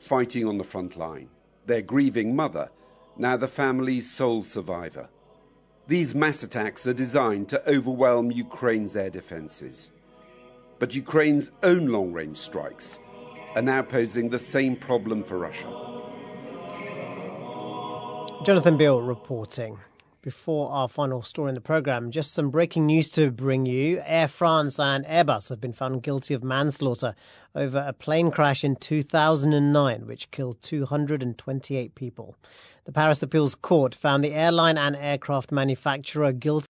fighting on the front line, their grieving mother, now the family's sole survivor. These mass attacks are designed to overwhelm Ukraine's air defences. But Ukraine's own long-range strikes are now posing the same problem for Russia. Jonathan Beale reporting. Before our final story in the programme, just some breaking news to bring you. Air France and Airbus have been found guilty of manslaughter over a plane crash in 2009, which killed 228 people. The Paris Appeals Court found the airline and aircraft manufacturer guilty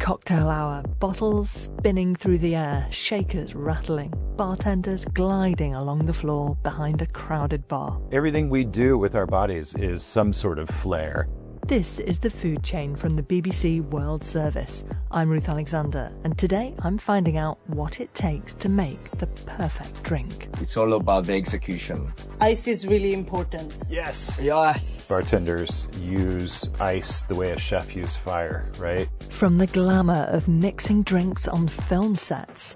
cocktail hour, bottles spinning through the air, shakers rattling, bartenders gliding along the floor behind a crowded bar. Everything we do with our bodies is some sort of flair. This is The Food Chain from the BBC World Service. I'm Ruth Alexander, and today I'm finding out what it takes to make the perfect drink. It's all about the execution. Ice is really important. Yes! Yes! Bartenders use ice the way a chef uses fire, right? From the glamour of mixing drinks on film sets,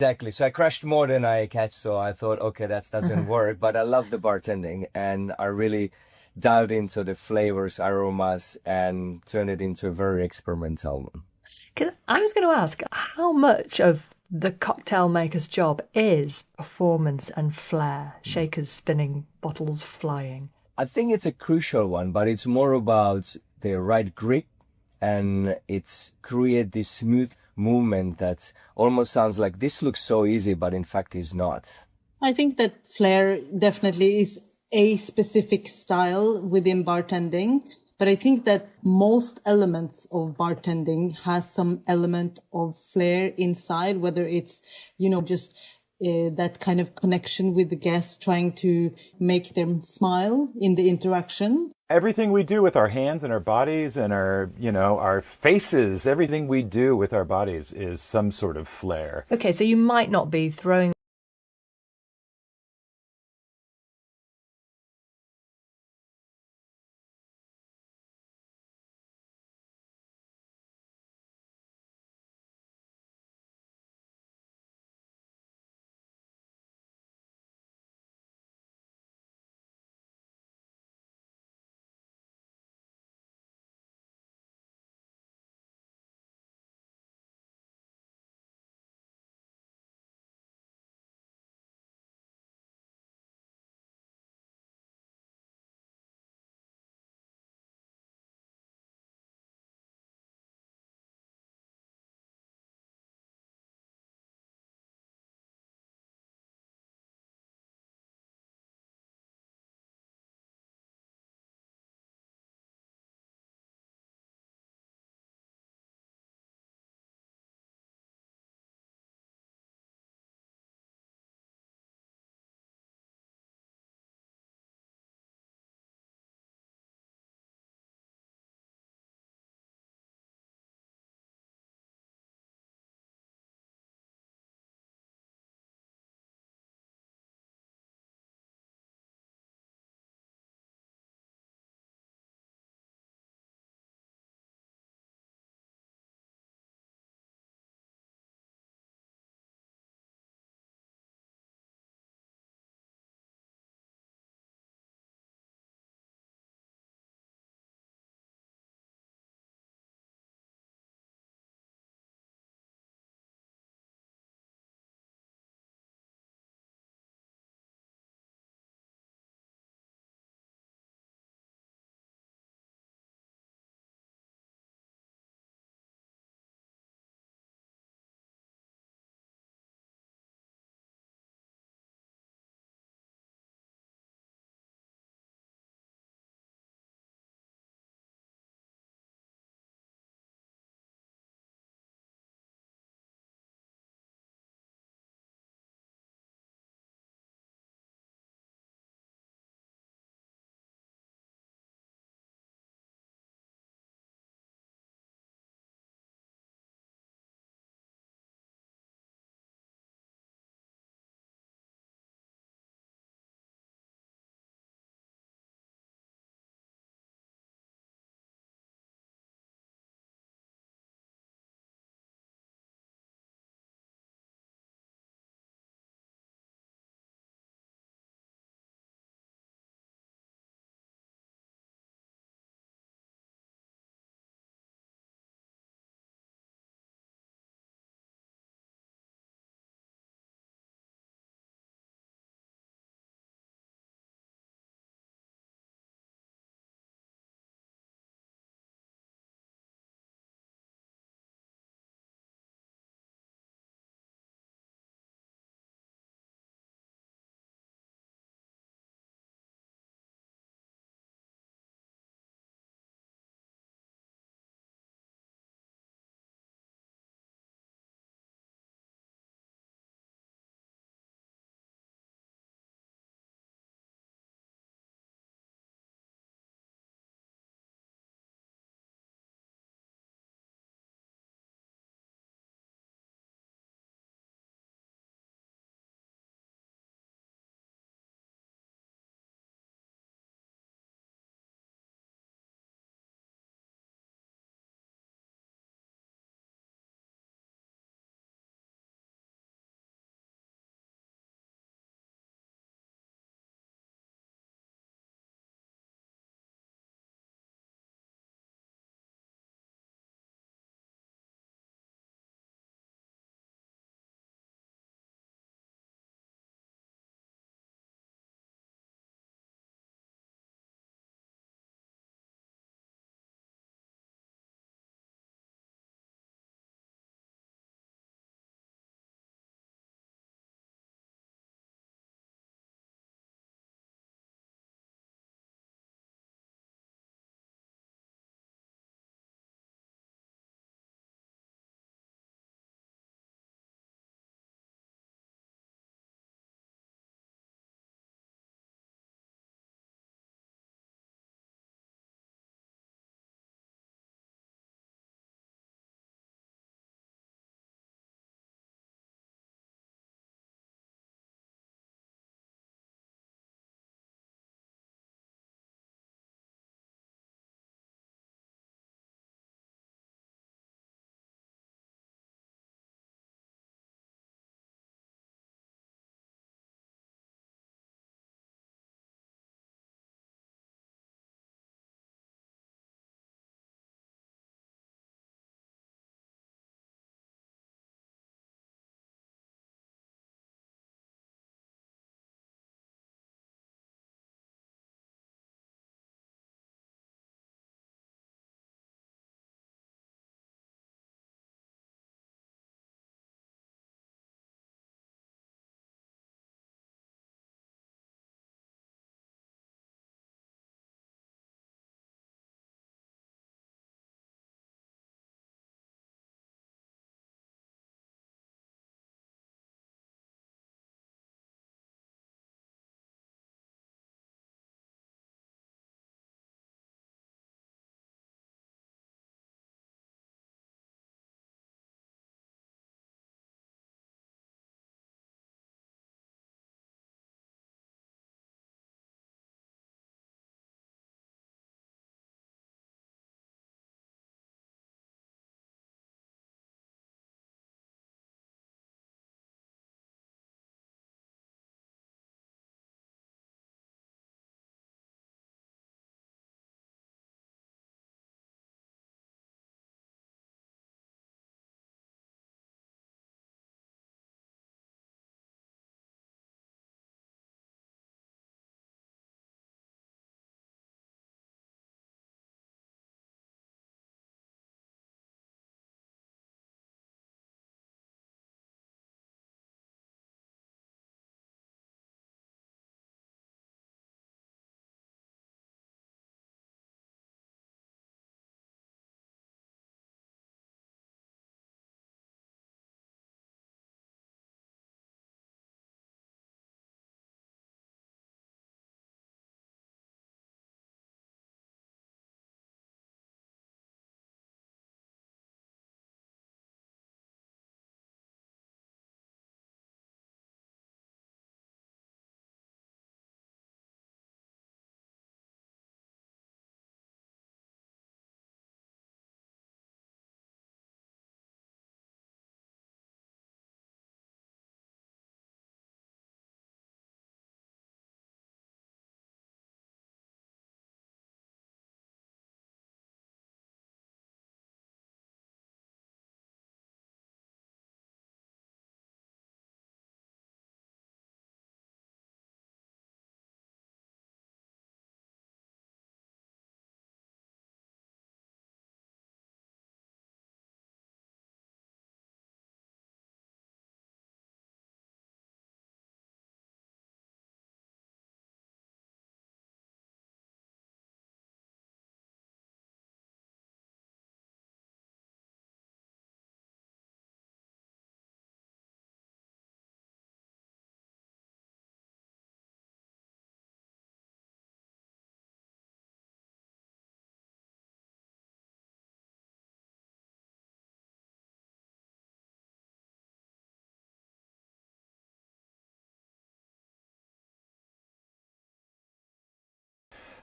Exactly. So I crashed more than I catch, so I thought, okay, that doesn't work. But I love the bartending, and I really dived into the flavors, aromas, and turned it into a very experimental one. 'Cause I was going to ask, how much of the cocktail maker's job is performance and flair, shakers spinning, bottles flying? I think it's a crucial one, but it's more about the right grip, and it's create this smooth movement that almost sounds like this looks so easy, but in fact is not. I think that flair definitely is a specific style within bartending, but I think that most elements of bartending has some element of flair inside, whether it's, just that kind of connection with the guests, trying to make them smile in the interaction. Everything we do with our hands and our bodies and our faces, everything we do with our bodies is some sort of flair. Okay, so you might not be throwing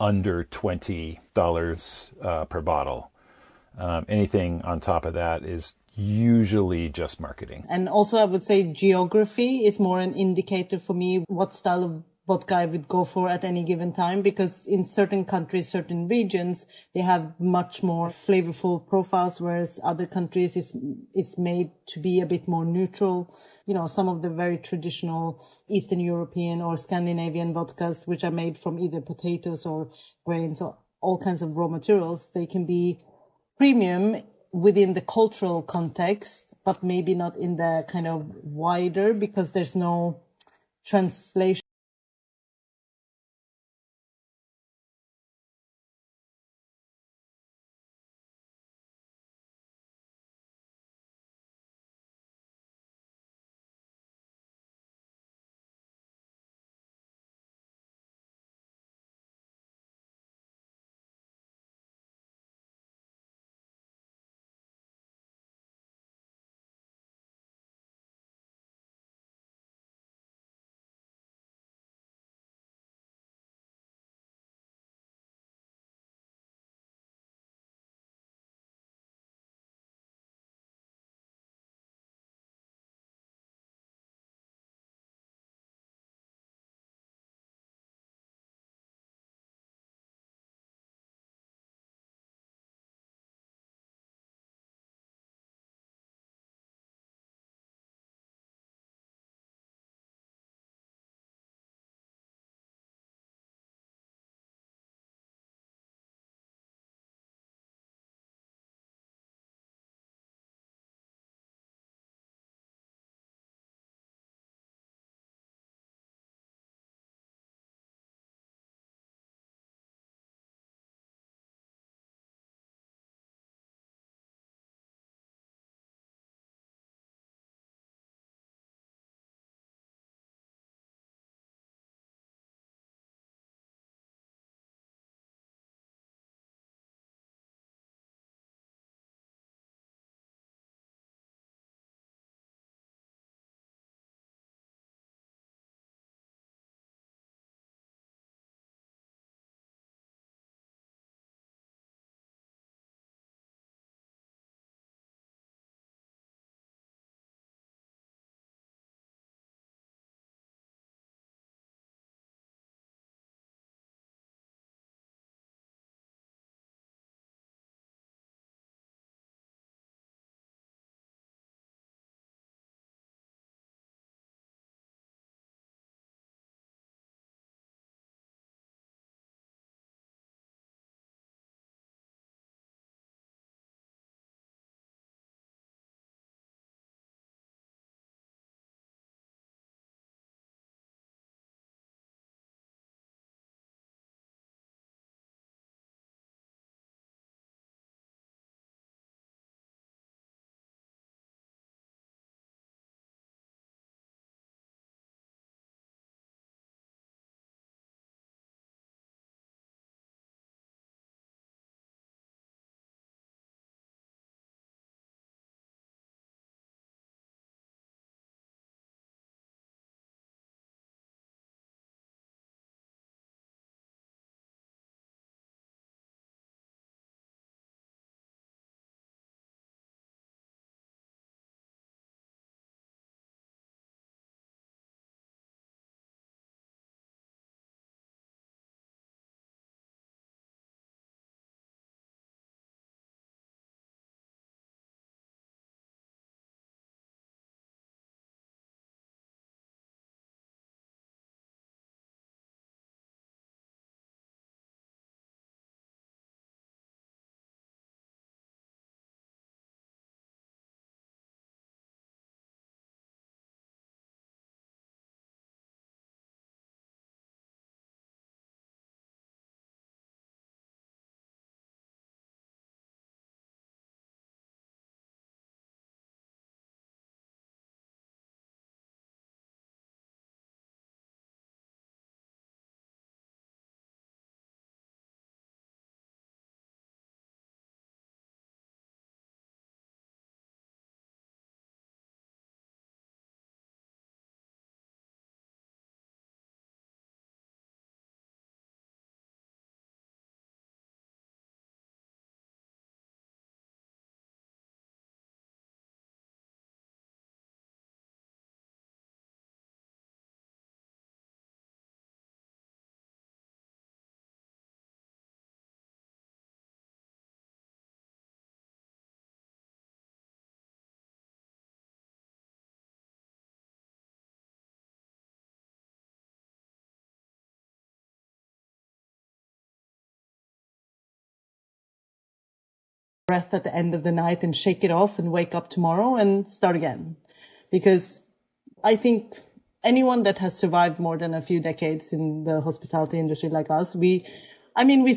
under $20 per bottle. Anything on top of that is usually just marketing. And also I would say geography is more an indicator for me what style of vodka I would go for at any given time, because in certain countries, certain regions, they have much more flavorful profiles, whereas other countries it's made to be a bit more neutral. You know, some of the very traditional Eastern European or Scandinavian vodkas, which are made from either potatoes or grains or all kinds of raw materials, they can be premium within the cultural context, but maybe not in the kind of wider, because there's no translation breath at the end of the night and shake it off and wake up tomorrow and start again. Because I think anyone that has survived more than a few decades in the hospitality industry like us, we've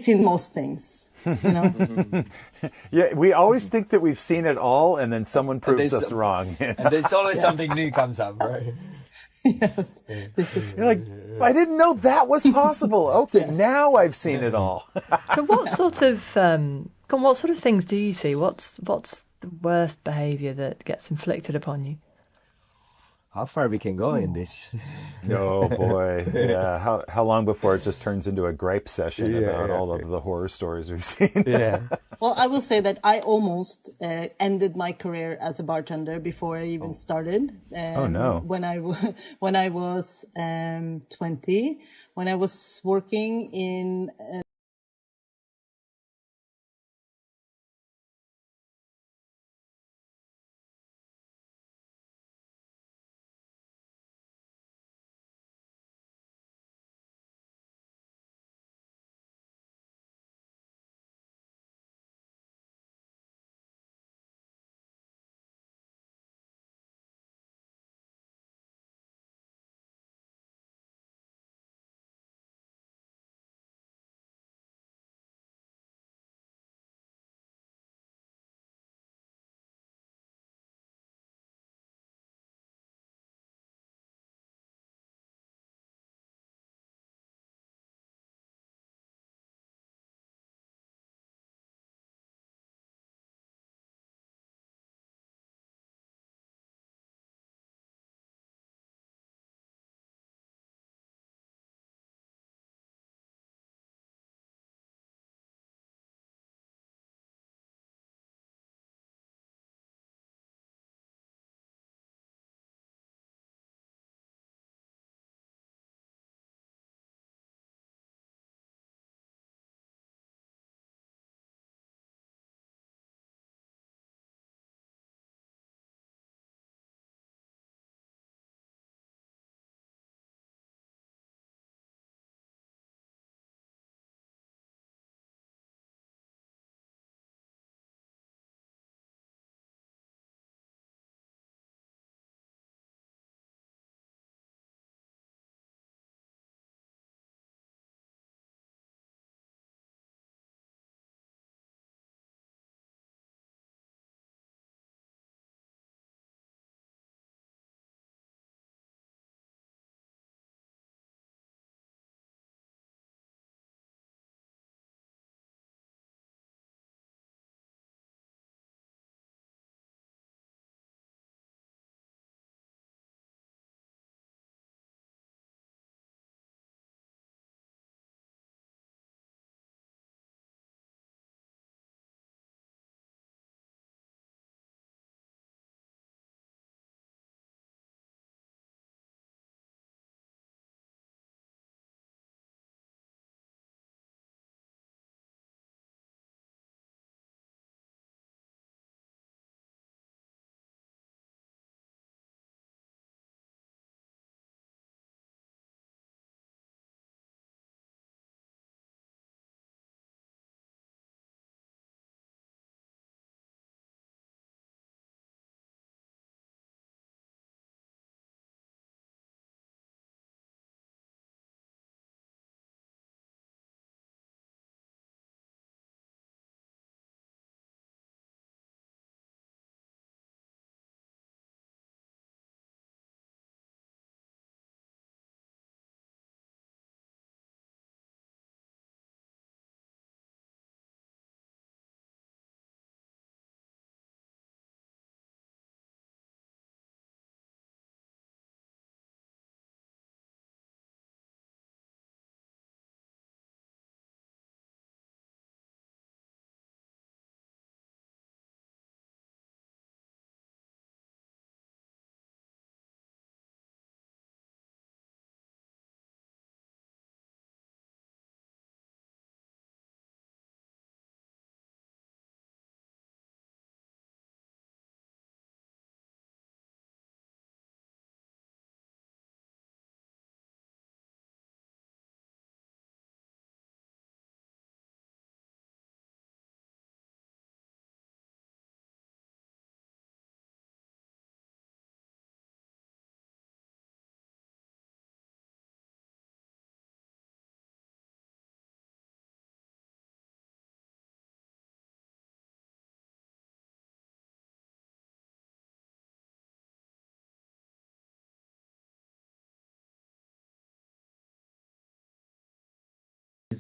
seen most things, you know? Yeah, we always think that we've seen it all, and then someone proves us wrong. And there's always something new comes up, right? Yes. You're like, I didn't know that was possible. Okay, Yes. now I've seen it all. But what sort of things do you see? What's the worst behaviour that gets inflicted upon you? How far we can go in this? Oh boy, yeah. How long before it just turns into a gripe session about all of the horror stories we've seen? Yeah. Well, I will say that I almost ended my career as a bartender before I even started. Oh no! When I was 20, when I was working in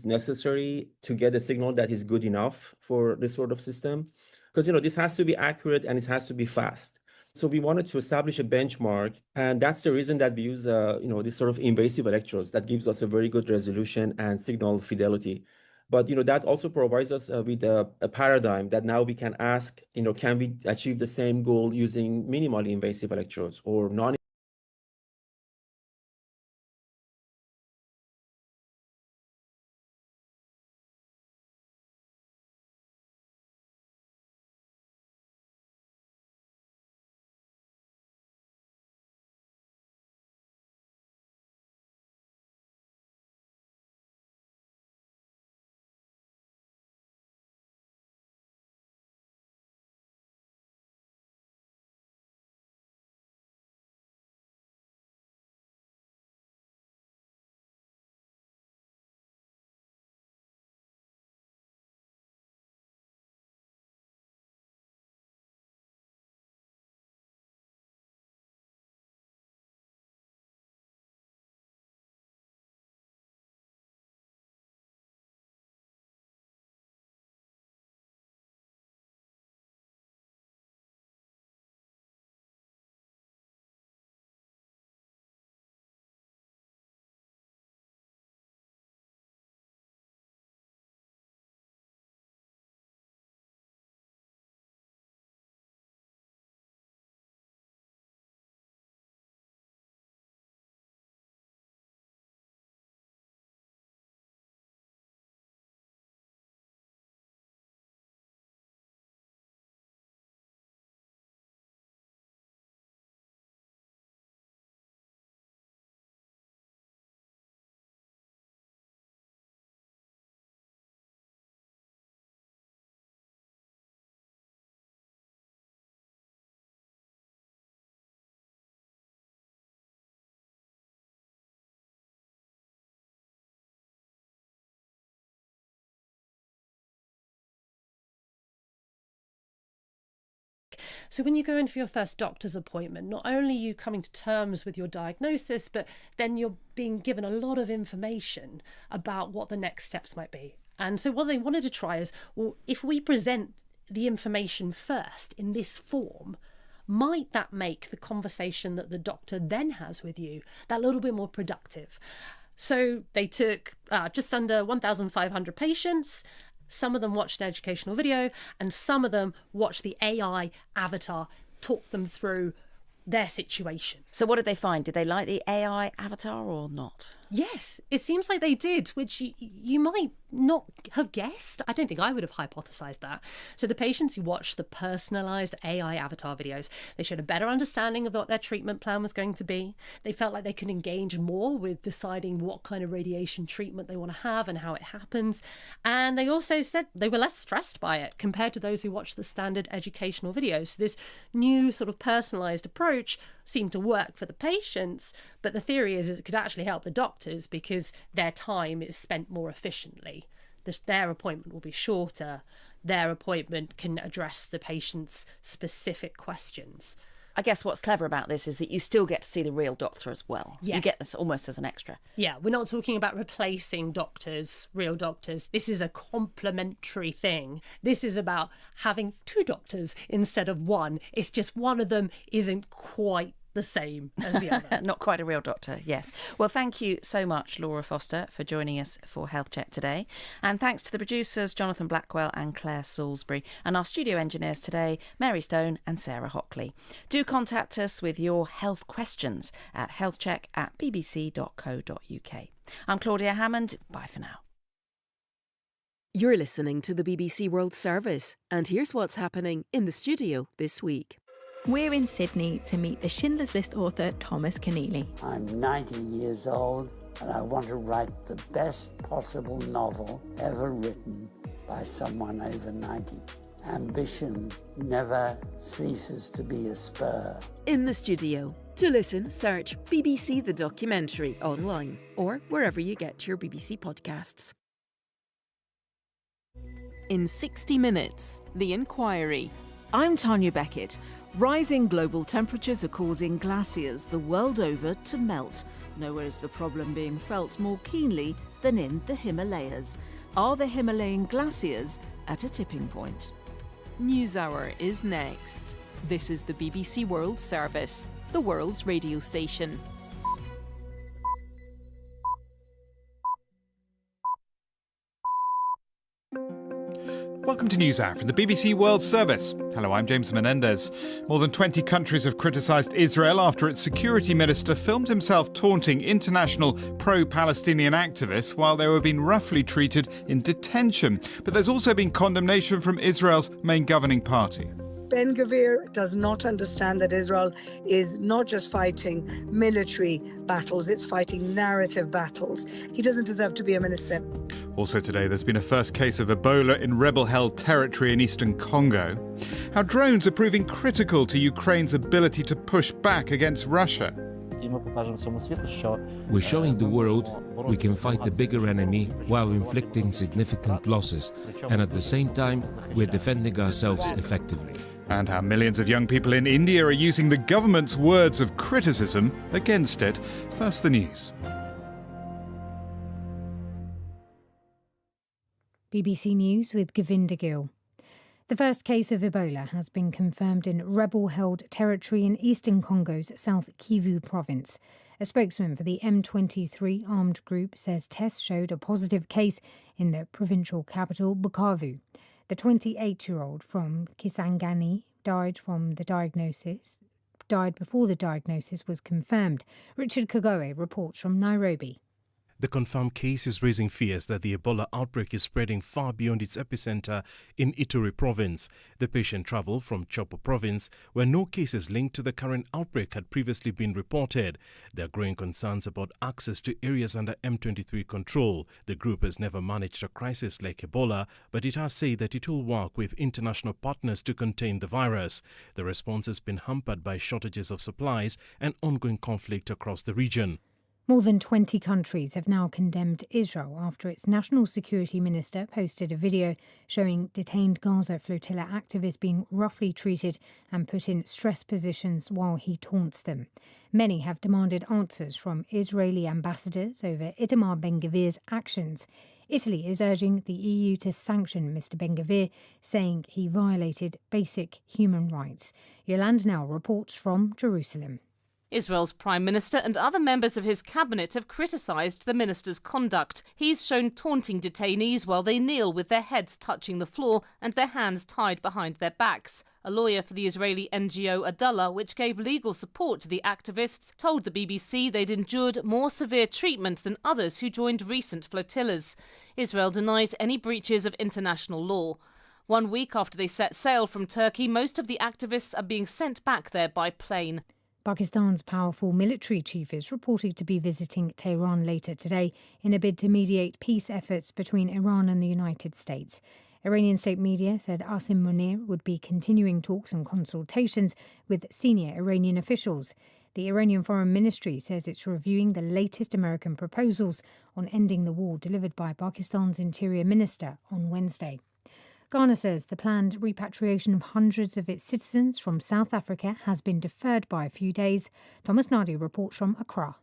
is necessary to get a signal that is good enough for this sort of system. Because, this has to be accurate and it has to be fast. So we wanted to establish a benchmark, and that's the reason that we use, this sort of invasive electrodes that gives us a very good resolution and signal fidelity. But, that also provides us with a paradigm that now we can ask, can we achieve the same goal using minimally invasive electrodes or non So when you go in for your first doctor's appointment, not only are you coming to terms with your diagnosis, but then you're being given a lot of information about what the next steps might be. And so what they wanted to try is, well, if we present the information first in this form, might that make the conversation that the doctor then has with you that little bit more productive? So they took just under 1,500 patients. Some of them watched an educational video and some of them watched the AI avatar talk them through their situation. So what did they find? Did they like the AI avatar or not? Yes, it seems like they did, which you might not have guessed. I don't think I would have hypothesized that. So the patients who watched the personalized AI avatar videos, they showed a better understanding of what their treatment plan was going to be. They felt like they could engage more with deciding what kind of radiation treatment they want to have and how it happens. And they also said they were less stressed by it compared to those who watched the standard educational videos. So this new sort of personalized approach seemed to work for the patients, but the theory is it could actually help the doctors because their time is spent more efficiently. Their appointment will be shorter. Their appointment can address the patient's specific questions. I guess what's clever about this is that you still get to see the real doctor as well. Yes. You get this almost as an extra. Yeah, we're not talking about replacing doctors, real doctors. This is a complementary thing. This is about having two doctors instead of one. It's just one of them isn't quite the same as the other. Not quite a real doctor, yes. Well, thank you so much, Laura Foster, for joining us for Health Check today. And thanks to the producers, Jonathan Blackwell and Claire Salisbury, and our studio engineers today, Mary Stone and Sarah Hockley. Do contact us with your health questions at healthcheck@bbc.co.uk. I'm Claudia Hammond. Bye for now. You're listening to the BBC World Service, and here's what's happening in the studio this week. We're in Sydney to meet the Schindler's List author Thomas Keneally. I'm 90 years old and I want to write the best possible novel ever written by someone over 90. Ambition never ceases to be a spur. In the studio. To listen, search BBC The Documentary online or wherever you get your BBC podcasts. In 60 Minutes, The Inquiry. I'm Tanya Beckett. Rising global temperatures are causing glaciers the world over to melt. Nowhere is the problem being felt more keenly than in the Himalayas. Are the Himalayan glaciers at a tipping point? NewsHour is next. This is the BBC World Service, the world's radio station. Welcome to NewsHour from the BBC World Service. Hello, I'm James Menendez. More than 20 countries have criticised Israel after its security minister filmed himself taunting international pro-Palestinian activists while they were being roughly treated in detention. But there's also been condemnation from Israel's main governing party. Ben-Gvir does not understand that Israel is not just fighting military battles, it's fighting narrative battles. He doesn't deserve to be a minister. Also today, there's been a first case of Ebola in rebel-held territory in eastern Congo. How drones are proving critical to Ukraine's ability to push back against Russia. We're showing the world we can fight the bigger enemy while inflicting significant losses, and at the same time, we're defending ourselves effectively. And how millions of young people in India are using the government's words of criticism against it. First, the news. BBC News with Govinda Gill. The first case of Ebola has been confirmed in rebel-held territory in eastern Congo's South Kivu province. A spokesman for the M23 armed group says tests showed a positive case in the provincial capital, Bukavu. The 28-year-old from Kisangani died before the diagnosis was confirmed. Richard Kagoe reports from Nairobi. The confirmed case is raising fears that the Ebola outbreak is spreading far beyond its epicenter in Ituri province. The patient travelled from Chopo province, where no cases linked to the current outbreak had previously been reported. There are growing concerns about access to areas under M23 control. The group has never managed a crisis like Ebola, but it has said that it will work with international partners to contain the virus. The response has been hampered by shortages of supplies and ongoing conflict across the region. More than 20 countries have now condemned Israel after its national security minister posted a video showing detained Gaza flotilla activists being roughly treated and put in stress positions while he taunts them. Many have demanded answers from Israeli ambassadors over Itamar Ben-Gvir's actions. Italy is urging the EU to sanction Mr. Ben-Gvir, saying he violated basic human rights. Yolande Nell reports from Jerusalem. Israel's Prime Minister and other members of his cabinet have criticised the minister's conduct. He's shown taunting detainees while they kneel with their heads touching the floor and their hands tied behind their backs. A lawyer for the Israeli NGO Adallah, which gave legal support to the activists, told the BBC they'd endured more severe treatment than others who joined recent flotillas. Israel denies any breaches of international law. 1 week after they set sail from Turkey, most of the activists are being sent back there by plane. Pakistan's powerful military chief is reported to be visiting Tehran later today in a bid to mediate peace efforts between Iran and the United States. Iranian state media said Asim Munir would be continuing talks and consultations with senior Iranian officials. The Iranian Foreign Ministry says it's reviewing the latest American proposals on ending the war delivered by Pakistan's Interior Minister on Wednesday. Ghana says the planned repatriation of hundreds of its citizens from South Africa has been deferred by a few days. Thomas Nardi reports from Accra.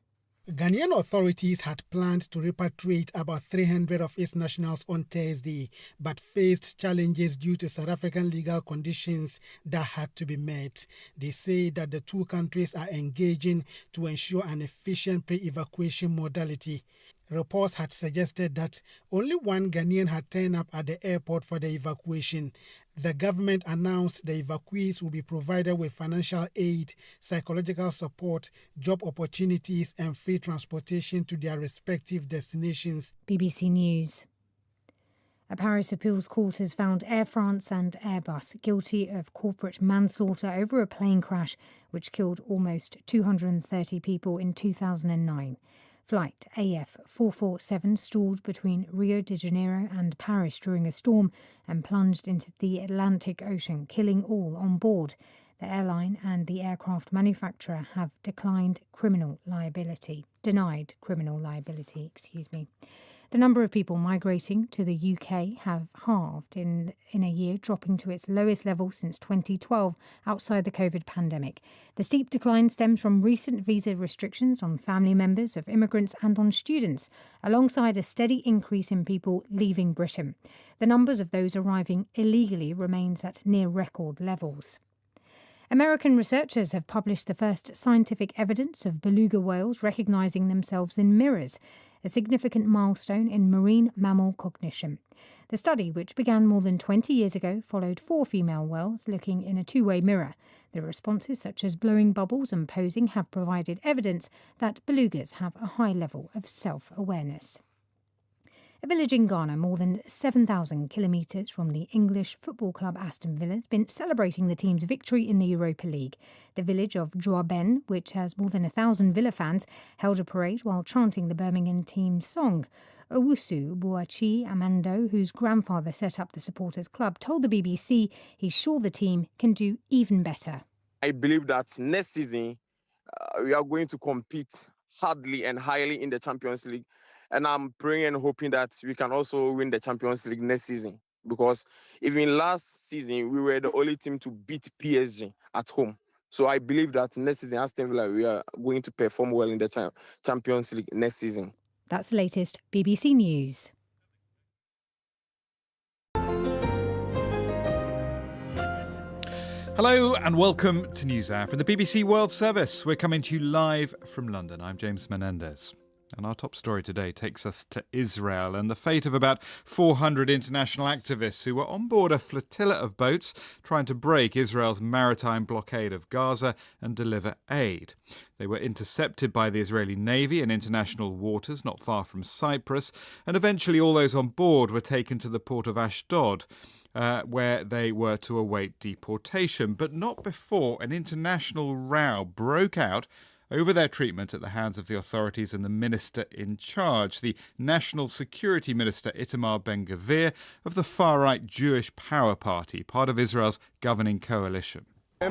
Ghanaian authorities had planned to repatriate about 300 of its nationals on Thursday, but faced challenges due to South African legal conditions that had to be met. They say that the two countries are engaging to ensure an efficient pre-evacuation modality. Reports had suggested that only one Ghanaian had turned up at the airport for the evacuation. The government announced the evacuees will be provided with financial aid, psychological support, job opportunities and free transportation to their respective destinations. BBC News. A Paris appeals court has found Air France and Airbus guilty of corporate manslaughter over a plane crash which killed almost 230 people in 2009. Flight AF 447 stalled between Rio de Janeiro and Paris during a storm and plunged into the Atlantic Ocean, killing all on board. The airline and the aircraft manufacturer have denied criminal liability. The number of people migrating to the UK have halved in a year, dropping to its lowest level since 2012 outside the COVID pandemic. The steep decline stems from recent visa restrictions on family members of immigrants and on students, alongside a steady increase in people leaving Britain. The numbers of those arriving illegally remains at near record levels. American researchers have published the first scientific evidence of beluga whales recognising themselves in mirrors, a significant milestone in marine mammal cognition. The study, which began more than 20 years ago, followed 4 female whales looking in a two-way mirror. The responses, such as blowing bubbles and posing, have provided evidence that belugas have a high level of self-awareness. A village in Ghana, more than 7,000 kilometres from the English football club Aston Villa, has been celebrating the team's victory in the Europa League. The village of Joaben, which has more than 1,000 Villa fans, held a parade while chanting the Birmingham team's song. Owusu Buachi Amando, whose grandfather set up the supporters club, told the BBC he's sure the team can do even better. I believe that next season we are going to compete hardly and highly in the Champions League. And I'm praying and hoping that we can also win the Champions League next season. Because even last season, we were the only team to beat PSG at home. So I believe that next season, Aston Villa, we are going to perform well in the Champions League next season. That's the latest BBC News. Hello and welcome to NewsHour from the BBC World Service. We're coming to you live from London. I'm James Menendez. And our top story today takes us to Israel and the fate of about 400 international activists who were on board a flotilla of boats trying to break Israel's maritime blockade of Gaza and deliver aid. They were intercepted by the Israeli Navy in international waters not far from Cyprus, and eventually all those on board were taken to the port of Ashdod, where they were to await deportation, but not before an international row broke out over their treatment at the hands of the authorities and the minister in charge, the National Security Minister Itamar Ben-Gvir of the far-right Jewish Power Party, part of Israel's governing coalition. They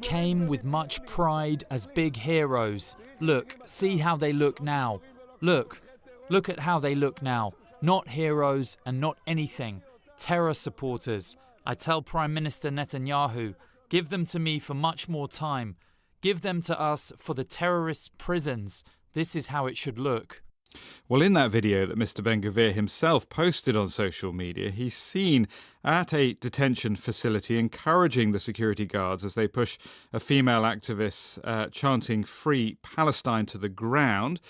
came with much pride as big heroes. Look, see how they look now. Look at how they look now. Not heroes and not anything. Terror supporters. I tell Prime Minister Netanyahu, give them to me for much more time. Give them to us for the terrorists' prisons. This is how it should look. Well, in that video that Mr. Ben-Gvir himself posted on social media, he's seen at a detention facility encouraging the security guards as they push a female activist chanting "Free Palestine" to the ground.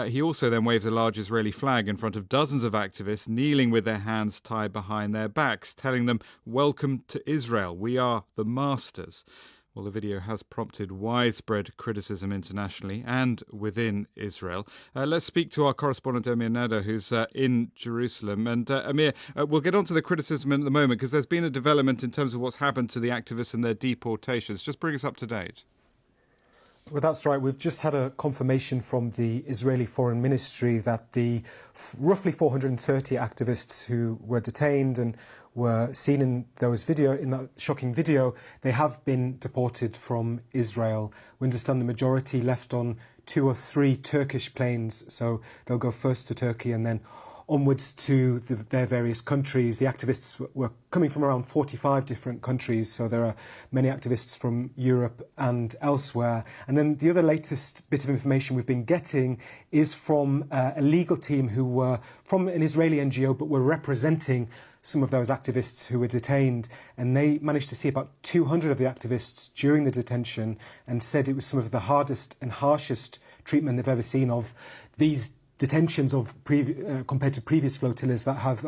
He also then waves a large Israeli flag in front of dozens of activists kneeling with their hands tied behind their backs, telling them, "Welcome to Israel. We are the masters." Well, the video has prompted widespread criticism internationally and within Israel. Let's speak to our correspondent Amir Nada, who's in Jerusalem. And Amir, we'll get on to the criticism in a moment because there's been a development in terms of what's happened to the activists and their deportations. Just bring us up to date. Well, that's right. We've just had a confirmation from the Israeli Foreign Ministry that the roughly 430 activists who were detained and were seen in that shocking video, they have been deported from Israel. We understand the majority left on 2 or 3 Turkish planes, so they'll go first to Turkey and then onwards to their various countries. The activists were coming from around 45 different countries, so there are many activists from Europe and elsewhere. And then the other latest bit of information we've been getting is from a legal team who were from an Israeli NGO but were representing some of those activists who were detained, and they managed to see about 200 of the activists during the detention and said it was some of the hardest and harshest treatment they've ever seen of these detentions of compared to previous flotillas that have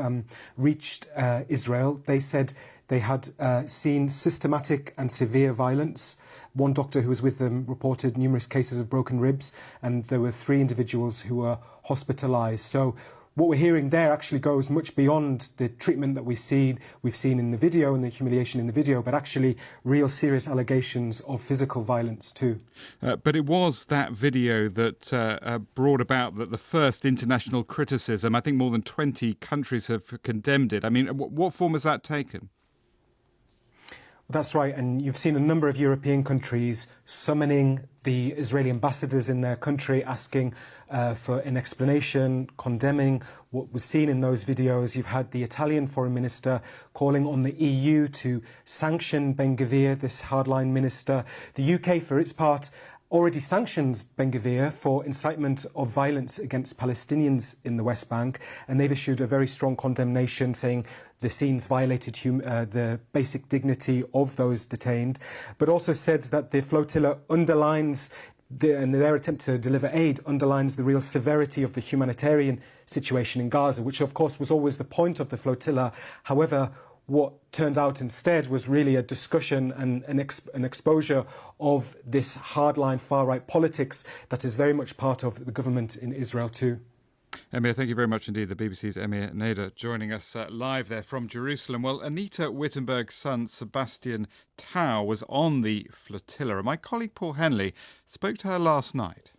reached Israel. They said they had seen systematic and severe violence. One doctor who was with them reported numerous cases of broken ribs, and there were 3 individuals who were hospitalised. So what we're hearing there actually goes much beyond the treatment that we've seen in the video and the humiliation in the video, but actually real serious allegations of physical violence too. But it was that video that brought about the first international criticism. I think more than 20 countries have condemned it. I mean, what form has that taken? That's right, and you've seen a number of European countries summoning the Israeli ambassadors in their country, asking for an explanation, condemning what was seen in those videos. You've had the Italian foreign minister calling on the EU to sanction Ben-Gvir, this hardline minister. The UK, for its part, already sanctions Ben-Gvir for incitement of violence against Palestinians in the West Bank, and they've issued a very strong condemnation saying the scenes violated the basic dignity of those detained, but also said that the flotilla underlines and their attempt to deliver aid underlines the real severity of the humanitarian situation in Gaza, which of course was always the point of the flotilla. However, what turned out instead was really a discussion and an exposure of this hardline far-right politics that is very much part of the government in Israel too. Emir, thank you very much indeed. The BBC's Emir Nader joining us live there from Jerusalem. Well, Anita Wittenberg's son, Sebastian Tau, was on the flotilla, and my colleague Paul Henley spoke to her last night.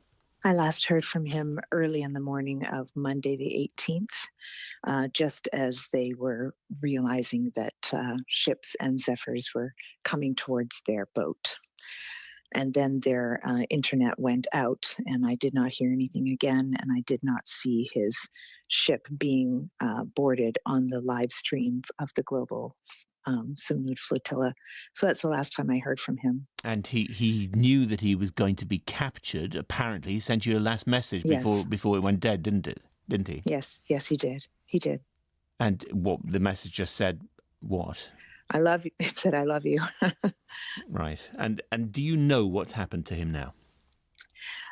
I last heard from him early in the morning of Monday the 18th, just as they were realizing that ships and Zephyrs were coming towards their boat. And then their internet went out, and I did not hear anything again, and I did not see his ship being boarded on the live stream of the global Samud flotilla. So that's the last time I heard from him. And he knew that he was going to be captured. Apparently, he sent you a last message before it went dead, didn't he? Yes, he did. He did. And what the message just said, what? I love you. It said, I love you. Right. And do you know what's happened to him now?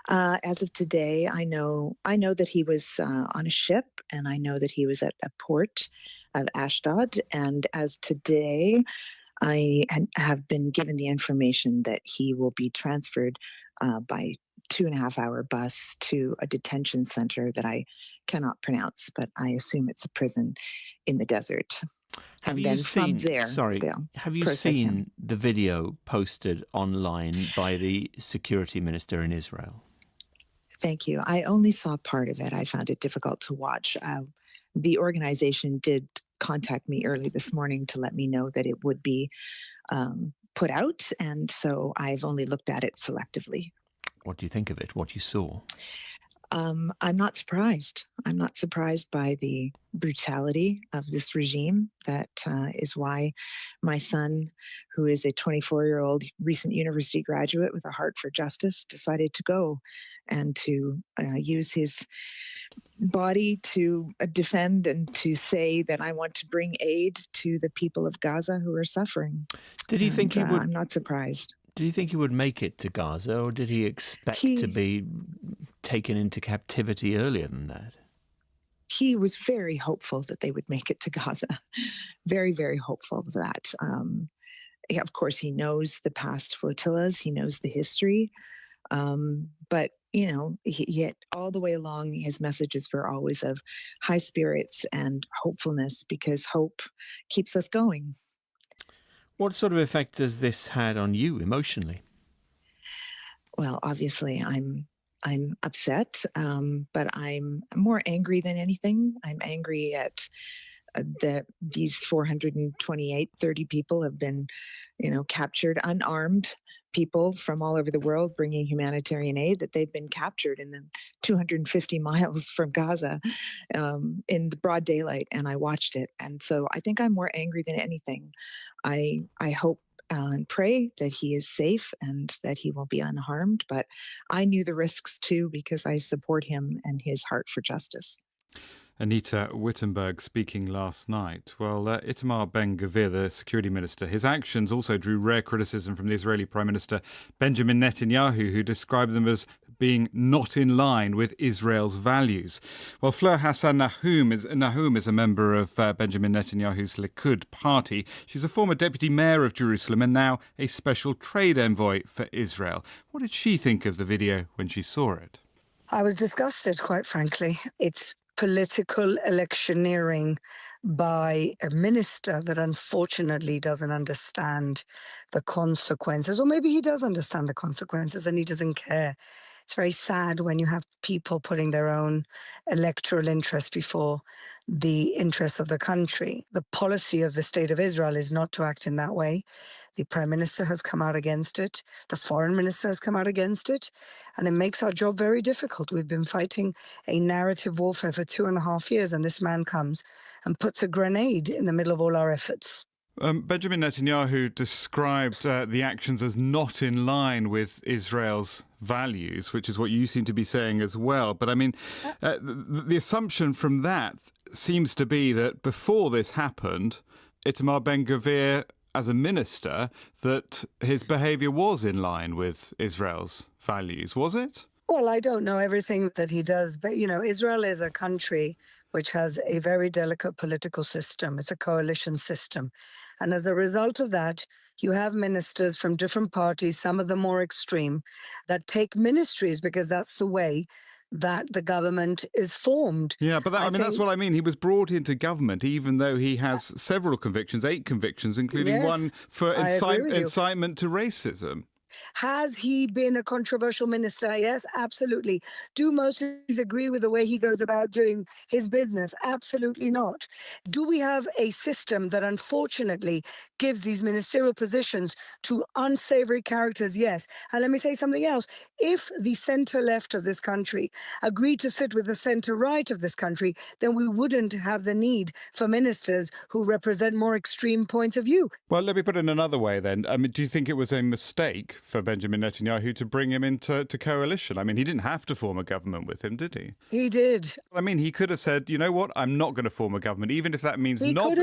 As of today, I know that he was on a ship, and I know that he was at a port of Ashdod. And as today, I have been given the information that he will be transferred by 2.5-hour bus to a detention center that I cannot pronounce, but I assume it's a prison in the desert. Have And you then seen, from there, have you process seen him. the video posted online by the security minister in Israel? Thank you. I only saw part of it. I found it difficult to watch. The organization did contact me early this morning to let me know that it would be put out, and so I've only looked at it selectively. What do you think of it? What you saw? I'm not surprised. I'm not surprised by the brutality of this regime. That is why my son, who is a 24-year-old recent university graduate with a heart for justice, decided to go and to use his body to defend and to say that I want to bring aid to the people of Gaza who are suffering. Did he think he would? I'm not surprised. Did he think he would make it to Gaza, or did he expect to be taken into captivity earlier than that? He was very hopeful that they would make it to Gaza. Very, very hopeful of that. Of course, he knows the past flotillas. He knows the history. But, yet all the way along, his messages were always of high spirits and hopefulness, because hope keeps us going. What sort of effect has this had on you emotionally? Well, obviously, I'm upset, but I'm more angry than anything. I'm angry at that these 428, 30 people have been, captured, unarmed people from all over the world bringing humanitarian aid, that they've been captured in the 250 miles from Gaza in the broad daylight, and I watched it. And so I think I'm more angry than anything. I hope and pray that he is safe and that he will be unharmed, but I knew the risks too, because I support him and his heart for justice. Anita Wittenberg speaking last night. Well, Itamar Ben-Gvir, the security minister, his actions also drew rare criticism from the Israeli Prime Minister Benjamin Netanyahu, who described them as being not in line with Israel's values. Well, Fleur Hassan Nahum is a member of Benjamin Netanyahu's Likud party. She's a former deputy mayor of Jerusalem and now a special trade envoy for Israel. What did she think of the video when she saw it? I was disgusted, quite frankly. It's political electioneering by a minister that unfortunately doesn't understand the consequences, or maybe he does understand the consequences and he doesn't care. It's very sad when you have people putting their own electoral interest before the interests of the country. The policy of the state of Israel is not to act in that way. The Prime Minister has come out against it. The Foreign Minister has come out against it. And it makes our job very difficult. We've been fighting a narrative warfare for 2.5 years, and this man comes and puts a grenade in the middle of all our efforts. Benjamin Netanyahu described the actions as not in line with Israel's values, which is what you seem to be saying as well. But I mean, the assumption from that seems to be that before this happened, Itamar Ben-Gvir, as a minister, that his behaviour was in line with Israel's values, was it? Well, I don't know everything that he does, but, Israel is a country which has a very delicate political system. It's a coalition system. And as a result of that, you have ministers from different parties, some of them more extreme, that take ministries because that's the way that the government is formed. Yeah, but that's what I mean. He was brought into government, even though he has several convictions, 8 convictions, including one for incitement to racism. Has he been a controversial minister? Yes, absolutely. Do most of us agree with the way he goes about doing his business? Absolutely not. Do we have a system that unfortunately gives these ministerial positions to unsavory characters? Yes. And let me say something else. If the center-left of this country agreed to sit with the center-right of this country, then we wouldn't have the need for ministers who represent more extreme points of view. Well, let me put it another way then. I mean, do you think it was a mistake for Benjamin Netanyahu to bring him into coalition? I mean, he didn't have to form a government with him, did he? He did. I mean, he could have said, you know what, I'm not going to form a government, even if that means not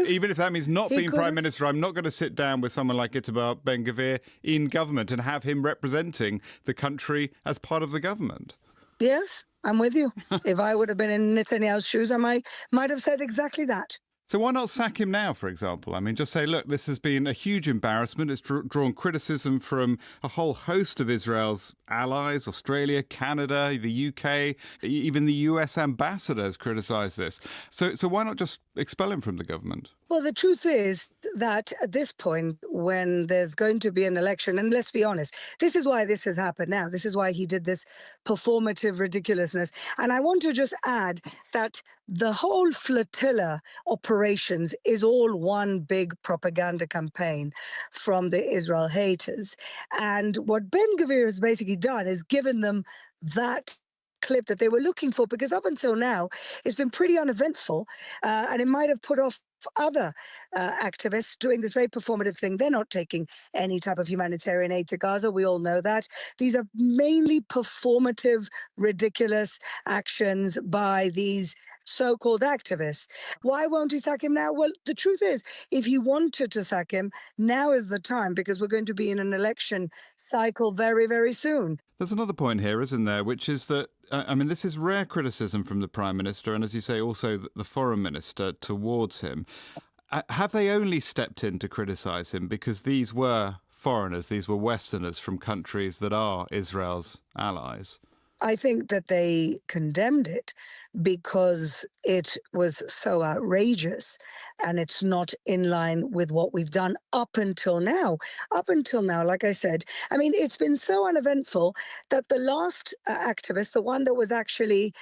being prime minister. I'm not going to sit down with someone like Itamar Ben-Gvir in government and have him representing the country as part of the government. Yes, I'm with you. If I would have been in Netanyahu's shoes, I might have said exactly that. So why not sack him now, for example? I mean, just say, look, this has been a huge embarrassment. It's drawn criticism from a whole host of Israel's allies, Australia, Canada, the UK, even the US ambassador has criticised this. So why not just expel him from the government? Well, the truth is that at this point, when there's going to be an election, and let's be honest, this is why this has happened now. This is why he did this performative ridiculousness. And I want to just add that the whole flotilla operations is all one big propaganda campaign from the Israel haters. And what Ben-Gvir has basically done is given them that clip that they were looking for, because up until now, it's been pretty uneventful, and it might have put off other activists doing this very performative thing. They're not taking any type of humanitarian aid to Gaza. We all know that. These are mainly performative, ridiculous actions by these so-called activists. Why won't he sack him now? Well, the truth is, if he wanted to sack him, now is the time, because we're going to be in an election cycle very, very soon. There's another point here, isn't there, which is that, I mean, this is rare criticism from the Prime Minister and, as you say, also the Foreign Minister towards him. Have they only stepped in to criticise him because these were foreigners, these were Westerners from countries that are Israel's allies? I think that they condemned it because it was so outrageous and it's not in line with what we've done up until now. Up until now, like I said, I mean, it's been so uneventful that the last activist, the one that was actually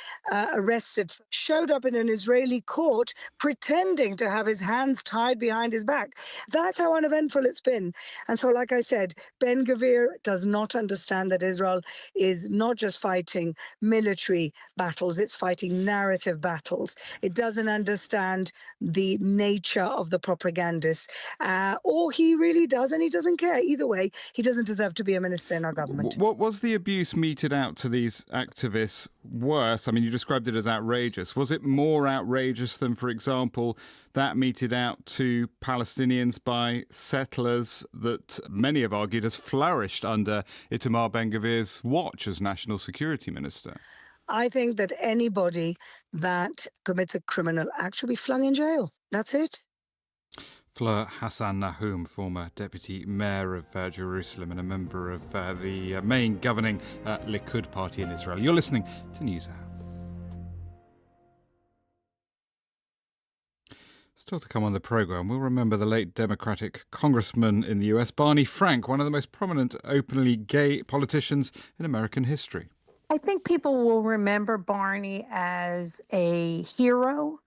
arrested, showed up in an Israeli court pretending to have his hands tied behind his back. That's how uneventful it's been. And so, like I said, Ben-Gvir does not understand that Israel is not just fighting military battles, it's fighting narrative battles. It doesn't understand the nature of the propagandists, or he really does, and he doesn't care. Either way, he doesn't deserve to be a minister in our government. What was the abuse meted out to these activists worse? I mean, you described it as outrageous. Was it more outrageous than, for example, that meted out to Palestinians by settlers that many have argued has flourished under Itamar Ben-Gvir's watch as National Security Minister? I think that anybody that commits a criminal act should be flung in jail. That's it. Fleur Hassan Nahum, former deputy mayor of Jerusalem and a member of the main governing Likud party in Israel. You're listening to NewsHour. Still to come on the programme, we'll remember the late Democratic congressman in the US, Barney Frank, one of the most prominent openly gay politicians in American history. I think people will remember Barney as a hero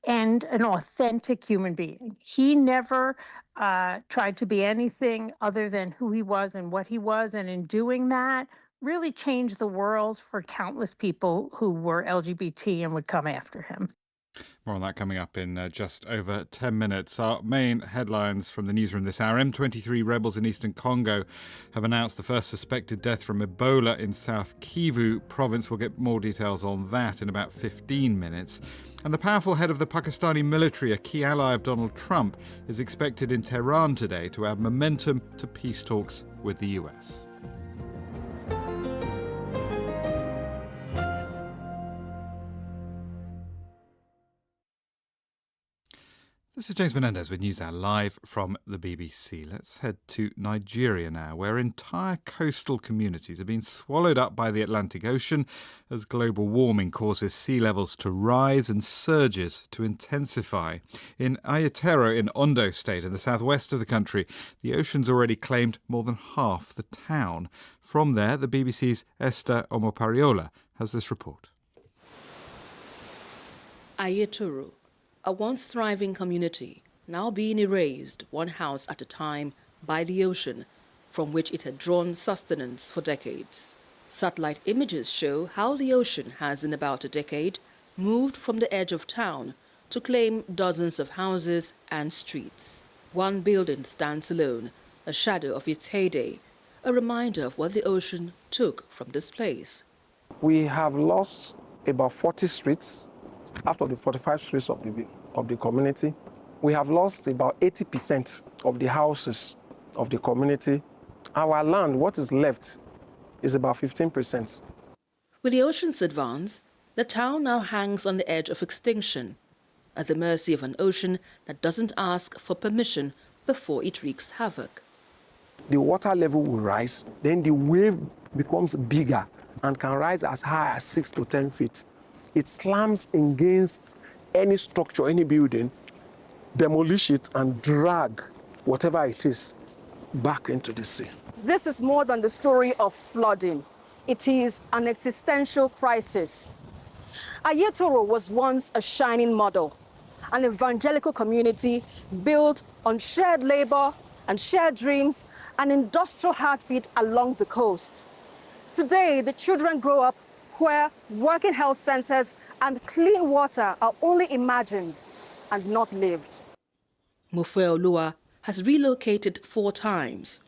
and an authentic human being. He never tried to be anything other than who he was and what he was. And in doing that, really changed the world for countless people who were LGBT and would come after him. More on that coming up in just over 10 minutes. Our main headlines from the newsroom this hour. M23 rebels in eastern Congo have announced the first suspected death from Ebola in South Kyiv province. We'll get more details on that in about 15 minutes. And the powerful head of the Pakistani military, a key ally of Donald Trump, is expected in Tehran today to add momentum to peace talks with the US. This is James Menendez with NewsHour live from the BBC. Let's head to Nigeria now, where entire coastal communities are being swallowed up by the Atlantic Ocean as global warming causes sea levels to rise and surges to intensify. In Ayatoro in Ondo State, in the southwest of the country, the ocean's already claimed more than half the town. From there, the BBC's Esther Omopariola has this report. Ayatoro, a once thriving community, now being erased one house at a time by the ocean, from which it had drawn sustenance for decades. Satellite images show how the ocean has, in about a decade, moved from the edge of town to claim dozens of houses and streets. One building stands alone, a shadow of its heyday, a reminder of what the ocean took from this place. We have lost about 40 streets out of the 45 streets of the community. We have lost about 80% of the houses of the community. Our land, what is left, is about 15%. With the ocean's advance, the town now hangs on the edge of extinction, at the mercy of an ocean that doesn't ask for permission before it wreaks havoc. The water level will rise, then the wave becomes bigger and can rise as high as 6 to 10 feet. It slams against any structure, any building, demolish it and drag whatever it is back into the sea. This is more than the story of flooding. It is an existential crisis. Ayatoro was once a shining model, an evangelical community built on shared labor and shared dreams, an industrial heartbeat along the coast. Today, the children grow up where working health centers and clean water are only imagined and not lived. Mufeolua has relocated 4 times.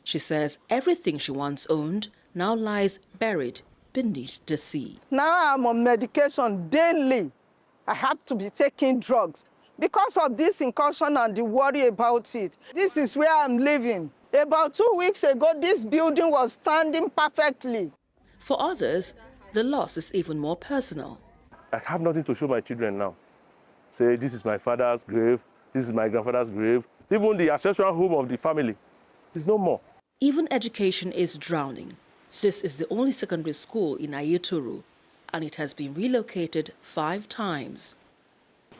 She says everything she once owned now lies buried beneath the sea. Now I'm on medication daily. I have to be taking drugs because of this incursion and the worry about it. This is where I'm living. About 2 weeks ago, this building was standing perfectly. For others, the loss is even more personal. I have nothing to show my children now. Say, this is my father's grave, this is my grandfather's grave. Even the ancestral home of the family is no more. Even education is drowning. This is the only secondary school in Ayatoro, and it has been relocated 5 times.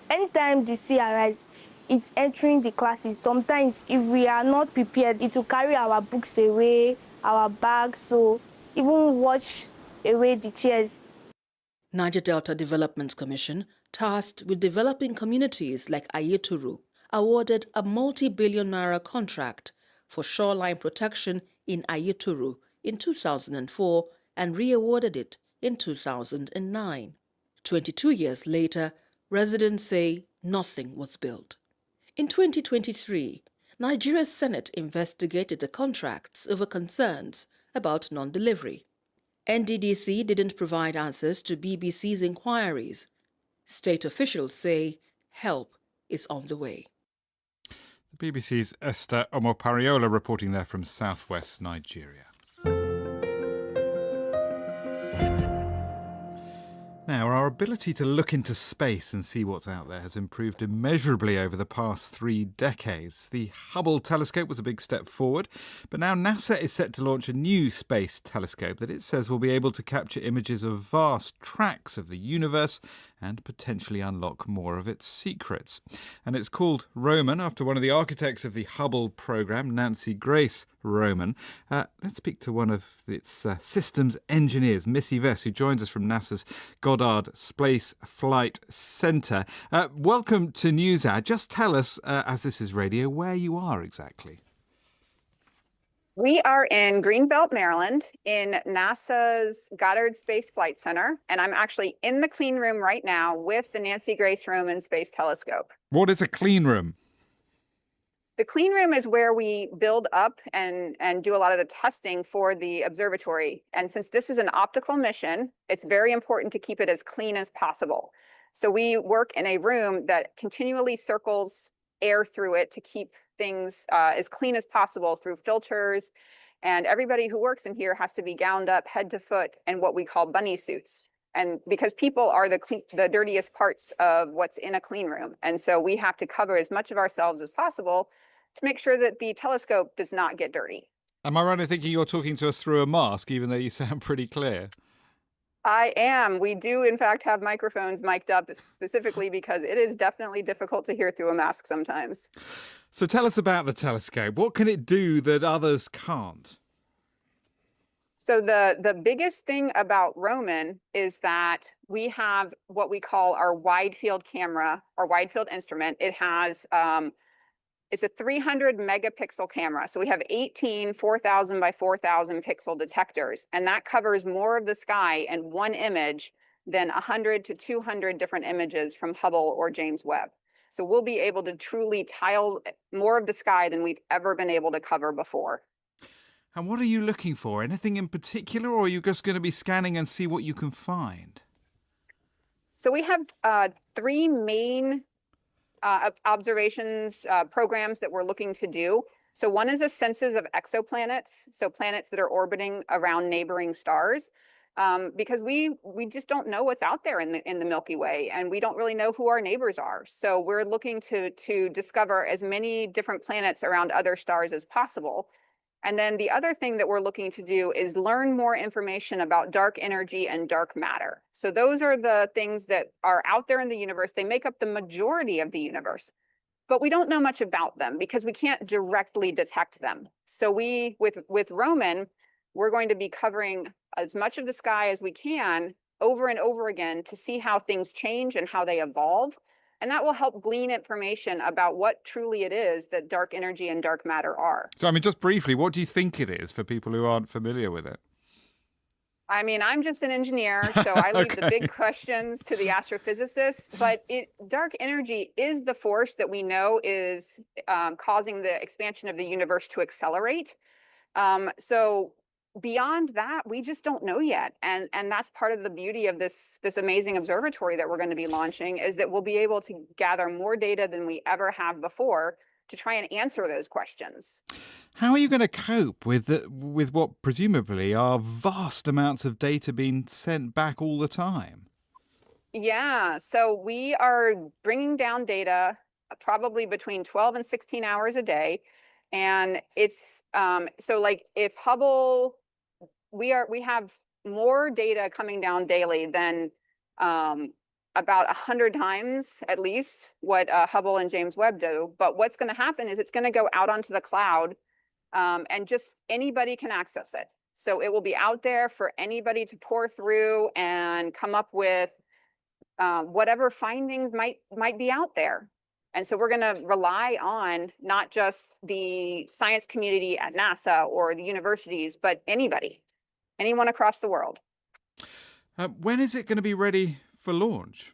Anytime the sea arises, it's entering the classes. Sometimes, if we are not prepared, it will carry our books away, our bags, so even wash away the chairs. Niger Delta Development Commission, tasked with developing communities like Ayatoro, awarded a multi-billion naira contract for shoreline protection in Ayatoro in 2004 and re-awarded it in 2009. 22 years later, residents say nothing was built. In 2023, Nigeria's Senate investigated the contracts over concerns about non-delivery. NDDC didn't provide answers to BBC's inquiries. State officials say help is on the way. The BBC's Esther Omopariola reporting there from southwest Nigeria. Now, our ability to look into space and see what's out there has improved immeasurably over the past 3 decades. The Hubble telescope was a big step forward, but now NASA is set to launch a new space telescope that it says will be able to capture images of vast tracts of the universe and potentially unlock more of its secrets. And it's called Roman after one of the architects of the Hubble program, Nancy Grace Roman. Let's speak to one of its systems engineers, Missy Vess, who joins us from NASA's Goddard Space Flight Center. Welcome to NewsHour. Just tell us, as this is radio, where you are exactly. We are in Greenbelt, Maryland, in NASA's Goddard Space Flight Center, and I'm actually in the clean room right now with the Nancy Grace Roman Space Telescope. What is a clean room? The clean room is where we build up and do a lot of the testing for the observatory. And since this is an optical mission, it's very important to keep it as clean as possible. So we work in a room that continually circles air through it to keep things as clean as possible through filters, and everybody who works in here has to be gowned up head to foot in what we call bunny suits. And because people are the dirtiest parts of what's in a clean room, and so we have to cover as much of ourselves as possible to make sure that the telescope does not get dirty. Am I right in thinking you're talking to us through a mask, even though you sound pretty clear? I am. We do, in fact, have microphones mic'd up specifically because it is definitely difficult to hear through a mask sometimes. So tell us about the telescope. What can it do that others can't? So the biggest thing about Roman is that we have what we call our wide field camera, our wide field instrument. It has it's a 300 megapixel camera. So we have 18 4,000 by 4,000 pixel detectors, and that covers more of the sky in one image than 100 to 200 different images from Hubble or James Webb. So we'll be able to truly tile more of the sky than we've ever been able to cover before. And what are you looking for? Anything in particular, or are you just going to be scanning and see what you can find? So we have three main observations programs that we're looking to do. So one is a census of exoplanets, so planets that are orbiting around neighboring stars, because we just don't know what's out there in the Milky Way, and we don't really know who our neighbors are. So we're looking to discover as many different planets around other stars as possible. And then the other thing that we're looking to do is learn more information about dark energy and dark matter. So those are the things that are out there in the universe. They make up the majority of the universe, but we don't know much about them because we can't directly detect them. So with Roman, we're going to be covering as much of the sky as we can over and over again to see how things change and how they evolve. And that will help glean information about what truly it is that dark energy and dark matter are. So, I mean, just briefly, what do you think it is for people who aren't familiar with it? I mean, I'm just an engineer, so I leave the big questions to the astrophysicists. But dark energy is the force that we know is causing the expansion of the universe to accelerate. So beyond that, we just don't know yet. And that's part of the beauty of this amazing observatory that we're going to be launching, is that we'll be able to gather more data than we ever have before to try and answer those questions. How are you going to cope with what presumably are vast amounts of data being sent back all the time? Yeah, so we are bringing down data probably between 12 and 16 hours a day. And it's so like if Hubble, we have more data coming down daily than about 100 times at least what Hubble and James Webb do. But what's going to happen is it's going to go out onto the cloud, and just anybody can access it. So it will be out there for anybody to pour through and come up with whatever findings might be out there. And so we're going to rely on not just the science community at NASA or the universities, but anyone across the world. When is it going to be ready for launch?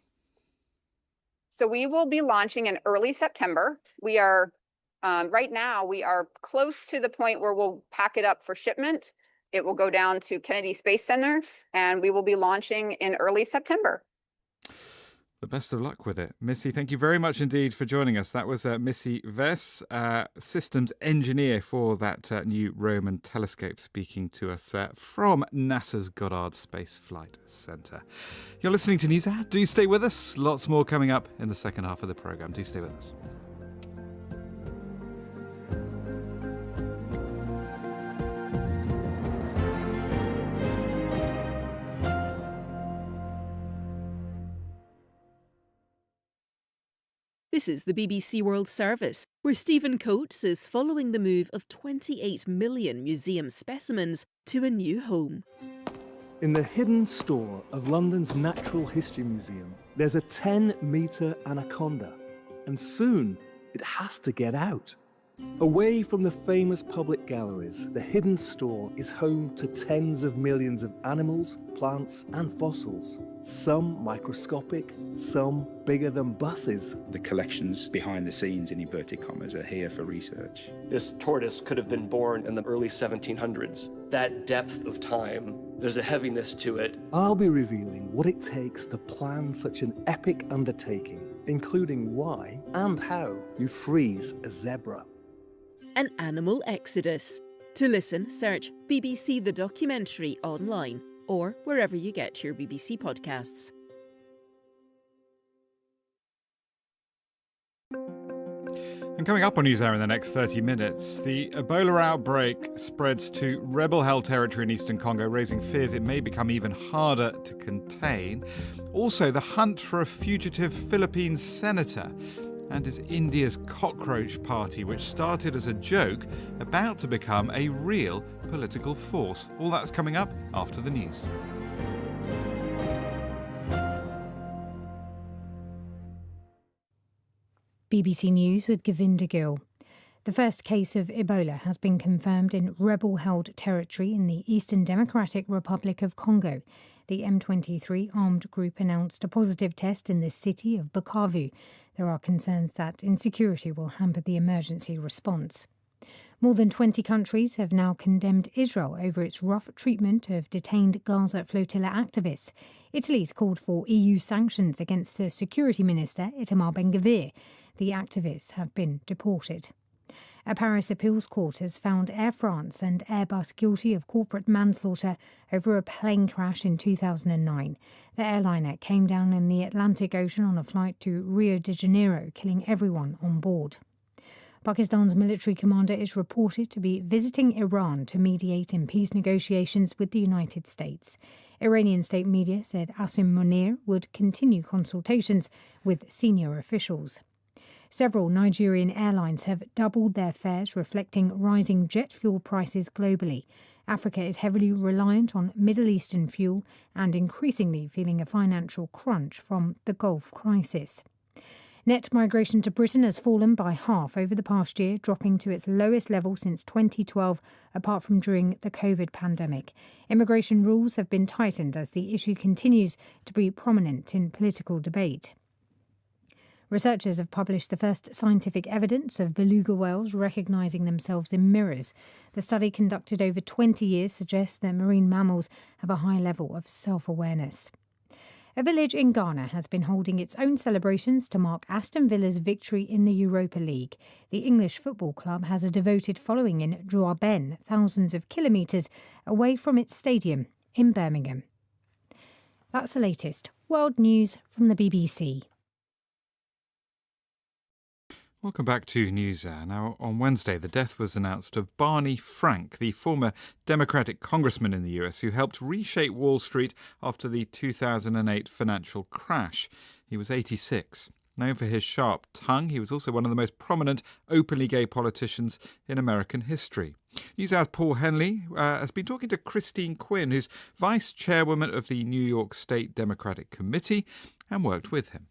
So we will be launching in early September. We are, right now, we are close to the point where we'll pack it up for shipment. It will go down to Kennedy Space Center, and we will be launching in early September. The best of luck with it. Missy, thank you very much indeed for joining us. That was Missy Vess, systems engineer for that new Roman telescope, speaking to us from NASA's Goddard Space Flight Center. You're listening to NewsHour. Do stay with us. Lots more coming up in the second half of the programme. Do stay with us. This is the BBC World Service, where Stephen Coates is following the move of 28 million museum specimens to a new home. In the hidden store of London's Natural History Museum, there's a 10-metre anaconda, and soon it has to get out. Away from the famous public galleries, the hidden store is home to tens of millions of animals, plants and fossils. Some microscopic, some bigger than buses. The collections behind the scenes, in inverted commas, are here for research. This tortoise could have been born in the early 1700s. That depth of time, there's a heaviness to it. I'll be revealing what it takes to plan such an epic undertaking, including why and how you freeze a zebra. An animal exodus. To listen, search BBC The Documentary online or wherever you get your BBC podcasts. And coming up on NewsHour in the next 30 minutes, the Ebola outbreak spreads to rebel-held territory in eastern Congo, raising fears it may become even harder to contain. Also, the hunt for a fugitive Philippine senator. And is India's cockroach party, which started as a joke, about to become a real political force? All that's coming up after the news. BBC News with Govinda Gill. The first case of Ebola has been confirmed in rebel-held territory in the Eastern Democratic Republic of Congo. The M23 armed group announced a positive test in the city of Bukavu. There are concerns that insecurity will hamper the emergency response. More than 20 countries have now condemned Israel over its rough treatment of detained Gaza flotilla activists. Italy's called for EU sanctions against the security minister, Itamar Ben-Gvir. The activists have been deported. A Paris appeals court has found Air France and Airbus guilty of corporate manslaughter over a plane crash in 2009. The airliner came down in the Atlantic Ocean on a flight to Rio de Janeiro, killing everyone on board. Pakistan's military commander is reported to be visiting Iran to mediate in peace negotiations with the United States. Iranian state media said Asim Munir would continue consultations with senior officials. Several Nigerian airlines have doubled their fares, reflecting rising jet fuel prices globally. Africa is heavily reliant on Middle Eastern fuel and increasingly feeling a financial crunch from the Gulf crisis. Net migration to Britain has fallen by half over the past year, dropping to its lowest level since 2012, apart from during the COVID pandemic. Immigration rules have been tightened as the issue continues to be prominent in political debate. Researchers have published the first scientific evidence of beluga whales recognising themselves in mirrors. The study, conducted over 20 years, suggests that marine mammals have a high level of self-awareness. A village in Ghana has been holding its own celebrations to mark Aston Villa's victory in the Europa League. The English football club has a devoted following in Drouaben, thousands of kilometres away from its stadium in Birmingham. That's the latest world news from the BBC. Welcome back to NewsHour. Now, on Wednesday, the death was announced of Barney Frank, the former Democratic congressman in the US who helped reshape Wall Street after the 2008 financial crash. He was 86. Known for his sharp tongue, he was also one of the most prominent openly gay politicians in American history. NewsHour's Paul Henley has been talking to Christine Quinn, who's vice chairwoman of the New York State Democratic Committee, and worked with him.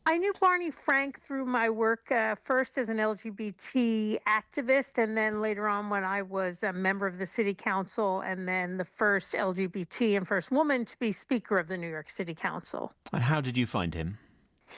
I knew Barney Frank through my work first as an LGBT activist, and then later on when I was a member of the city council, and then the first LGBT and first woman to be speaker of the New York City Council. And how did you find him?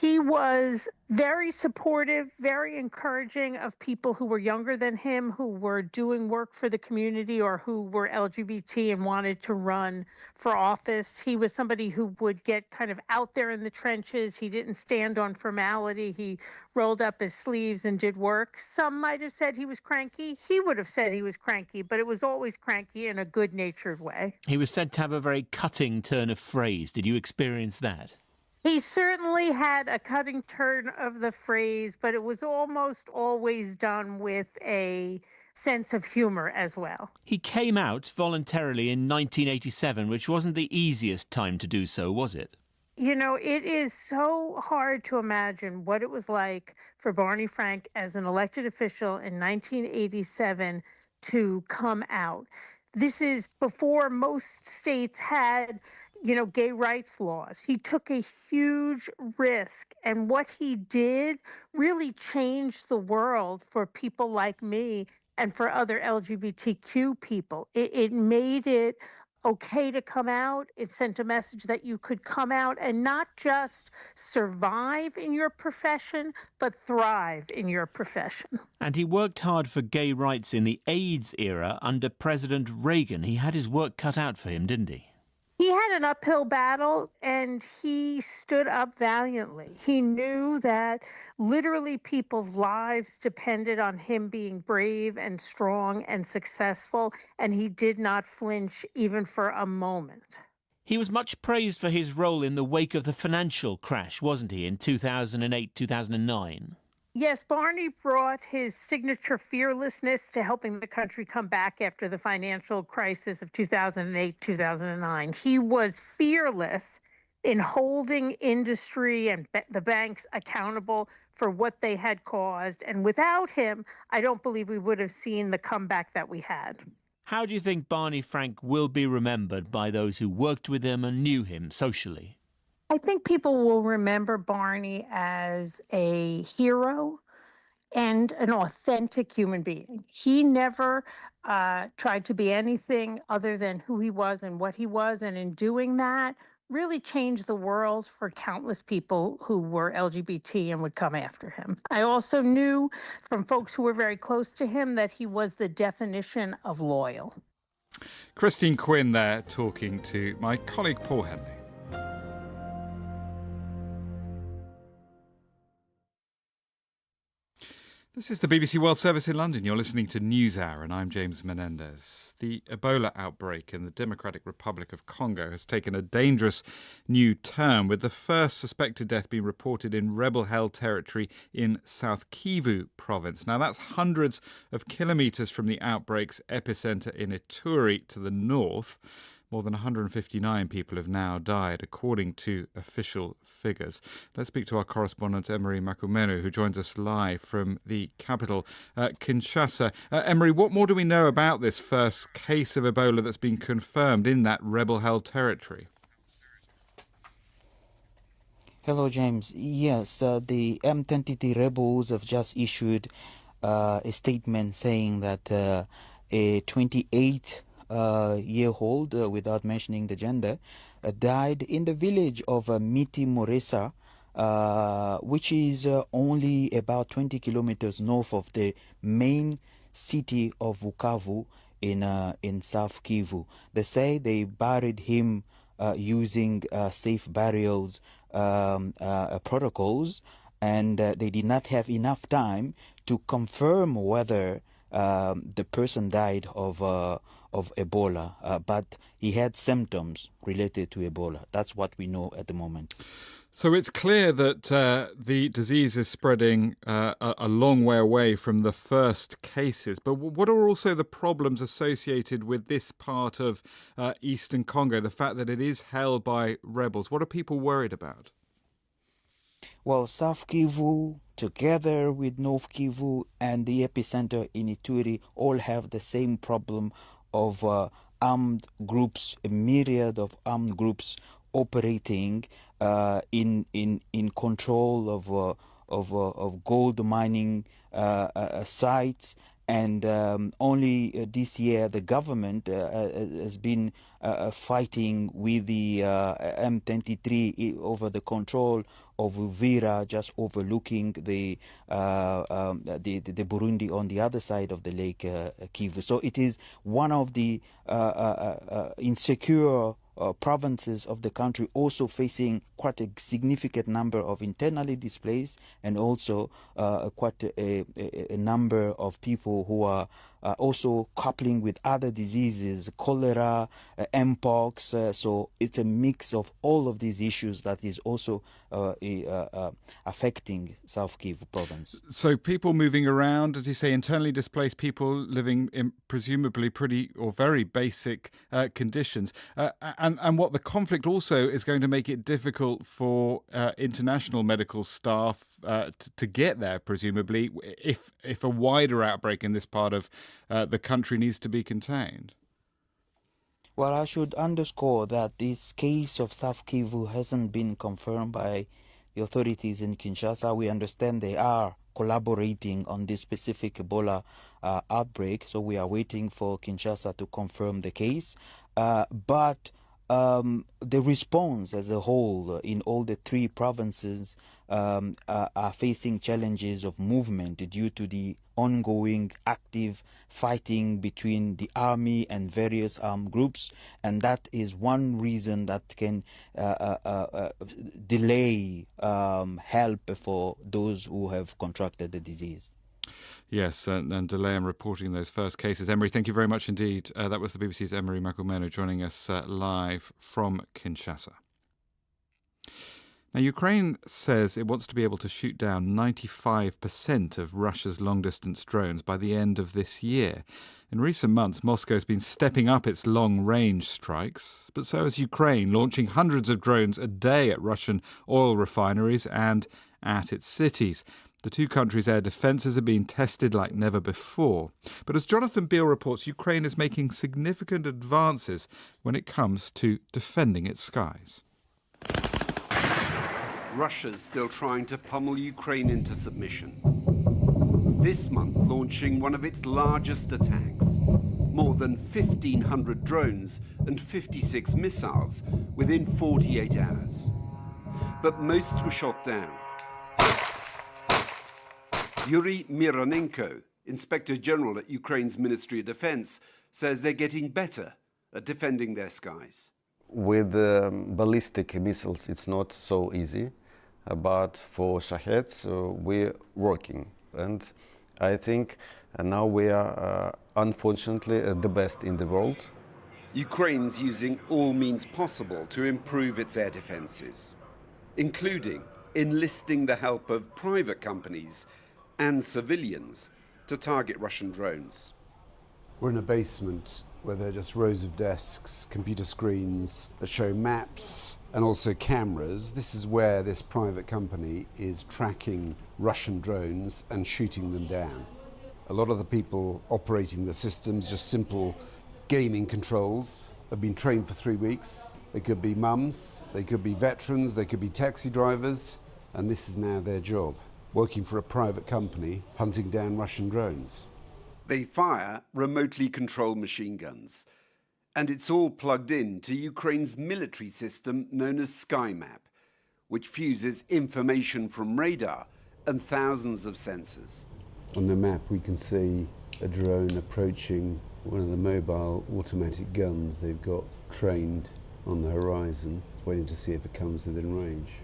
He was very supportive, very encouraging of people who were younger than him, who were doing work for the community or who were LGBT and wanted to run for office. He was somebody who would get kind of out there in the trenches. He didn't stand on formality. He rolled up his sleeves and did work. Some might have said he was cranky. He would have said he was cranky, but it was always cranky in a good-natured way. He was said to have a very cutting turn of phrase. Did you experience that? He certainly had a cutting turn of the phrase, but it was almost always done with a sense of humor as well. He came out voluntarily in 1987, which wasn't the easiest time to do so, was it? You know, it is so hard to imagine what it was like for Barney Frank as an elected official in 1987 to come out. This is before most states had, gay rights laws. He took a huge risk, and what he did really changed the world for people like me and for other LGBTQ people. It made it okay to come out. It sent a message that you could come out and not just survive in your profession, but thrive in your profession. And he worked hard for gay rights in the AIDS era under President Reagan. He had his work cut out for him, didn't he? He had an uphill battle, and he stood up valiantly. He knew that literally people's lives depended on him being brave and strong and successful, and he did not flinch even for a moment. He was much praised for his role in the wake of the financial crash, wasn't he, in 2008, 2009? Yes, Barney brought his signature fearlessness to helping the country come back after the financial crisis of 2008, 2009. He was fearless in holding industry and the banks accountable for what they had caused. And without him, I don't believe we would have seen the comeback that we had. How do you think Barney Frank will be remembered by those who worked with him and knew him socially? I think people will remember Barney as a hero and an authentic human being. He never tried to be anything other than who he was and what he was, and in doing that, really changed the world for countless people who were LGBT and would come after him. I also knew from folks who were very close to him that he was the definition of loyal. Christine Quinn there talking to my colleague Paul Henley. This is the BBC World Service in London. You're listening to NewsHour, and I'm James Menendez. The Ebola outbreak in the Democratic Republic of Congo has taken a dangerous new turn, with the first suspected death being reported in rebel-held territory in South Kivu province. Now, that's hundreds of kilometres from the outbreak's epicentre in Ituri to the north. More than 159 people have now died, according to official figures. Let's speak to our correspondent, Emery Makumenu, who joins us live from the capital, Kinshasa. Emery, what more do we know about this first case of Ebola that's been confirmed in that rebel-held territory? Hello, James. Yes, the M23 rebels have just issued a statement saying that a 28-year-old, without mentioning the gender, died in the village of Miti Moresa, which is only about 20 kilometers north of the main city of Bukavu in South Kivu. They say they buried him using safe burials protocols, and they did not have enough time to confirm whether the person died of Ebola, but he had symptoms related to Ebola. That's what we know at the moment. So it's clear that the disease is spreading a long way away from the first cases. But what are also the problems associated with this part of eastern Congo, the fact that it is held by rebels? What are people worried about? Well, South Kivu, together with North Kivu and the epicenter in Ituri, all have the same problem of armed groups, a myriad of armed groups operating in control of gold mining sites. And only this year the government has been fighting with the M23 over the control of Uvira, just overlooking the Burundi on the other side of the lake Kyiv. So it is one of the insecure provinces of the country, also facing quite a significant number of internally displaced, and also quite a number of people who are also coupling with other diseases, cholera, mpox. So it's a mix of all of these issues that is also affecting South Kyiv province. So people moving around, as you say, internally displaced people living in presumably pretty or very basic conditions. And what the conflict also is going to make it difficult for international medical staff to get there, presumably, if a wider outbreak in this part of the country needs to be contained. Well, I should underscore that this case of South Kyiv hasn't been confirmed by the authorities in Kinshasa. We understand they are collaborating on this specific Ebola outbreak, so we are waiting for Kinshasa to confirm the case. But the response as a whole in all the three provinces are facing challenges of movement due to the ongoing active fighting between the army and various armed groups, and that is one reason that can delay help for those who have contracted the disease. Yes, and delay in reporting those first cases. Emery, thank you very much indeed. That was the BBC's Emery Makumenu joining us live from Kinshasa. Now, Ukraine says it wants to be able to shoot down 95% of Russia's long-distance drones by the end of this year. In recent months, Moscow has been stepping up its long-range strikes, but so has Ukraine, launching hundreds of drones a day at Russian oil refineries and at its cities. The two countries' air defences are being tested like never before. But as Jonathan Beale reports, Ukraine is making significant advances when it comes to defending its skies. Russia's still trying to pummel Ukraine into submission. This month launching one of its largest attacks. More than 1,500 drones and 56 missiles within 48 hours. But most were shot down. Yuri Mironenko, Inspector General at Ukraine's Ministry of Defense, says they're getting better at defending their skies. With ballistic missiles, it's not so easy, but for Shaheds, we're working. And I think now we are, unfortunately, the best in the world. Ukraine's using all means possible to improve its air defenses, including enlisting the help of private companies and civilians to target Russian drones. We're in a basement where there are just rows of desks, computer screens that show maps and also cameras. This is where this private company is tracking Russian drones and shooting them down. A lot of the people operating the systems, just simple gaming controls, have been trained for 3 weeks. They could be mums, they could be veterans, they could be taxi drivers, and this is now their job, working for a private company, hunting down Russian drones. They fire remotely controlled machine guns, and it's all plugged in to Ukraine's military system known as SkyMap, which fuses information from radar and thousands of sensors. On the map we can see a drone approaching one of the mobile automatic guns they've got trained on the horizon, waiting to see if it comes within range.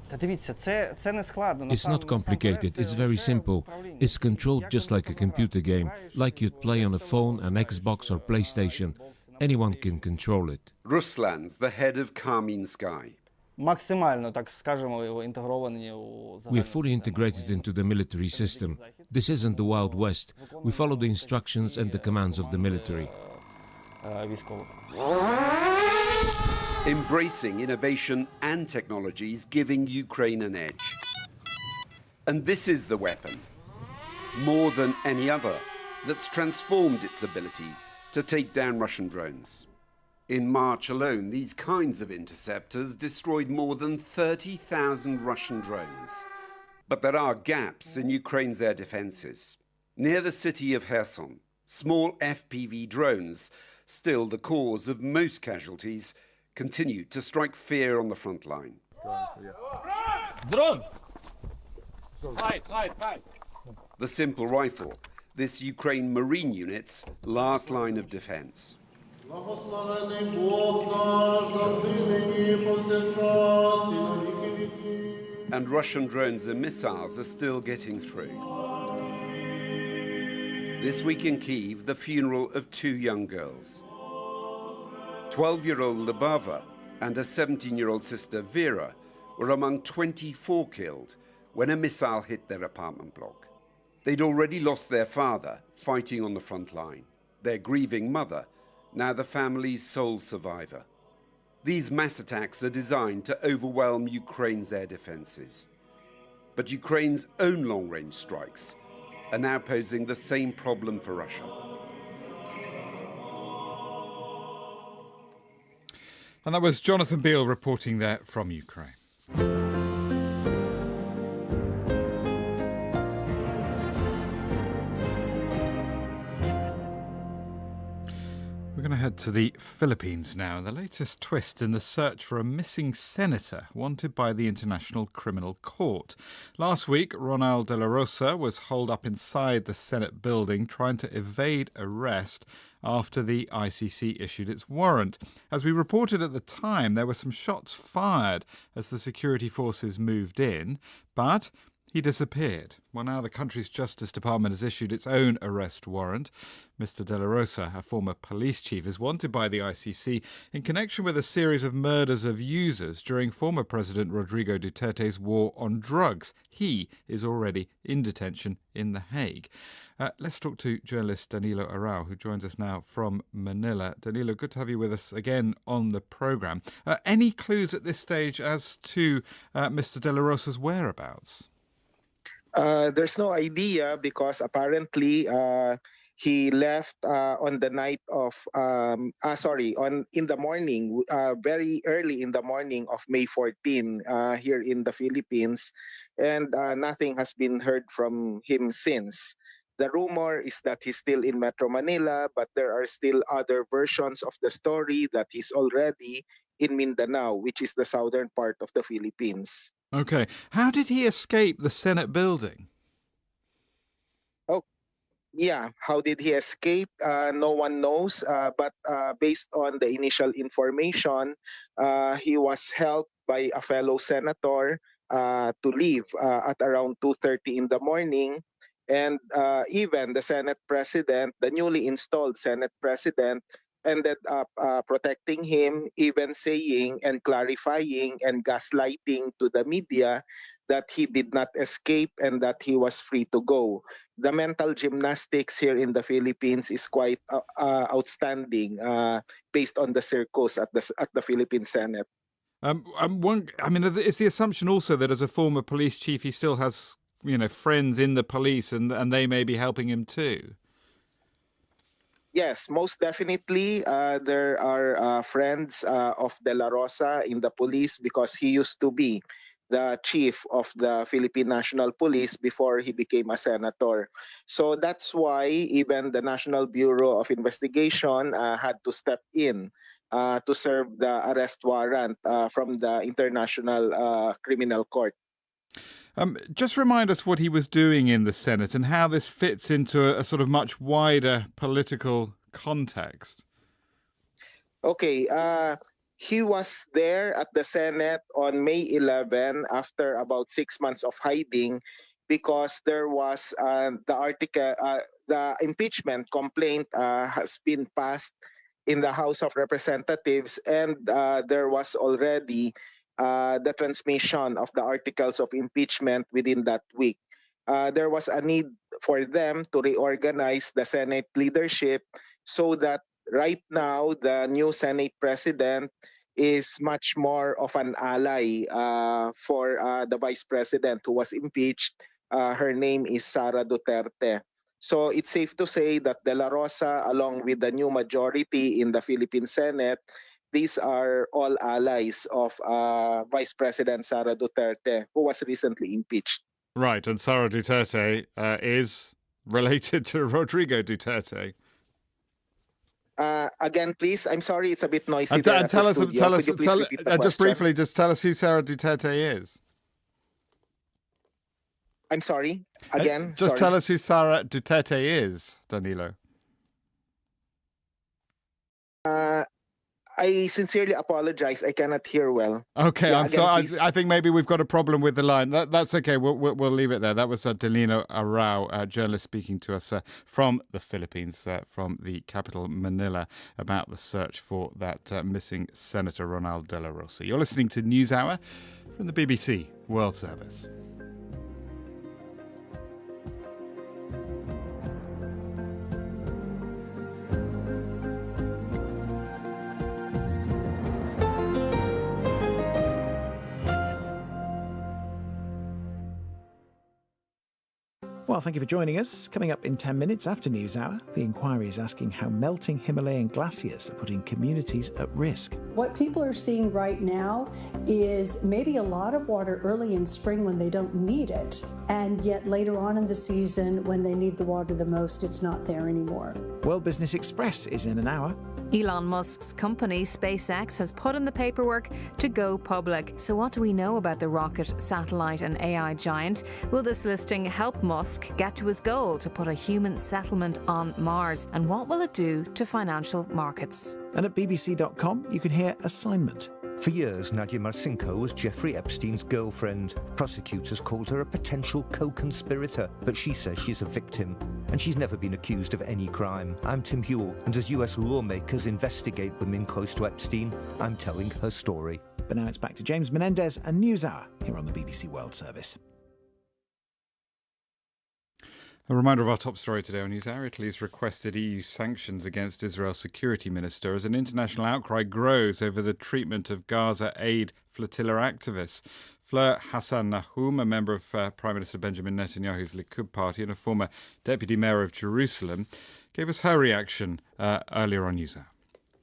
It's not complicated, it's very simple. It's controlled just like a computer game, like you'd play on a phone, an Xbox or PlayStation. Anyone can control it. Ruslan's the head of Karmin Sky. We are fully integrated into the military system. This isn't the Wild West. We follow the instructions and the commands of the military. Embracing innovation and technologies, giving Ukraine an edge. And this is the weapon, more than any other, that's transformed its ability to take down Russian drones. In March alone, these kinds of interceptors destroyed more than 30,000 Russian drones. But there are gaps in Ukraine's air defenses. Near the city of Kherson, small FPV drones, still the cause of most casualties, continue to strike fear on the front line. Drone! Hide. The simple rifle, this Ukraine Marine unit's last line of defense. And Russian drones and missiles are still getting through. This week in Kyiv, the funeral of 2 young girls. 12-year-old Lubava and her 17-year-old sister Vera were among 24 killed when a missile hit their apartment block. They'd already lost their father fighting on the front line, their grieving mother, now the family's sole survivor. These mass attacks are designed to overwhelm Ukraine's air defenses. But Ukraine's own long-range strikes are now posing the same problem for Russia. And that was Jonathan Beale reporting there from Ukraine. We're going to head to the Philippines now. The latest twist in the search for a missing senator wanted by the International Criminal Court. Last week, Ronald De La Rosa was holed up inside the Senate building trying to evade arrest after the ICC issued its warrant. As we reported at the time, there were some shots fired as the security forces moved in, but he disappeared. Well, now the country's Justice Department has issued its own arrest warrant. Mr. De La Rosa, a former police chief, is wanted by the ICC in connection with a series of murders of users during former President Rodrigo Duterte's war on drugs. He is already in detention in The Hague. Let's talk to journalist Danilo Arau, who joins us now from Manila. Danilo, good to have you with us again on the programme. Any clues at this stage as to Mr. De La Rosa's whereabouts? There's no idea because apparently he left on the night of, in the morning, very early in the morning of May 14 here in the Philippines, and nothing has been heard from him since. The rumor is that he's still in Metro Manila, but there are still other versions of the story that he's already in Mindanao, which is the southern part of the Philippines. Okay. How did he escape the Senate building? Yeah, how did he escape? No one knows, but based on the initial information, he was helped by a fellow senator to leave at around 2:30 in the morning. And even the Senate president, the newly installed Senate president, ended up protecting him, even saying and clarifying and gaslighting to the media that he did not escape and that he was free to go. The mental gymnastics here in the Philippines is quite outstanding based on the circus at the Philippine Senate. Is the assumption also that as a former police chief, he still has, friends in the police and they may be helping him too? Yes, most definitely. There are friends of De La Rosa in the police because he used to be the chief of the Philippine National Police before he became a senator. So that's why even the National Bureau of Investigation had to step in to serve the arrest warrant from the International Criminal Court. Just remind us what he was doing in the Senate and how this fits into a sort of much wider political context. Okay, he was there at the Senate on May 11 after about 6 months of hiding because there was the impeachment complaint has been passed in the House of Representatives, and there was already the transmission of the articles of impeachment within that week. There was a need for them to reorganize the Senate leadership so that right now the new Senate president is much more of an ally for the vice president who was impeached. Her name is Sara Duterte. So it's safe to say that De La Rosa, along with the new majority in the Philippine Senate, these are all allies of Vice President Sara Duterte, who was recently impeached. Right, and Sara Duterte is related to Rodrigo Duterte. Again, please, I'm sorry, it's a bit noisy And there at tell the us, studio. Could you please repeat the just question? briefly, just tell us who Sara Duterte is. I'm sorry, again, Just tell us who Sara Duterte is, Danilo. I sincerely apologize. I cannot hear well. Okay, Yeah, I'm again, sorry. please. I think maybe we've got a problem with the line. That's okay. We'll leave it there. That was Delino Arau, journalist speaking to us from the Philippines, from the capital Manila, about the search for that missing Senator Ronald De La Rosa. You're listening to NewsHour from the BBC World Service. Well, thank you for joining us. Coming up in 10 minutes after NewsHour, the inquiry is asking how melting Himalayan glaciers are putting communities at risk. What people are seeing right now is maybe a lot of water early in spring when they don't need it, and yet later on in the season when they need the water the most, it's not there anymore. World Business Express is in an hour. Elon Musk's company, SpaceX, has put in the paperwork to go public. So what do we know about the rocket, satellite and AI giant? Will this listing help Musk get to his goal to put a human settlement on Mars? And what will it do to financial markets? And at bbc.com, you can hear Assignment. For years, Nadia Marcinko was Jeffrey Epstein's girlfriend. Prosecutors called her a potential co-conspirator, but she says she's a victim, and she's never been accused of any crime. I'm Tim Hewell, and as US lawmakers investigate women close to Epstein, I'm telling her story. But now it's back to James Menendez and NewsHour here on the BBC World Service. A reminder of our top story today on NewsHour. Italy's requested EU sanctions against Israel's security minister as an international outcry grows over the treatment of Gaza aid flotilla activists. Fleur Hassan Nahum, a member of Prime Minister Benjamin Netanyahu's Likud party and a former deputy mayor of Jerusalem, gave us her reaction earlier on NewsHour.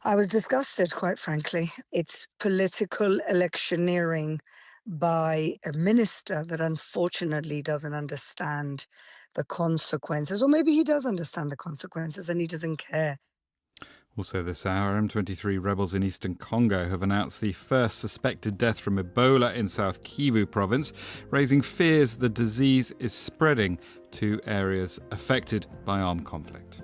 I was disgusted, quite frankly. It's political electioneering by a minister that unfortunately doesn't understand the consequences, or maybe he does understand the consequences and he doesn't care. Also this hour, M23 rebels in eastern Congo have announced the first suspected death from Ebola in South Kyiv province, raising fears the disease is spreading to areas affected by armed conflict.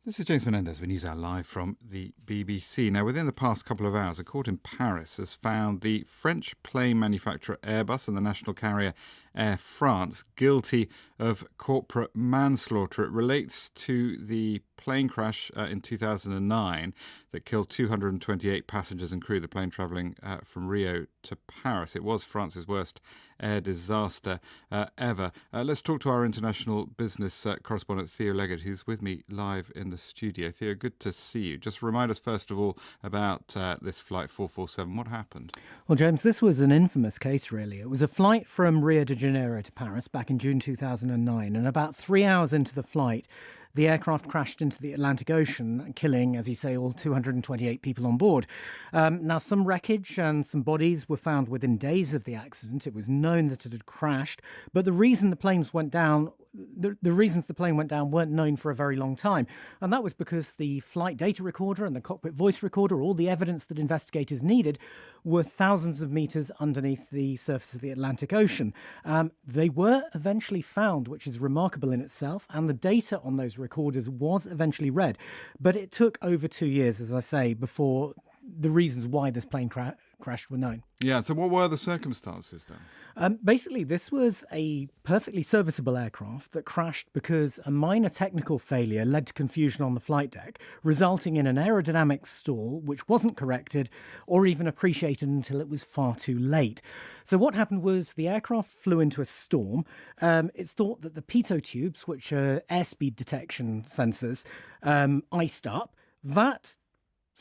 This is James Menendez with NewsHour live from the BBC. Now, within the past couple of hours, a court in Paris has found the French plane manufacturer Airbus and the national carrier Air France guilty of corporate manslaughter. It relates to the plane crash in 2009 that killed 228 passengers and crew, the plane travelling from Rio to Paris. It was France's worst air disaster ever. Let's talk to our international business correspondent Theo Leggett, who's with me live in the studio. Theo, good to see you. Just remind us first of all about this flight 447. What happened? Well, James, this was an infamous case, really. It was a flight from Rio de Janeiro to Paris back in June 2009, and about 3 hours into the flight, the aircraft crashed into the Atlantic Ocean, killing, as you say, all 228 people on board. Now, some wreckage and some bodies were found within days of the accident. It was known that it had crashed, but the reason the planes went down, the reasons the plane went down weren't known for a very long time. And that was because the flight data recorder and the cockpit voice recorder, all the evidence that investigators needed, were thousands of meters underneath the surface of the Atlantic Ocean. They were eventually found, which is remarkable in itself, and the data on those recorders was eventually read. But it took over 2 years, as I say, before the reasons why this plane crashed were known. Yeah, so what were the circumstances then? Basically, this was a perfectly serviceable aircraft that crashed because a minor technical failure led to confusion on the flight deck, resulting in an aerodynamic stall which wasn't corrected or even appreciated until it was far too late. So what happened was the aircraft flew into a storm. It's thought that the pitot tubes, which are airspeed detection sensors, iced up. That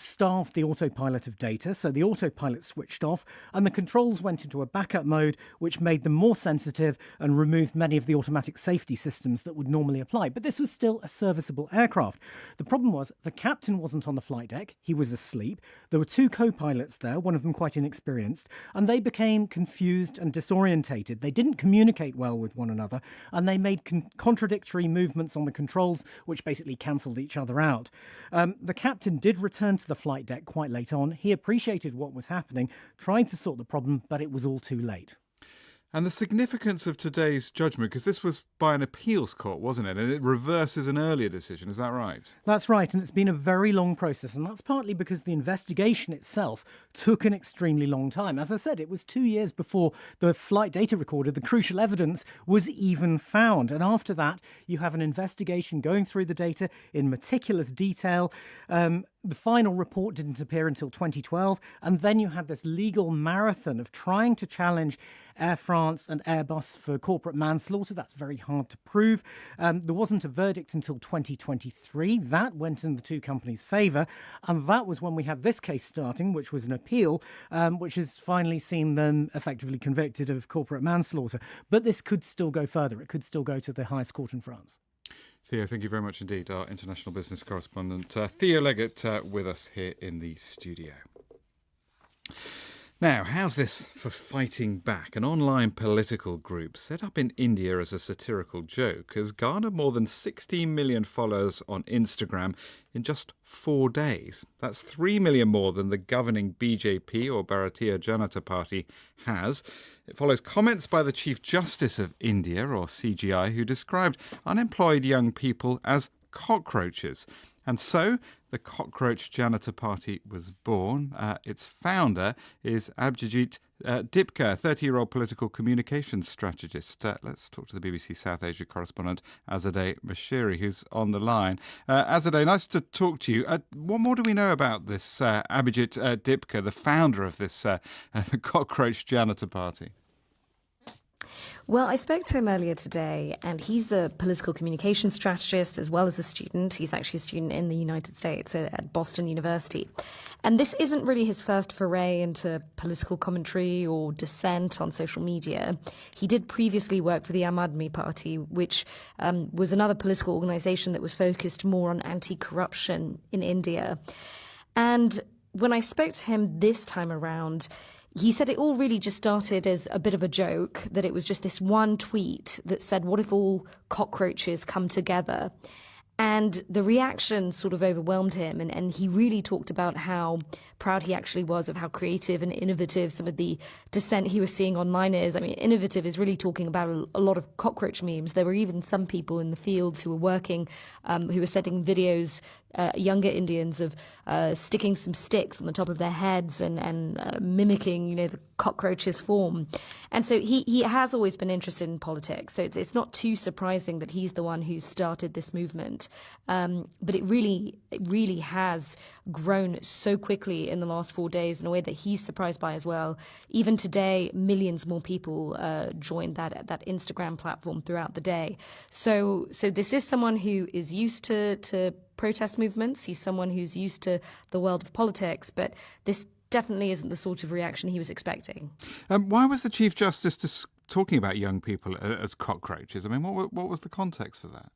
starved the autopilot of data, so the autopilot switched off and the controls went into a backup mode, which made them more sensitive and removed many of the automatic safety systems that would normally apply. But this was still a serviceable aircraft. The problem was the captain wasn't on the flight deck. He was asleep. There were two co-pilots there, one of them quite inexperienced, and they became confused and disorientated. They didn't communicate well with one another, and they made contradictory movements on the controls, which basically cancelled each other out. The captain did return to the flight deck quite late on. He appreciated what was happening, tried to sort the problem, but it was all too late. And the significance of today's judgment, because this was by an appeals court, wasn't it? And it reverses an earlier decision, is that right? That's right, and it's been a very long process, and that's partly because the investigation itself took an extremely long time. As I said, it was 2 years before the flight data recorder, the crucial evidence, was even found. And after that, you have an investigation going through the data in meticulous detail. The final report didn't appear until 2012, and then you had this legal marathon of trying to challenge Air France and Airbus for corporate manslaughter. That's very hard to prove. There wasn't a verdict until 2023. That went in the two companies' favour, and that was when we had this case starting, which was an appeal, which has finally seen them effectively convicted of corporate manslaughter. But this could still go further. It could still go to the highest court in France. Theo, thank you very much indeed. Our international business correspondent, Theo Leggett, with us here in the studio. Now, how's this for fighting back? An online political group set up in India as a satirical joke has garnered more than 16 million followers on Instagram in just 4 days. That's 3 million more than the governing BJP or Bharatiya Janata Party has. It follows comments by the Chief Justice of India, or CGI, who described unemployed young people as cockroaches. And so the Cockroach Janata Party was born. Its founder is Abhijit Dipka, a 30-year-old political communications strategist. Let's talk to the BBC South Asia correspondent Azadeh Mashiri, who's on the line. Azadeh, nice to talk to you. What more do we know about this Abhijit Dipka, the founder of this Cockroach Janata Party? Well, I spoke to him earlier today, and he's the political communications strategist as well as a student. He's actually a student in the United States at Boston University. And this isn't really his first foray into political commentary or dissent on social media. He did previously work for the Aam Aadmi Party, which was another political organization that was focused more on anti-corruption in India. And when I spoke to him this time around, he said it all really just started as a bit of a joke, that it was just this one tweet that said, what if all cockroaches come together? And the reaction sort of overwhelmed him. And he really talked about how proud he actually was of how creative and innovative some of the dissent he was seeing online is. I mean, innovative is really talking about a lot of cockroach memes. There were even some people in the fields who were working, who were sending videos, younger Indians, of sticking some sticks on the top of their heads and mimicking, the cockroach's form. And so he has always been interested in politics. So it's not too surprising that he's the one who started this movement. But it really has grown so quickly in the last 4 days in a way that he's surprised by as well. Even today, millions more people joined that Instagram platform throughout the day. So this is someone who is used to protest movements. He's someone who's used to the world of politics, but this definitely isn't the sort of reaction he was expecting. Why was the Chief Justice talking about young people as cockroaches? I mean, what was the context for that?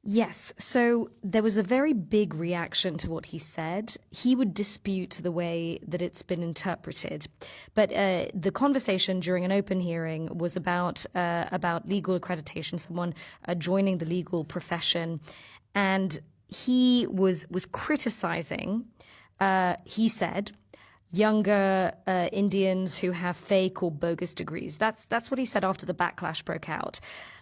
Yes, so there was a very big reaction to what he said. He would dispute the way that it's been interpreted. But the conversation during an open hearing was about legal accreditation, someone joining the legal profession. And he was criticizing, he said, younger Indians who have fake or bogus degrees. That's what he said after the backlash broke out.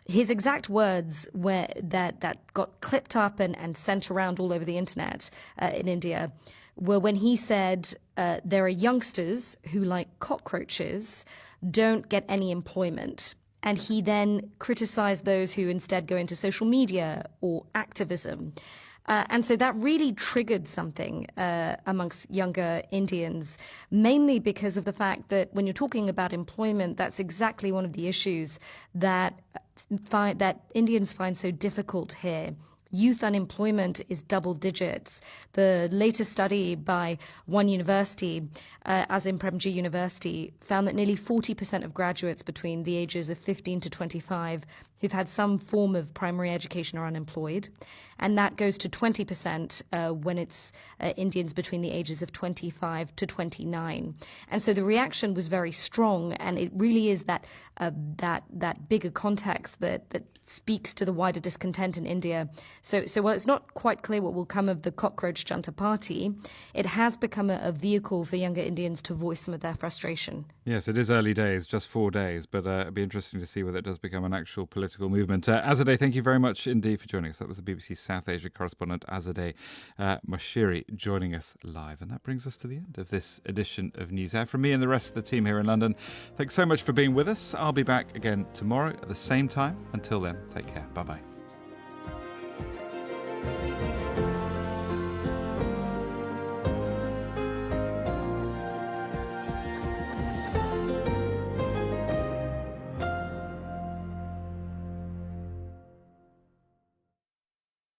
His exact words were that got clipped up and sent around all over the internet in India were when he said there are youngsters who, like cockroaches, don't get any employment. And he then criticized those who instead go into social media or activism. And so that really triggered something amongst younger Indians, mainly because of the fact that when you're talking about employment, that's exactly one of the issues that Indians find so difficult here. Youth unemployment is double digits. The latest study by one university, Azim Premji University, found that nearly 40% of graduates between the ages of 15 to 25 who've had some form of primary education are unemployed. And that goes to 20% when it's Indians between the ages of 25 to 29. And so the reaction was very strong. And it really is that bigger context that speaks to the wider discontent in India. So while it's not quite clear what will come of the Cockroach Janta Party, it has become a vehicle for younger Indians to voice some of their frustration. Yes, it is early days, just 4 days, but it'd be interesting to see whether it does become an actual political movement. Azadeh, thank you very much indeed for joining us. That was the BBC South Asia correspondent Azadeh Moshiri joining us live. And that brings us to the end of this edition of News Hour. From me and the rest of the team here in London, thanks so much for being with us. I'll be back again tomorrow at the same time. Until then, take care. Bye-bye.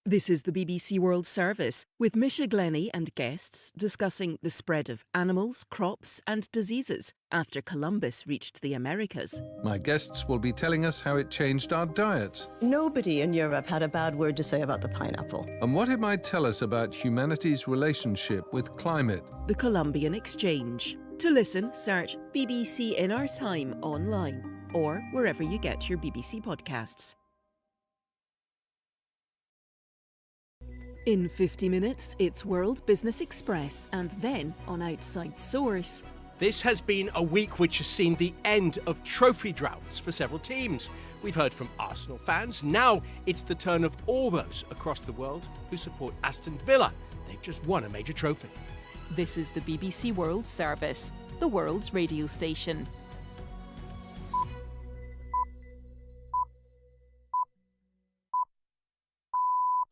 This is the BBC World Service, with Misha Glennie and guests discussing the spread of animals, crops and diseases after Columbus reached the Americas. My guests will be telling us how it changed our diets. Nobody in Europe had a bad word to say about the pineapple. And what it might tell us about humanity's relationship with climate. The Columbian Exchange. To listen, search BBC in Our Time online or wherever you get your BBC podcasts. In 50 minutes, it's World Business Express, and then on Outside Source. This has been a week which has seen the end of trophy droughts for several teams. We've heard from Arsenal fans. Now it's the turn of all those across the world who support Aston Villa. They've just won a major trophy. This is the BBC World Service, the world's radio station.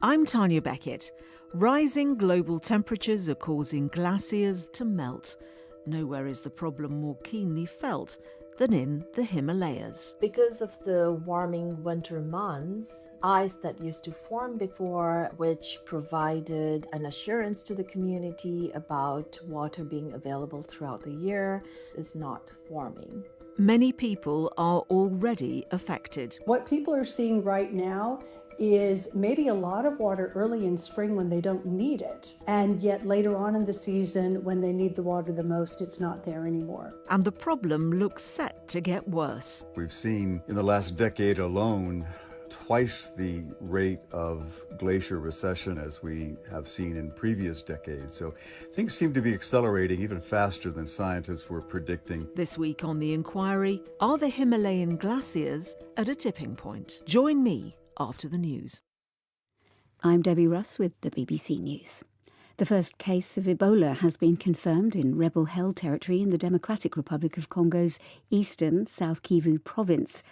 I'm Tanya Beckett. Rising global temperatures are causing glaciers to melt. Nowhere is the problem more keenly felt than in the Himalayas. Because of the warming winter months, ice that used to form before, which provided an assurance to the community about water being available throughout the year, is not forming. Many people are already affected. What people are seeing right now is maybe a lot of water early in spring when they don't need it, and yet later on in the season when they need the water the most, it's not there anymore. And the problem looks set to get worse. We've seen in the last decade alone twice the rate of glacier recession as we have seen in previous decades. So things seem to be accelerating even faster than scientists were predicting. This week on The Inquiry, are the Himalayan glaciers at a tipping point? Join me after the news. I'm Debbie Russ with the BBC News. The first case of Ebola has been confirmed in rebel-held territory in the Democratic Republic of Congo's eastern South Kivu province.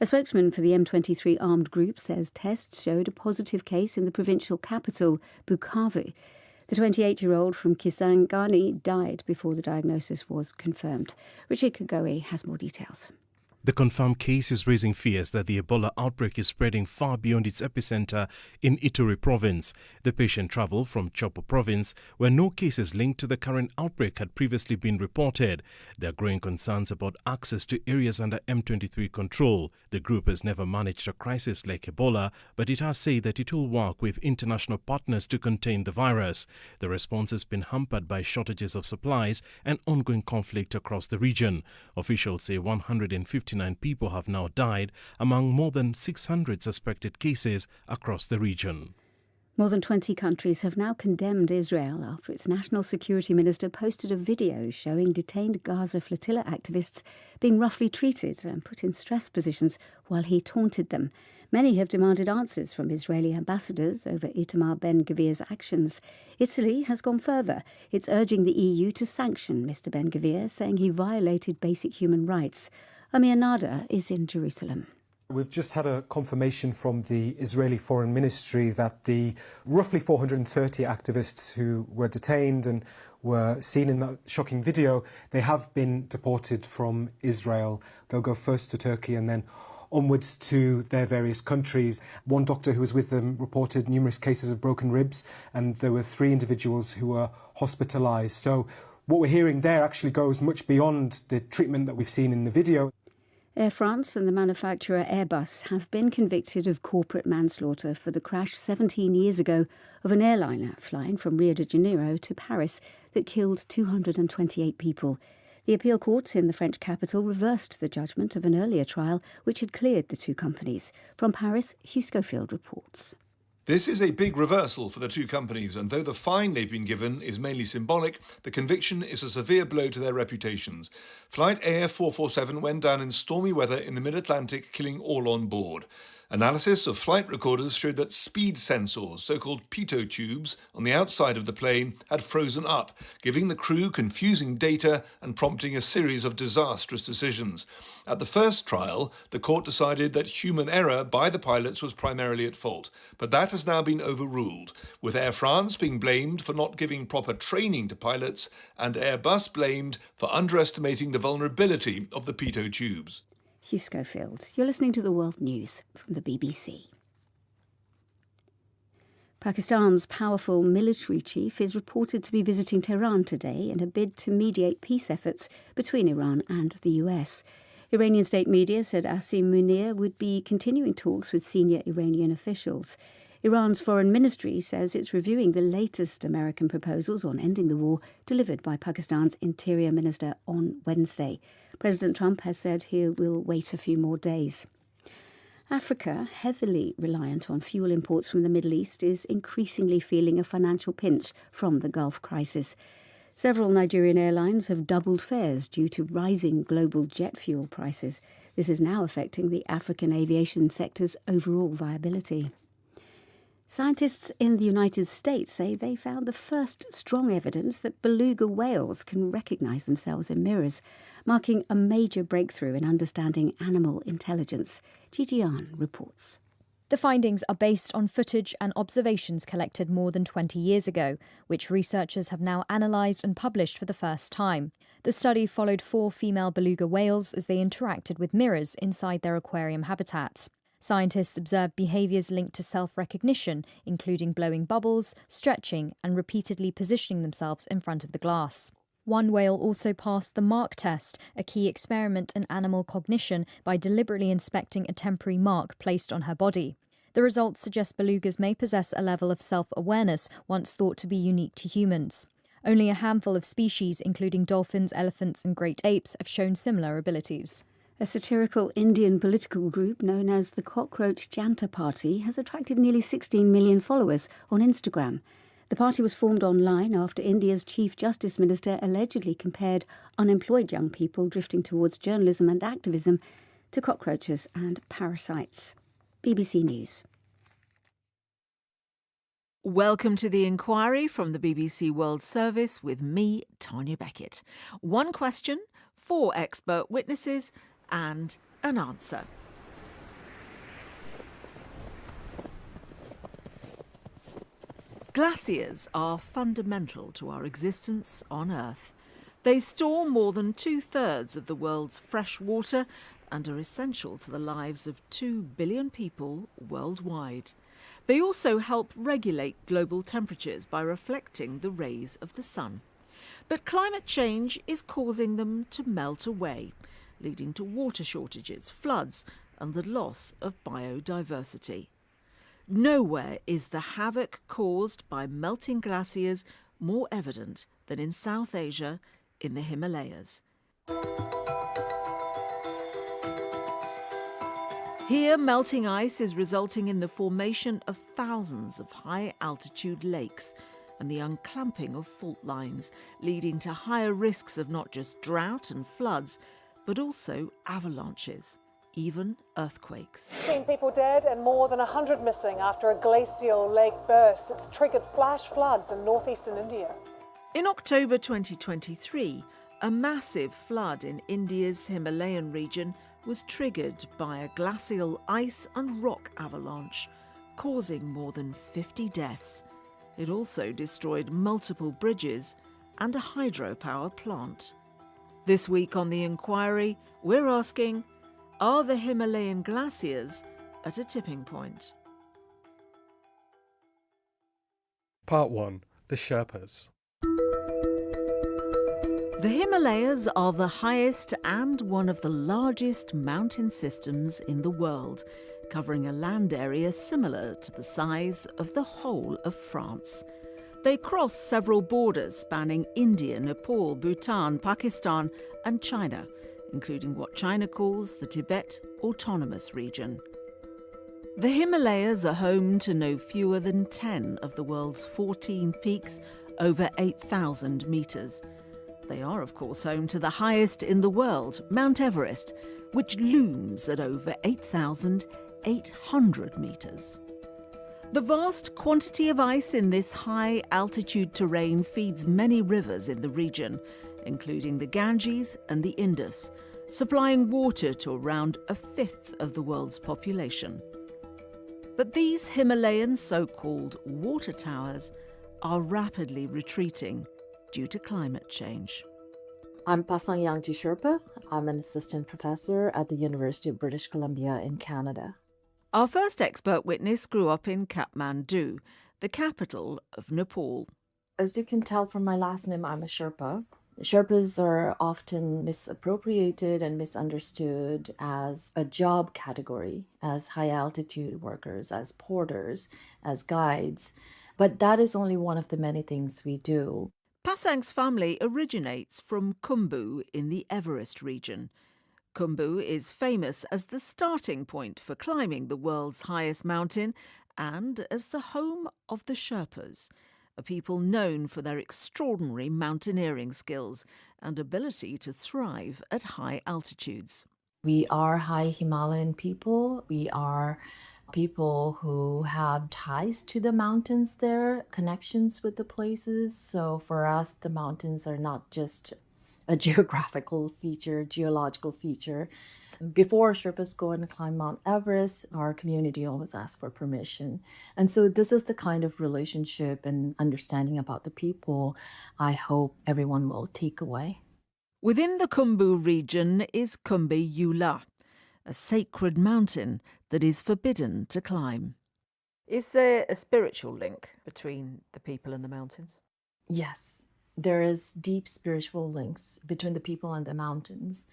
A spokesman for the M23 armed group says tests showed a positive case in the provincial capital, Bukavu. The 28-year-old from Kisangani died before the diagnosis was confirmed. Richard Kagoe has more details. The confirmed case is raising fears that the Ebola outbreak is spreading far beyond its epicenter in Ituri province. The patient travelled from Chopo province, where no cases linked to the current outbreak had previously been reported. There are growing concerns about access to areas under M23 control. The group has never managed a crisis like Ebola, but it has said that it will work with international partners to contain the virus. The response has been hampered by shortages of supplies and ongoing conflict across the region. Officials say 159 people have now died among more than 600 suspected cases across the region. More than 20 countries have now condemned Israel after its national security minister posted a video showing detained Gaza flotilla activists being roughly treated and put in stress positions while he taunted them. Many have demanded answers from Israeli ambassadors over Itamar Ben-Gvir's actions. Italy has gone further. It's urging the EU to sanction Mr. Ben-Gvir, saying he violated basic human rights. Amir Nada is in Jerusalem. We've just had a confirmation from the Israeli Foreign Ministry that the roughly 430 activists who were detained and were seen in that shocking video, they have been deported from Israel. They'll go first to Turkey and then onwards to their various countries. One doctor who was with them reported numerous cases of broken ribs, and there were 3 individuals who were hospitalised. So what we're hearing there actually goes much beyond the treatment that we've seen in the video. Air France and the manufacturer Airbus have been convicted of corporate manslaughter for the crash 17 years ago of an airliner flying from Rio de Janeiro to Paris that killed 228 people. The appeal court in the French capital reversed the judgment of an earlier trial which had cleared the two companies. From Paris, Hugh Schofield reports. This is a big reversal for the two companies, and though the fine they've been given is mainly symbolic, the conviction is a severe blow to their reputations. Flight AF 447 went down in stormy weather in the mid-Atlantic, killing all on board. Analysis of flight recorders showed that speed sensors, so-called pitot tubes, on the outside of the plane had frozen up, giving the crew confusing data and prompting a series of disastrous decisions. At the first trial, the court decided that human error by the pilots was primarily at fault, but that has now been overruled, with Air France being blamed for not giving proper training to pilots and Airbus blamed for underestimating the vulnerability of the pitot tubes. Hugh Schofield. You're listening to the World News from the BBC. Pakistan's powerful military chief is reported to be visiting Tehran today in a bid to mediate peace efforts between Iran and the US. Iranian state media said Asim Munir would be continuing talks with senior Iranian officials. Iran's foreign ministry says it's reviewing the latest American proposals on ending the war delivered by Pakistan's interior minister on Wednesday. President Trump has said he will wait a few more days. Africa, heavily reliant on fuel imports from the Middle East, is increasingly feeling a financial pinch from the Gulf crisis. Several Nigerian airlines have doubled fares due to rising global jet fuel prices. This is now affecting the African aviation sector's overall viability. Scientists in the United States say they found the first strong evidence that beluga whales can recognise themselves in mirrors, marking a major breakthrough in understanding animal intelligence. Gigi Ahn reports. The findings are based on footage and observations collected more than 20 years ago, which researchers have now analysed and published for the first time. The study followed 4 female beluga whales as they interacted with mirrors inside their aquarium habitat. Scientists observed behaviours linked to self-recognition, including blowing bubbles, stretching, and repeatedly positioning themselves in front of the glass. One whale also passed the mark test, a key experiment in animal cognition, by deliberately inspecting a temporary mark placed on her body. The results suggest belugas may possess a level of self-awareness once thought to be unique to humans. Only a handful of species, including dolphins, elephants, and great apes, have shown similar abilities. A satirical Indian political group known as the Cockroach Janta Party has attracted nearly 16 million followers on Instagram. The party was formed online after India's Chief Justice Minister allegedly compared unemployed young people drifting towards journalism and activism to cockroaches and parasites. BBC News. Welcome to The Inquiry from the BBC World Service with me, Tanya Beckett. One question, 4 expert witnesses, and an answer. Glaciers are fundamental to our existence on Earth. They store more than 2/3 of the world's fresh water and are essential to the lives of 2 billion people worldwide. They also help regulate global temperatures by reflecting the rays of the sun. But climate change is causing them to melt away, leading to water shortages, floods, and the loss of biodiversity. Nowhere is the havoc caused by melting glaciers more evident than in South Asia, in the Himalayas. Here, melting ice is resulting in the formation of thousands of high-altitude lakes and the unclamping of fault lines, leading to higher risks of not just drought and floods, but also avalanches, even earthquakes. 16 people dead and more than 100 missing after a glacial lake burst. It's triggered flash floods in northeastern India. In October 2023, a massive flood in India's Himalayan region was triggered by a glacial ice and rock avalanche, causing more than 50 deaths. It also destroyed multiple bridges and a hydropower plant. This week on The Inquiry, we're asking, are the Himalayan glaciers at a tipping point? Part 1. The Sherpas. The Himalayas are the highest and one of the largest mountain systems in the world, covering a land area similar to the size of the whole of France. They cross several borders spanning India, Nepal, Bhutan, Pakistan and China, including what China calls the Tibet Autonomous Region. The Himalayas are home to no fewer than 10 of the world's 14 peaks over 8,000 metres. They are, of course, home to the highest in the world, Mount Everest, which looms at over 8,800 metres. The vast quantity of ice in this high-altitude terrain feeds many rivers in the region, including the Ganges and the Indus, supplying water to around a fifth of the world's population. But these Himalayan so-called water towers are rapidly retreating due to climate change. I'm Pasang Yangji Sherpa. I'm an assistant professor at the University of British Columbia in Canada. Our first expert witness grew up in Kathmandu, the capital of Nepal. As you can tell from my last name, I'm a Sherpa. Sherpas are often misappropriated and misunderstood as a job category, as high-altitude workers, as porters, as guides. But that is only one of the many things we do. Pasang's family originates from Khumbu in the Everest region. Khumbu is famous as the starting point for climbing the world's highest mountain and as the home of the Sherpas, a people known for their extraordinary mountaineering skills and ability to thrive at high altitudes. We are high Himalayan people. We are people who have ties to the mountains there, connections with the places. So for us, the mountains are not just a geographical feature, geological feature. Before Sherpas go and climb Mount Everest, our community always asks for permission. And so this is the kind of relationship and understanding about the people I hope everyone will take away. Within the Khumbu region is Khumbi Yula, a sacred mountain that is forbidden to climb. Is there a spiritual link between the people and the mountains? Yes, there is deep spiritual links between the people and the mountains.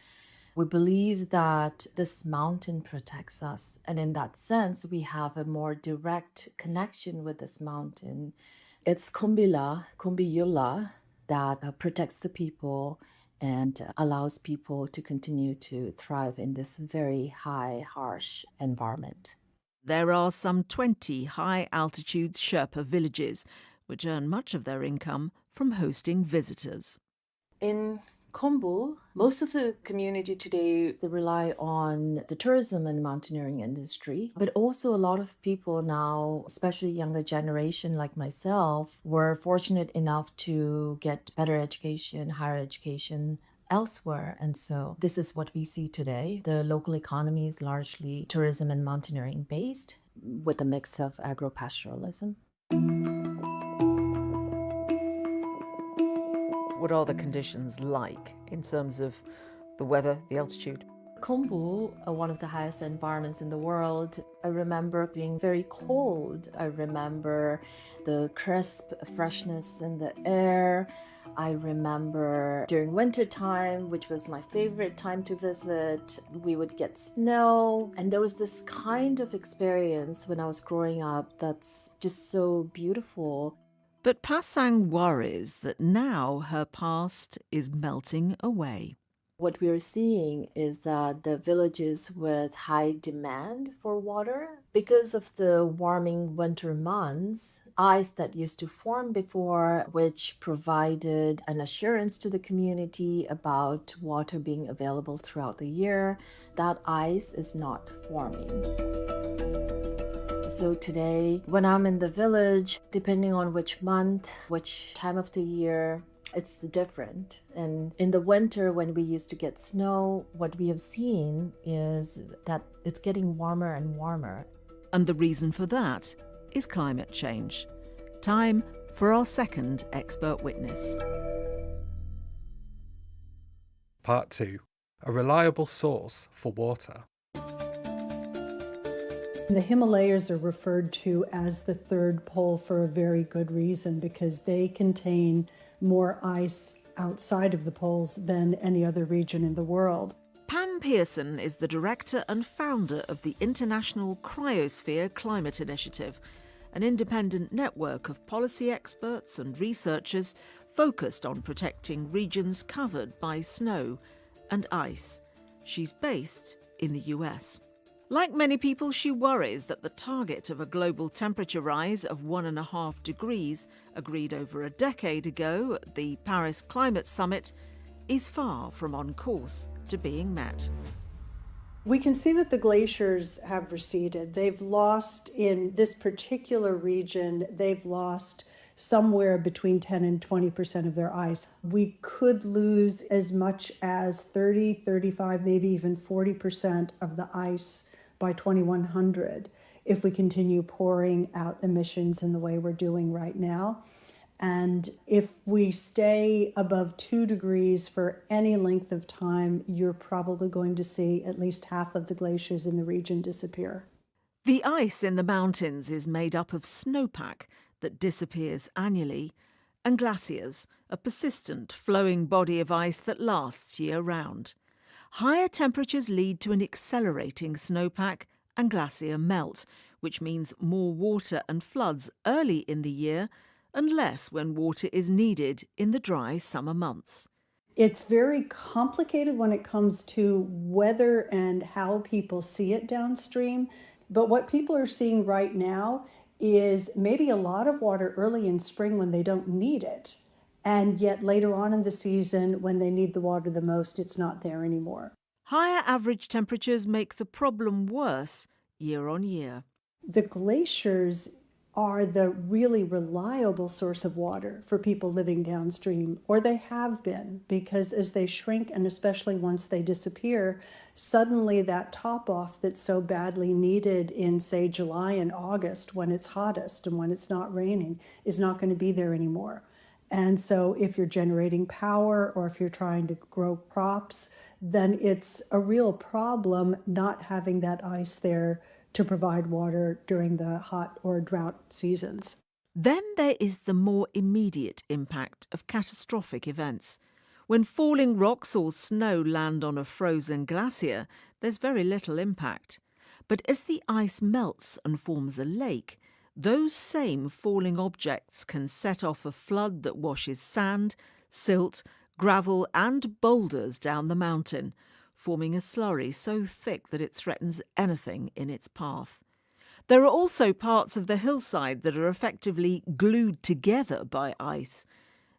We believe that this mountain protects us, and in that sense, we have a more direct connection with this mountain. It's Khumbi Yula, that protects the people and allows people to continue to thrive in this very high, harsh environment. There are some 20 high-altitude Sherpa villages, which earn much of their income from hosting visitors. In Khumbu, most of the community today, they rely on the tourism and mountaineering industry, but also a lot of people now, especially younger generation like myself, were fortunate enough to get better education, higher education elsewhere. And so this is what we see today. The local economy is largely tourism and mountaineering based with a mix of agro-pastoralism. What are the conditions like in terms of the weather, the altitude? Khumbu, one of the highest environments in the world, I remember being very cold. I remember the crisp freshness in the air. I remember during winter time, which was my favorite time to visit, we would get snow. And there was this kind of experience when I was growing up that's just so beautiful. But Pasang worries that now her past is melting away. What we are seeing is that the villages with high demand for water, because of the warming winter months, ice that used to form before, which provided an assurance to the community about water being available throughout the year, that ice is not forming. So today, when I'm in the village, depending on which month, which time of the year, it's different. And in the winter, when we used to get snow, what we have seen is that it's getting warmer and warmer. And the reason for that is climate change. Time for our second expert witness. Part 2. A reliable source for water. The Himalayas are referred to as the third pole for a very good reason, because they contain more ice outside of the poles than any other region in the world. Pam Pearson is the director and founder of the International Cryosphere Climate Initiative, an independent network of policy experts and researchers focused on protecting regions covered by snow and ice. She's based in the US. Like many people, she worries that the target of a global temperature rise of 1.5 degrees, agreed over a decade ago at the Paris Climate Summit, is far from on course to being met. We can see that the glaciers have receded. They've lost, in this particular region, they've lost somewhere between 10 and 20% of their ice. We could lose as much as 30, 35, maybe even 40% of the ice by 2100 if we continue pouring out emissions in the way we're doing right now. And if we stay above 2 degrees for any length of time, you're probably going to see at least half of the glaciers in the region disappear. The ice in the mountains is made up of snowpack that disappears annually, and glaciers, a persistent flowing body of ice that lasts year-round. Higher temperatures lead to an accelerating snowpack and glacier melt, which means more water and floods early in the year and less when water is needed in the dry summer months. It's very complicated when it comes to whether and how people see it downstream, but what people are seeing right now is maybe a lot of water early in spring when they don't need it. And yet later on in the season, when they need the water the most, it's not there anymore. Higher average temperatures make the problem worse year on year. The glaciers are the really reliable source of water for people living downstream, or they have been, because as they shrink, and especially once they disappear, suddenly that top off that's so badly needed in, say, July and August when it's hottest and when it's not raining is not going to be there anymore. And so if you're generating power or if you're trying to grow crops, then it's a real problem not having that ice there to provide water during the hot or drought seasons. Then there is the more immediate impact of catastrophic events. When falling rocks or snow land on a frozen glacier, there's very little impact. But as the ice melts and forms a lake, those same falling objects can set off a flood that washes sand, silt, gravel and boulders down the mountain, forming a slurry so thick that it threatens anything in its path. There are also parts of the hillside that are effectively glued together by ice,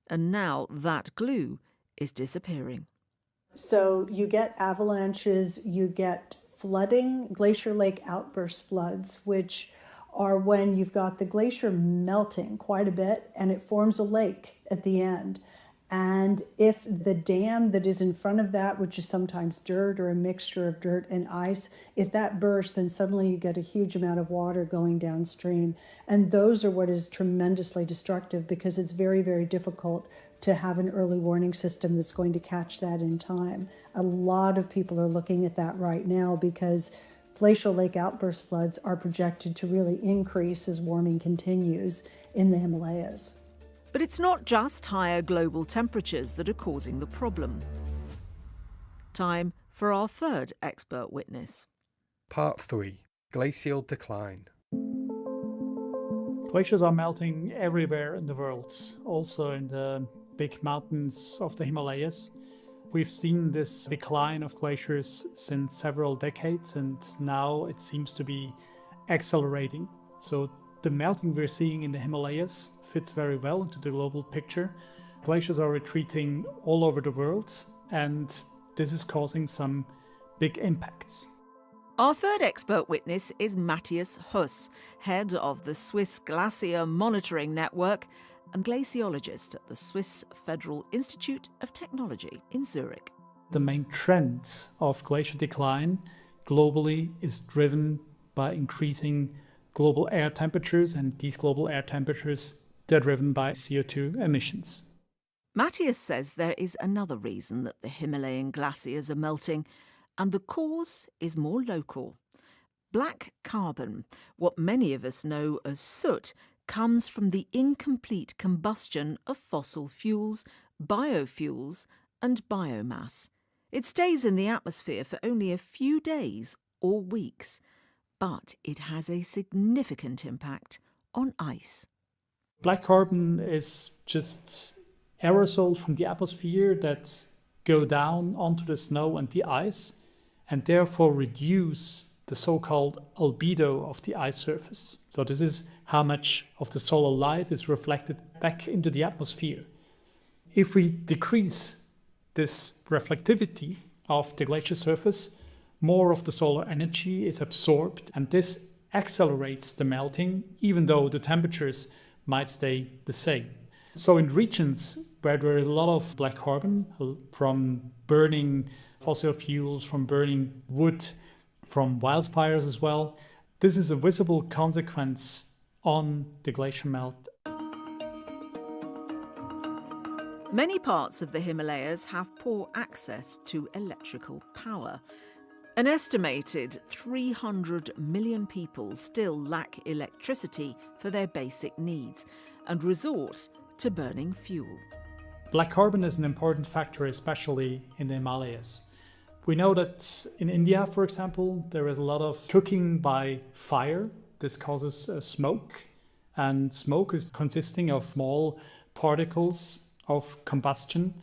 and now that glue is disappearing. So you get avalanches, you get flooding, glacier lake outburst floods, which are when you've got the glacier melting quite a bit and it forms a lake at the end. And if the dam that is in front of that, which is sometimes dirt or a mixture of dirt and ice, if that bursts, then suddenly you get a huge amount of water going downstream. And those are what is tremendously destructive, because it's very, very difficult to have an early warning system that's going to catch that in time. A lot of people are looking at that right now because glacial lake outburst floods are projected to really increase as warming continues in the Himalayas. But it's not just higher global temperatures that are causing the problem. Time for our third expert witness. Part 3. Glacial decline. Glaciers are melting everywhere in the world, also in the big mountains of the Himalayas. We've seen this decline of glaciers since several decades, and now it seems to be accelerating. So the melting we're seeing in the Himalayas fits very well into the global picture. Glaciers are retreating all over the world, and this is causing some big impacts. Our third expert witness is Matthias Huss, head of the Swiss Glacier Monitoring Network and glaciologist at the Swiss Federal Institute of Technology in Zurich. The main trend of glacier decline globally is driven by increasing global air temperatures, and these global air temperatures, they're driven by CO2 emissions. Matthias says there is another reason that the Himalayan glaciers are melting, and the cause is more local. Black carbon, what many of us know as soot, comes from the incomplete combustion of fossil fuels biofuels and biomass. It stays in the atmosphere for only a few days or weeks, but it has a significant impact on ice. Black carbon is just aerosols from the atmosphere that go down onto the snow and the ice, and therefore reduce the so-called albedo of the ice surface. So this is how much of the solar light is reflected back into the atmosphere. If we decrease this reflectivity of the glacier surface, more of the solar energy is absorbed, and this accelerates the melting, even though the temperatures might stay the same. So in regions where there is a lot of black carbon from burning fossil fuels, from burning wood, from wildfires as well, this is a visible consequence on the glacier melt. Many parts of the Himalayas have poor access to electrical power. An estimated 300 million people still lack electricity for their basic needs and resort to burning fuel. Black carbon is an important factor, especially in the Himalayas. We know that in India, for example, there is a lot of cooking by fire. This causes smoke, and smoke is consisting of small particles of combustion,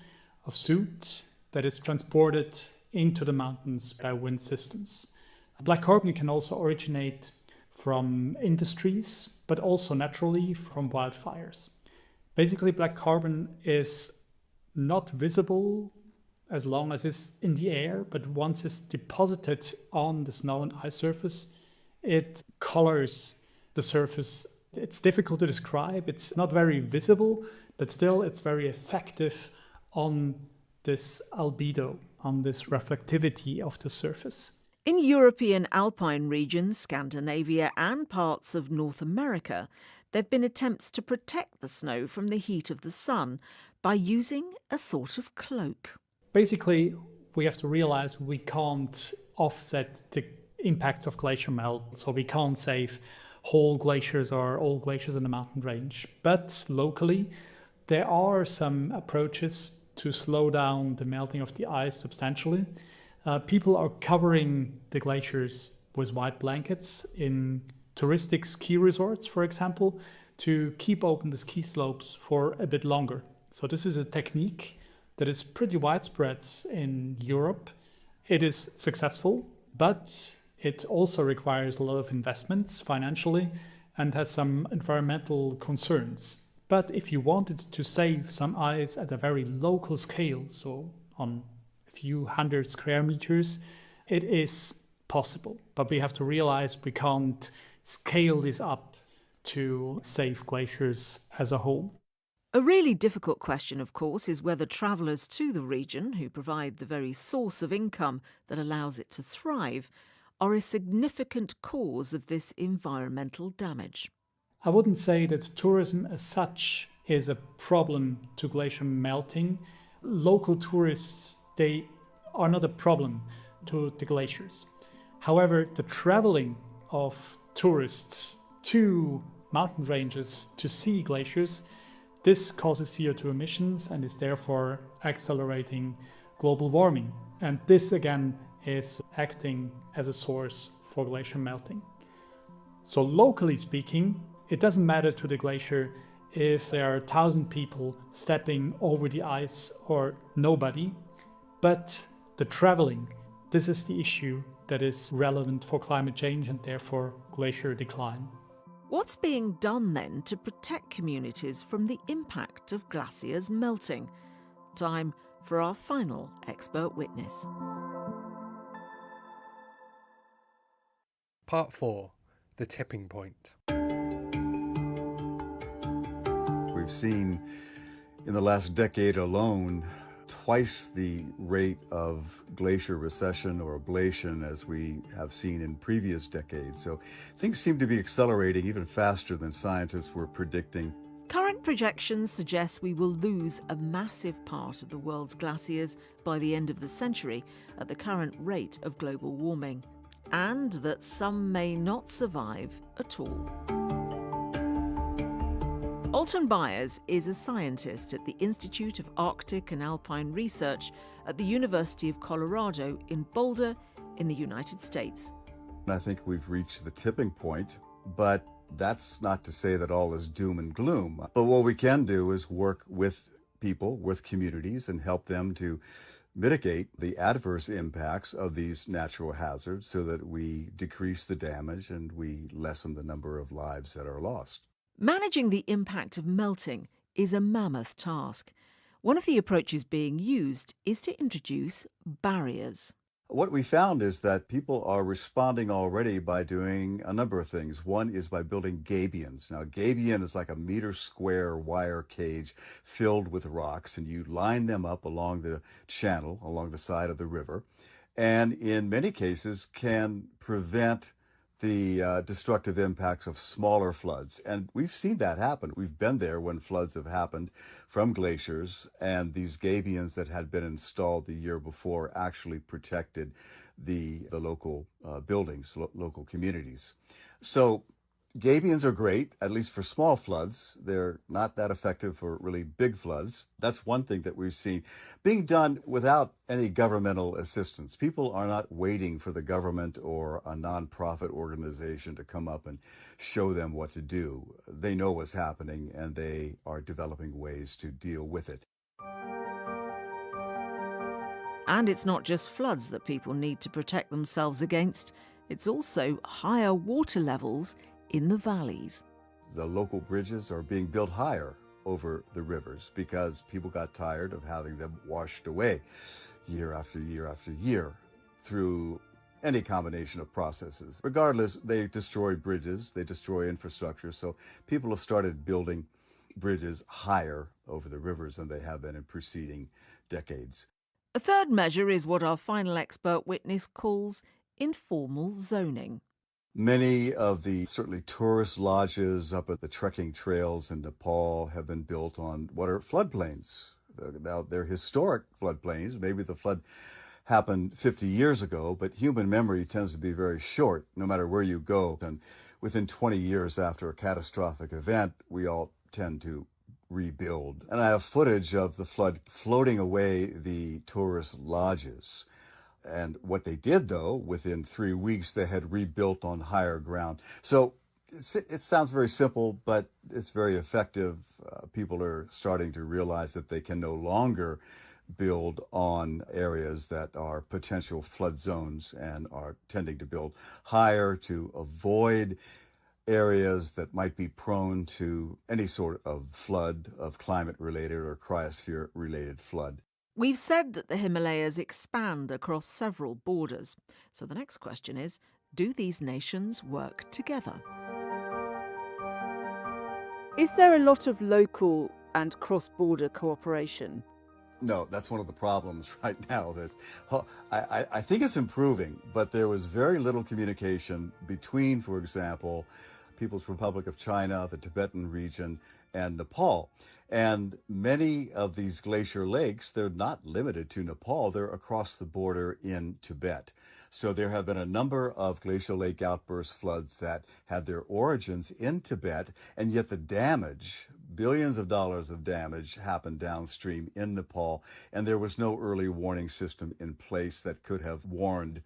of soot, that is transported into the mountains by wind systems. Black carbon can also originate from industries, but also naturally from wildfires. Basically, black carbon is not visible as long as it's in the air, but once it's deposited on the snow and ice surface, it colors the surface. It's difficult to describe. It's not very visible, but still it's very effective on this albedo, on this reflectivity of the surface. In European alpine regions, Scandinavia and parts of North America, there have been attempts to protect the snow from the heat of the sun by using a sort of cloak. Basically, we have to realize we can't offset the impact of glacier melt, so we can't save whole glaciers or all glaciers in the mountain range. But locally, there are some approaches to slow down the melting of the ice substantially. People are covering the glaciers with white blankets in touristic ski resorts, for example, to keep open the ski slopes for a bit longer. So this is a technique that is pretty widespread in Europe. It is successful, but it also requires a lot of investments financially and has some environmental concerns. But if you wanted to save some ice at a very local scale, so on a few hundred square meters, it is possible. But we have to realize we can't scale this up to save glaciers as a whole. A really difficult question, of course, is whether travellers to the region, who provide the very source of income that allows it to thrive, are a significant cause of this environmental damage. I wouldn't say that tourism as such is a problem to glacier melting. Local tourists, they are not a problem to the glaciers. However, the traveling of tourists to mountain ranges to see glaciers, this causes CO2 emissions and is therefore accelerating global warming. And this again is acting as a source for glacier melting. So locally speaking, it doesn't matter to the glacier if there are 1,000 people stepping over the ice or nobody, but the traveling, this is the issue that is relevant for climate change and therefore glacier decline. What's being done then to protect communities from the impact of glaciers melting? Time for our final expert witness. Part 4. The tipping point. We've seen in the last decade alone twice the rate of glacier recession or ablation as we have seen in previous decades. So things seem to be accelerating even faster than scientists were predicting. Current projections suggest we will lose a massive part of the world's glaciers by the end of the century at the current rate of global warming, and that some may not survive at all. Alton Byers is a scientist at the Institute of Arctic and Alpine Research at the University of Colorado in Boulder in the United States. I think we've reached the tipping point, but that's not to say that all is doom and gloom. But what we can do is work with people, with communities, and help them to mitigate the adverse impacts of these natural hazards so that we decrease the damage and we lessen the number of lives that are lost. Managing the impact of melting is a mammoth task. One of the approaches being used is to introduce barriers. What we found is that people are responding already by doing a number of things. One is by building gabions. Now, gabion is like a meter square wire cage filled with rocks, and you line them up along the channel, along the side of the river, and in many cases can prevent the destructive impacts of smaller floods. And we've seen that happen. We've been there when floods have happened from glaciers, and these gabions that had been installed the year before actually protected the local buildings, local communities. So gabions are great, at least for small floods. They're not that effective for really big floods. That's one thing that we've seen being done without any governmental assistance. People are not waiting for the government or a nonprofit organization to come up and show them what to do. They know what's happening, and they are developing ways to deal with it. And it's not just floods that people need to protect themselves against. It's also higher water levels in the valleys. The local bridges are being built higher over the rivers because people got tired of having them washed away year after year after year through any combination of processes. Regardless, they destroy bridges, they destroy infrastructure, so people have started building bridges higher over the rivers than they have been in preceding decades. A third measure is what our final expert witness calls informal zoning. Many of the certainly tourist lodges up at the trekking trails in Nepal have been built on what are floodplains. Now, they're historic floodplains. Maybe the flood happened 50 years ago, but human memory tends to be very short, no matter where you go. And within 20 years after a catastrophic event, we all tend to rebuild. And I have footage of the flood floating away the tourist lodges. And what they did, though, within 3 weeks, they had rebuilt on higher ground. So it sounds very simple, but it's very effective. People are starting to realize that they can no longer build on areas that are potential flood zones and are tending to build higher to avoid areas that might be prone to any sort of flood, of climate-related or cryosphere-related flood. We've said that the Himalayas expand across several borders. So the next question is, do these nations work together? Is there a lot of local and cross-border cooperation? No, that's one of the problems right now. I think it's improving, but there was very little communication between, for example, People's Republic of China, the Tibetan region, and Nepal. And many of these glacier lakes, they're not limited to Nepal, they're across the border in Tibet. So there have been a number of glacial lake outburst floods that had their origins in Tibet, and yet the damage, billions of dollars of damage, happened downstream in Nepal, and there was no early warning system in place that could have warned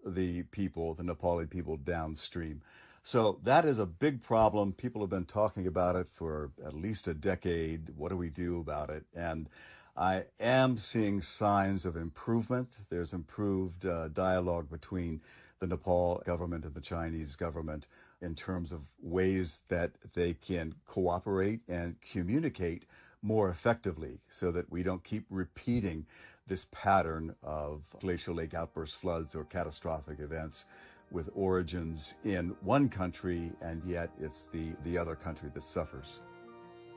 the people, the Nepali people downstream. So that is a big problem. People have been talking about it for at least a decade. What do we do about it? And I am seeing signs of improvement. There's improved dialogue between the Nepal government and the Chinese government in terms of ways that they can cooperate and communicate more effectively so that we don't keep repeating this pattern of glacial lake outburst floods or catastrophic events with origins in one country, and yet it's the other country that suffers.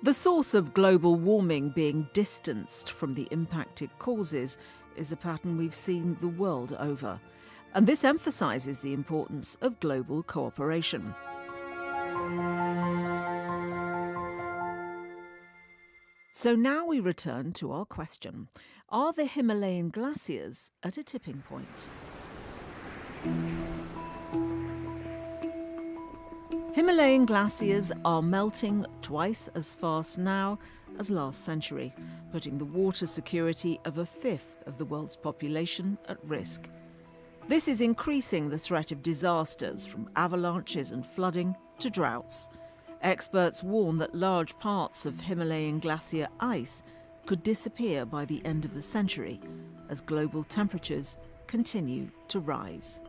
The source of global warming being distanced from the impact it causes is a pattern we've seen the world over. And this emphasises the importance of global cooperation. So now we return to our question. Are the Himalayan glaciers at a tipping point? Himalayan glaciers are melting twice as fast now as last century, putting the water security of a fifth of the world's population at risk. This is increasing the threat of disasters, from avalanches and flooding to droughts. Experts warn that large parts of Himalayan glacier ice could disappear by the end of the century as global temperatures continue to rise.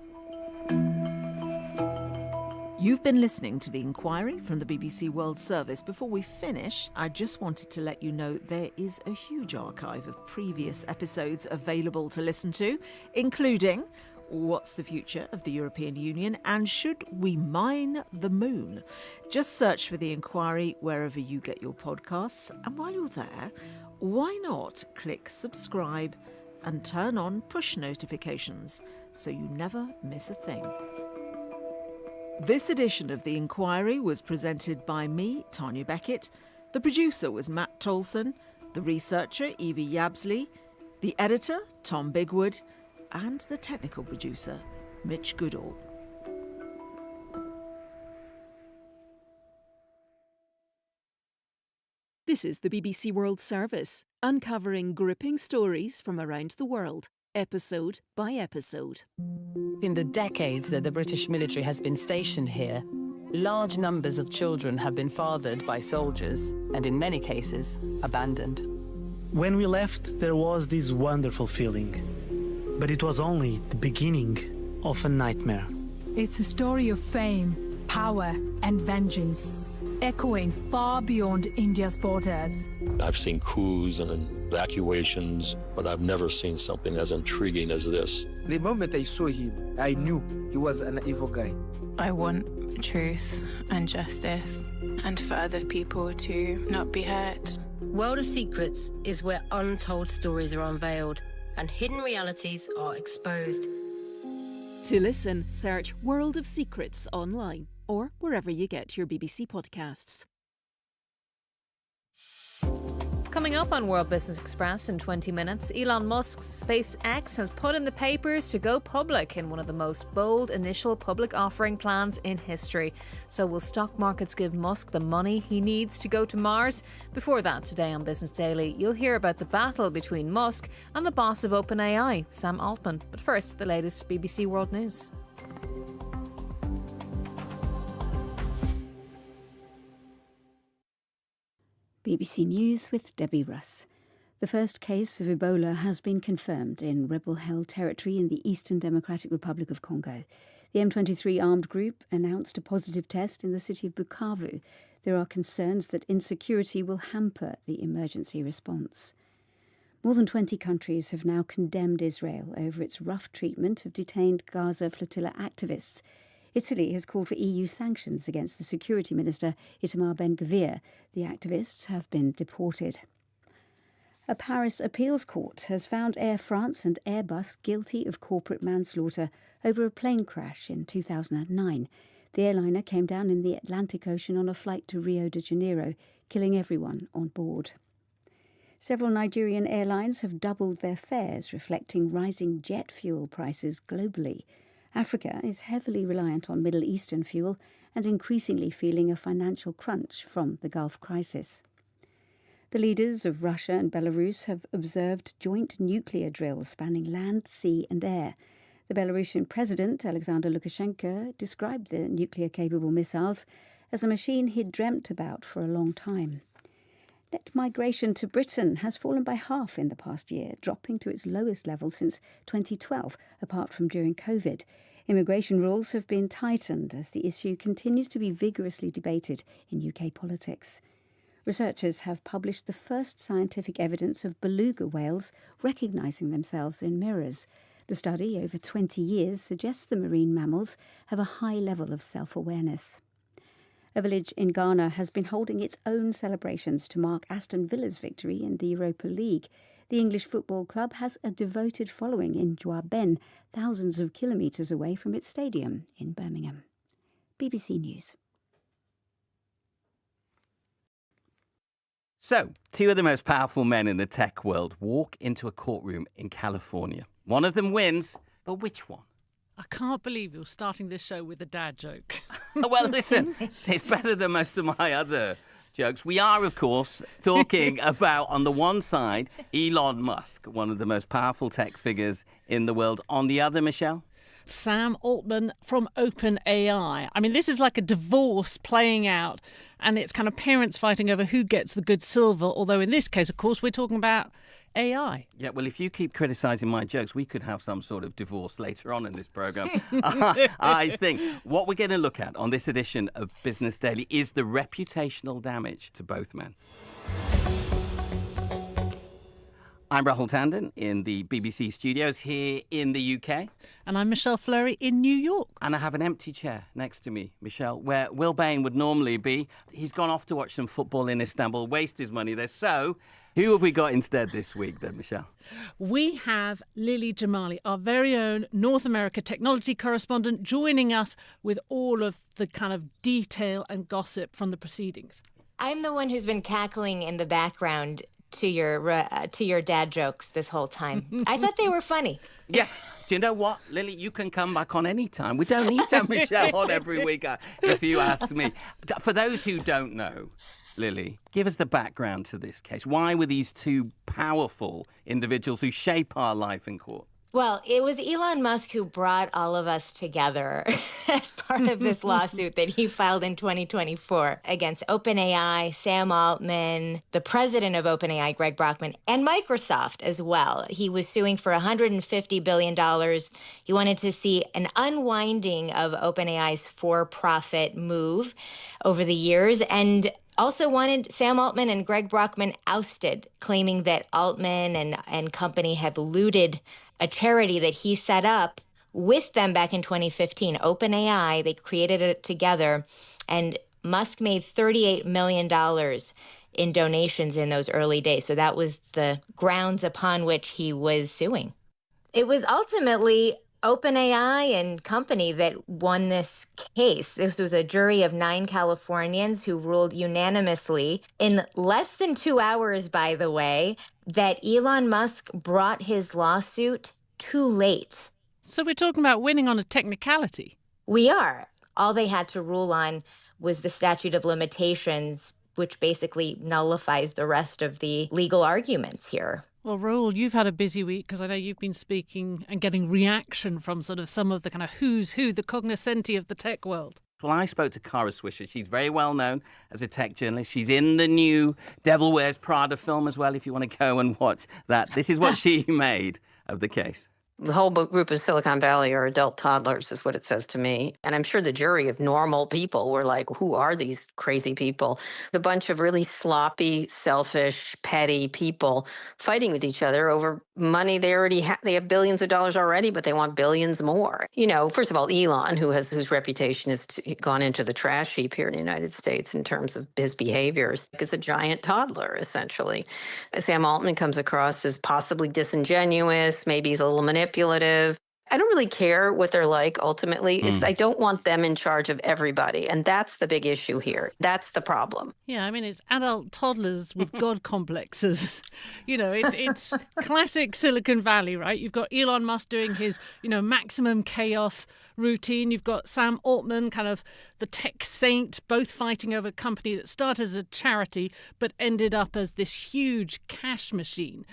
You've been listening to The Inquiry from the BBC World Service. Before we finish, I just wanted to let you know there is a huge archive of previous episodes available to listen to, including What's the Future of the European Union and Should We Mine the Moon? Just search for The Inquiry wherever you get your podcasts. And while you're there, why not click subscribe and turn on push notifications so you never miss a thing. This edition of The Inquiry was presented by me, Tanya Beckett. The producer was Matt Tolson, the researcher, Evie Yabsley, the editor, Tom Bigwood, and the technical producer, Mitch Goodall. This is the BBC World Service, uncovering gripping stories from around the world, episode by episode. In the decades that the British military has been stationed here, large numbers of children have been fathered by soldiers and, in many cases, abandoned. When we left, there was this wonderful feeling. But it was only the beginning of a nightmare. It's a story of fame, power, and vengeance, echoing far beyond India's borders. I've seen coups and evacuations, but I've never seen something as intriguing as this. The moment I saw him, I knew he was an evil guy. I want truth and justice, and for other people to not be hurt. World of Secrets is where untold stories are unveiled and hidden realities are exposed. To listen, search World of Secrets online or wherever you get your BBC podcasts. Coming up on World Business Express in 20 minutes, Elon Musk's SpaceX has put in the papers to go public in one of the most bold initial public offering plans in history. So will stock markets give Musk the money he needs to go to Mars? Before that, today on Business Daily, you'll hear about the battle between Musk and the boss of OpenAI, Sam Altman. But first, the latest BBC World News. BBC News with Debbie Russ. The first case of Ebola has been confirmed in rebel-held territory in the Eastern Democratic Republic of Congo. The M23 armed group announced a positive test in the city of Bukavu. There are concerns that insecurity will hamper the emergency response. More than 20 countries have now condemned Israel over its rough treatment of detained Gaza flotilla activists. Italy has called for EU sanctions against the security minister Itamar Ben-Gvir. The activists have been deported. A Paris appeals court has found Air France and Airbus guilty of corporate manslaughter over a plane crash in 2009. The airliner came down in the Atlantic Ocean on a flight to Rio de Janeiro, killing everyone on board. Several Nigerian airlines have doubled their fares, reflecting rising jet fuel prices globally. Africa is heavily reliant on Middle Eastern fuel and increasingly feeling a financial crunch from the Gulf crisis. The leaders of Russia and Belarus have observed joint nuclear drills spanning land, sea and air. The Belarusian president, Alexander Lukashenko, described the nuclear-capable missiles as a machine he'd dreamt about for a long time. Net migration to Britain has fallen by half in the past year, dropping to its lowest level since 2012, apart from during COVID. Immigration rules have been tightened as the issue continues to be vigorously debated in UK politics. Researchers have published the first scientific evidence of beluga whales recognising themselves in mirrors. The study, over 20 years, suggests the marine mammals have a high level of self-awareness. A village in Ghana has been holding its own celebrations to mark Aston Villa's victory in the Europa League. The English football club has a devoted following in Djuaben, thousands of kilometres away from its stadium in Birmingham. BBC News. So, two of the most powerful men in the tech world walk into a courtroom in California. One of them wins, but which one? I can't believe you're starting this show with a dad joke. Well, listen, it's better than most of my other jokes. We are, of course, talking about, on the one side, Elon Musk, one of the most powerful tech figures in the world. On the other, Michelle? Sam Altman from OpenAI. I mean, this is like a divorce playing out, and it's kind of parents fighting over who gets the good silver, although in this case, of course, we're talking about AI. Yeah, well, if you keep criticising my jokes, we could have some sort of divorce later on in this programme. I think what we're going to look at on this edition of Business Daily is the reputational damage to both men. I'm Rahul Tandon in the BBC studios here in the UK. And I'm Michelle Fleury in New York. And I have an empty chair next to me, Michelle, where Will Bain would normally be. He's gone off to watch some football in Istanbul, waste his money there. So, who have we got instead this week then, Michelle? We have Lily Jamali, our very own North America technology correspondent, joining us with all of the kind of detail and gossip from the proceedings. I'm the one who's been cackling in the background to your dad jokes this whole time. I thought they were funny. Yeah. Do you know what, Lily? You can come back on any time. We don't need to have Michelle on every week, if you ask me. For those who don't know, Lily, give us the background to this case. Why were these two powerful individuals who shape our life in court? Well, it was Elon Musk who brought all of us together as part of this lawsuit that he filed in 2024 against OpenAI, Sam Altman, the president of OpenAI, Greg Brockman, and Microsoft as well. He was suing for $150 billion. He wanted to see an unwinding of OpenAI's for-profit move over the years, and also wanted Sam Altman and Greg Brockman ousted, claiming that Altman and company have looted a charity that he set up with them back in 2015, OpenAI. They created it together, and Musk made $38 million in donations in those early days. So that was the grounds upon which he was suing. It was ultimately OpenAI and company that won this case. This was a jury of 9 Californians who ruled unanimously in less than 2 hours, by the way, that Elon Musk brought his lawsuit too late. So we're talking about winning on a technicality. We are. All they had to rule on was the statute of limitations, which basically nullifies the rest of the legal arguments here. Well, Rahul, you've had a busy week because I know you've been speaking and getting reaction from sort of some of the kind of who's who, the cognoscenti of the tech world. Well, I spoke to Kara Swisher. She's very well known as a tech journalist. She's in the new Devil Wears Prada film as well, if you want to go and watch that. This is what she made of the case. The whole group of Silicon Valley are adult toddlers, is what it says to me. And I'm sure the jury of normal people were like, who are these crazy people? A bunch of really sloppy, selfish, petty people fighting with each other over money they already have. They have billions of dollars already, but they want billions more. You know, first of all, Elon, whose reputation has gone into the trash heap here in the United States in terms of his behaviors, is a giant toddler, essentially. Sam Altman comes across as possibly disingenuous, maybe he's a little manipulative. I don't really care what they're like ultimately. I don't want them in charge of everybody. And that's the big issue here. That's the problem. Yeah, I mean, it's adult toddlers with God complexes. You know, it's classic Silicon Valley, right? You've got Elon Musk doing his, maximum chaos routine. You've got Sam Altman, kind of the tech saint, both fighting over a company that started as a charity but ended up as this huge cash machine.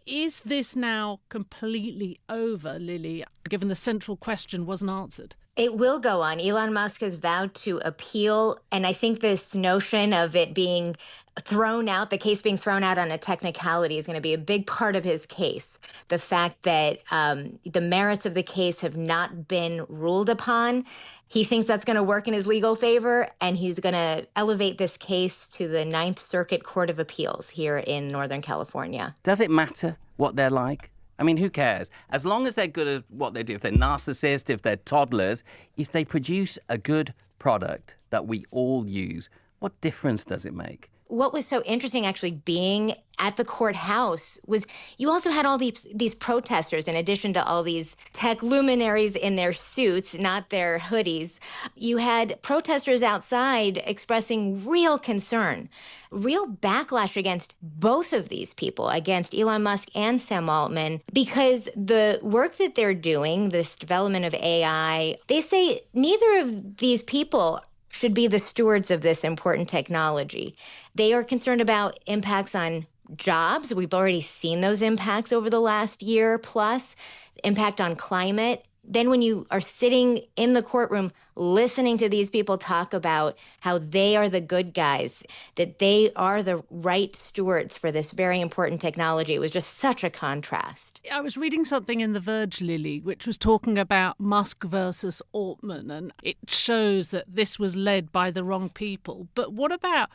Is this now completely over, Lily, given the central question wasn't answered? It will go on. Elon Musk has vowed to appeal. And I think this notion of it being thrown out, the case being thrown out on a technicality, is going to be a big part of his case. The fact that the merits of the case have not been ruled upon, he thinks that's going to work in his legal favor, and he's going to elevate this case to the Ninth Circuit Court of Appeals here in Northern California. Does it matter what they're like? I mean, who cares? As long as they're good at what they do, if they're narcissists, if they're toddlers, if they produce a good product that we all use, what difference does it make? what was so interesting actually being at the courthouse was you also had all these protesters, in addition to all these tech luminaries in their suits, not their hoodies. You had protesters outside expressing real concern, real backlash against both of these people, against Elon Musk and Sam Altman, because the work that they're doing, this development of AI, they say neither of these people should be the stewards of this important technology. They are concerned about impacts on jobs. We've already seen those impacts over the last year plus, impact on climate. Then when you are sitting in the courtroom listening to these people talk about how they are the good guys, that they are the right stewards for this very important technology, it was just such a contrast. I was reading something in The Verge, Lily, which was talking about Musk versus Altman, and it shows that this was led by the wrong people. But what about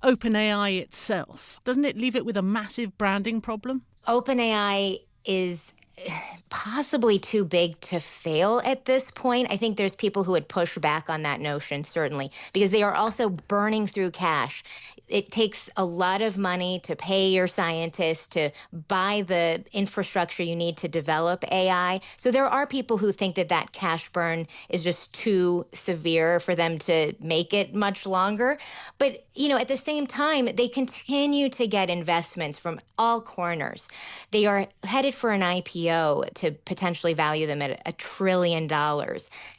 OpenAI itself? Doesn't it leave it with a massive branding problem? OpenAI is possibly too big to fail at this point. I think there's people who would push back on that notion, certainly, because they are also burning through cash. It takes a lot of money to pay your scientists to buy the infrastructure you need to develop AI. So there are people who think that that cash burn is just too severe for them to make it much longer. But, you know, at the same time, they continue to get investments from all corners. They are headed for an IPO to potentially value them at $1 trillion.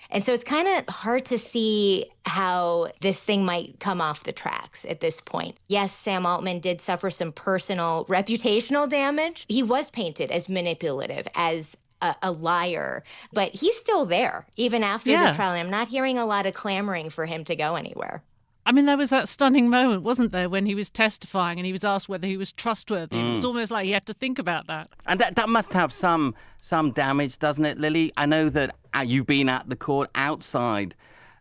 And so it's kind of hard to see how this thing might come off the tracks at this point. Yes, Sam Altman did suffer some personal reputational damage. He was painted as manipulative, as a liar, but he's still there, even after the trial. And I'm not hearing a lot of clamoring for him to go anywhere. I mean, there was that stunning moment, wasn't there, when he was testifying and he was asked whether he was trustworthy. It was almost like he had to think about that. And that must have some damage, doesn't it, Lily? I know that you've been at the court, outside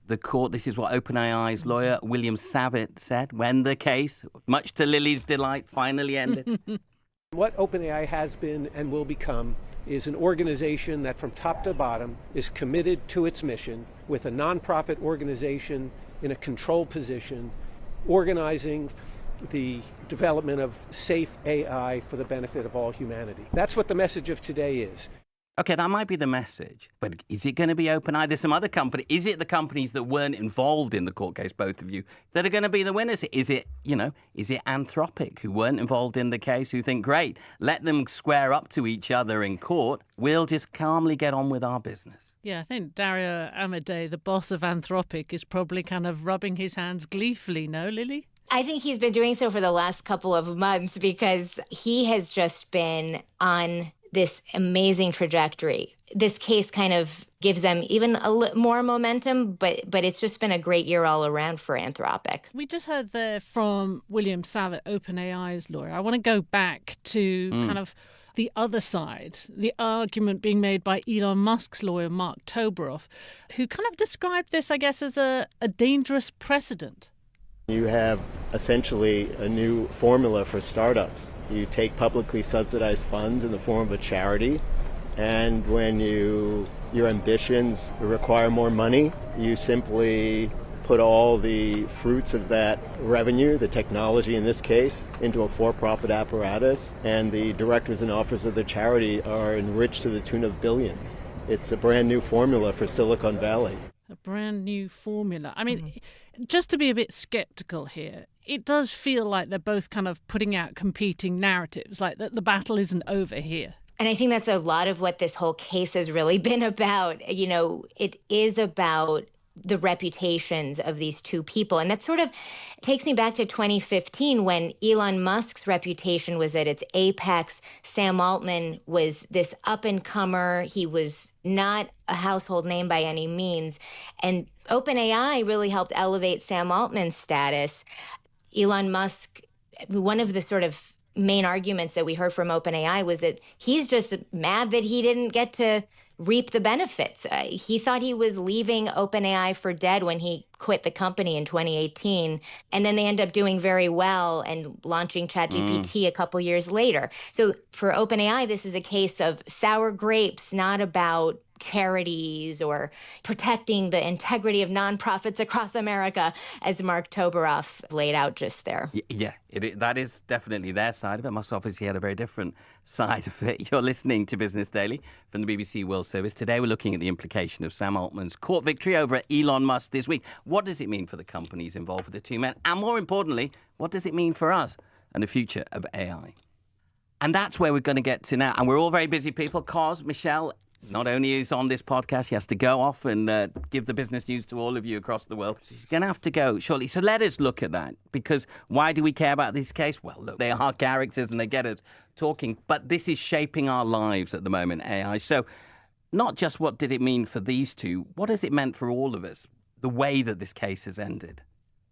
the court. This is what OpenAI's lawyer, William Savitt, said when the case, much to Lily's delight, finally ended. What OpenAI has been and will become is an organization that from top to bottom is committed to its mission, with a nonprofit organization in a control position, organizing the development of safe AI for the benefit of all humanity. That's what the message of today is. Okay, that might be the message, but is it going to be OpenAI? There's some other company. Is it the companies that weren't involved in the court case, both of you, that are going to be the winners? Is it Anthropic, who weren't involved in the case, who think, great, let them square up to each other in court. We'll just calmly get on with our business. Yeah, I think Dario Amodei, the boss of Anthropic, is probably kind of rubbing his hands gleefully, no, Lily? I think he's been doing so for the last couple of months because he has just been on this amazing trajectory. This case kind of gives them even more momentum, but it's just been a great year all around for Anthropic. We just heard there from William Savitt, OpenAI's lawyer. I want to go back to kind of the other side, the argument being made by Elon Musk's lawyer, Mark Toberoff, who kind of described this, I guess, as a dangerous precedent. You have essentially a new formula for startups. You take publicly subsidized funds in the form of a charity, and when your ambitions require more money, you simply put all the fruits of that revenue, the technology in this case, into a for-profit apparatus, and the directors and officers of the charity are enriched to the tune of billions. It's a brand new formula for Silicon Valley. A brand new formula. I mean, just to be a bit skeptical here, it does feel like they're both kind of putting out competing narratives, like that the battle isn't over here. And I think that's a lot of what this whole case has really been about. You know, it is about the reputations of these two people. And that sort of takes me back to 2015 when Elon Musk's reputation was at its apex. Sam Altman was this up-and-comer. He was not a household name by any means. And OpenAI really helped elevate Sam Altman's status. Elon Musk, one of the sort of main arguments that we heard from OpenAI was that he's just mad that he didn't get to reap the benefits. He thought he was leaving OpenAI for dead when he quit the company in 2018. And then they end up doing very well and launching ChatGPT a couple years later. So for OpenAI, this is a case of sour grapes, not about charities or protecting the integrity of nonprofits across America, as Mark Toberoff laid out just there. Yeah, that is definitely their side of it. Must obviously had a very different side of it. You're listening to Business Daily from the BBC World Service. Today we're looking at the implication of Sam Altman's court victory over at Elon Musk this week. What does it mean for the companies involved with the two men? And more importantly, what does it mean for us and the future of AI? And that's where we're going to get to now. And we're all very busy people because Michelle not only is on this podcast, he has to go off and give the business news to all of you across the world. He's going to have to go shortly. So let us look at that, because why do we care about this case? Well, look, they are characters and they get us talking, but this is shaping our lives at the moment, AI. So not just what did it mean for these two, what has it meant for all of us, the way that this case has ended?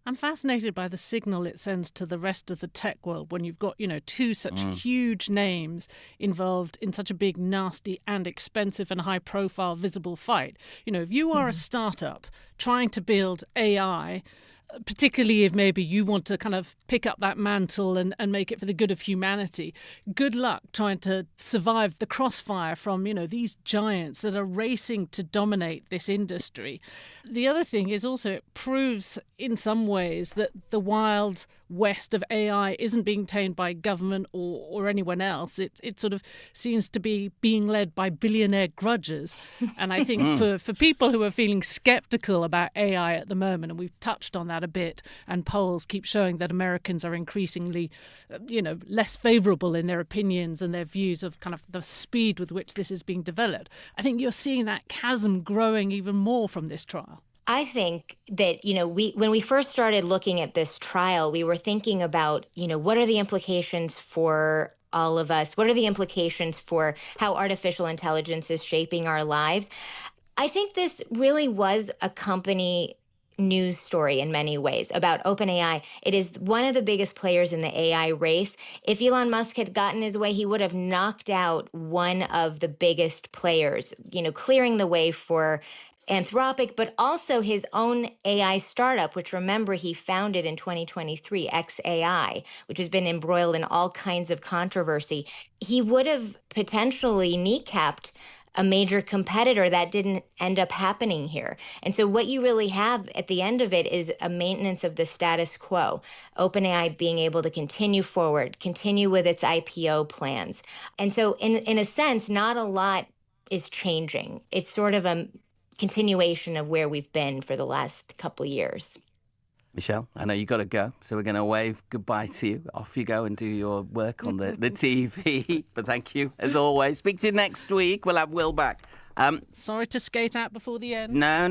I'm fascinated by the signal it sends to the rest of the tech world when you've got, two such huge names involved in such a big, nasty and expensive and high-profile visible fight. If you are a startup trying to build AI, particularly if maybe you want to kind of pick up that mantle and make it for the good of humanity, good luck trying to survive the crossfire from, these giants that are racing to dominate this industry. The other thing is also it proves in some ways that the wild west of AI isn't being tamed by government or anyone else. It sort of seems to be being led by billionaire grudges. And I think for people who are feeling skeptical about AI at the moment, and we've touched on that a bit, and polls keep showing that Americans are increasingly, less favorable in their opinions and their views of kind of the speed with which this is being developed. I think you're seeing that chasm growing even more from this trial. I think that, when we first started looking at this trial, we were thinking about, what are the implications for all of us? What are the implications for how artificial intelligence is shaping our lives? I think this really was a company news story in many ways about OpenAI. It is one of the biggest players in the AI race. If Elon Musk had gotten his way, he would have knocked out one of the biggest players, clearing the way for Anthropic, but also his own AI startup, which, remember, he founded in 2023, XAI, which has been embroiled in all kinds of controversy. He would have potentially kneecapped a major competitor. That didn't end up happening here. And so what you really have at the end of it is a maintenance of the status quo, OpenAI being able to continue forward, continue with its IPO plans. And so in a sense, not a lot is changing. It's sort of a continuation of where we've been for the last couple years. Michelle, I know you got to go, so we're going to wave goodbye to you. Off you go and do your work on the TV. But thank you, as always. Speak to you next week. We'll have Will back. Sorry to skate out before the end. No.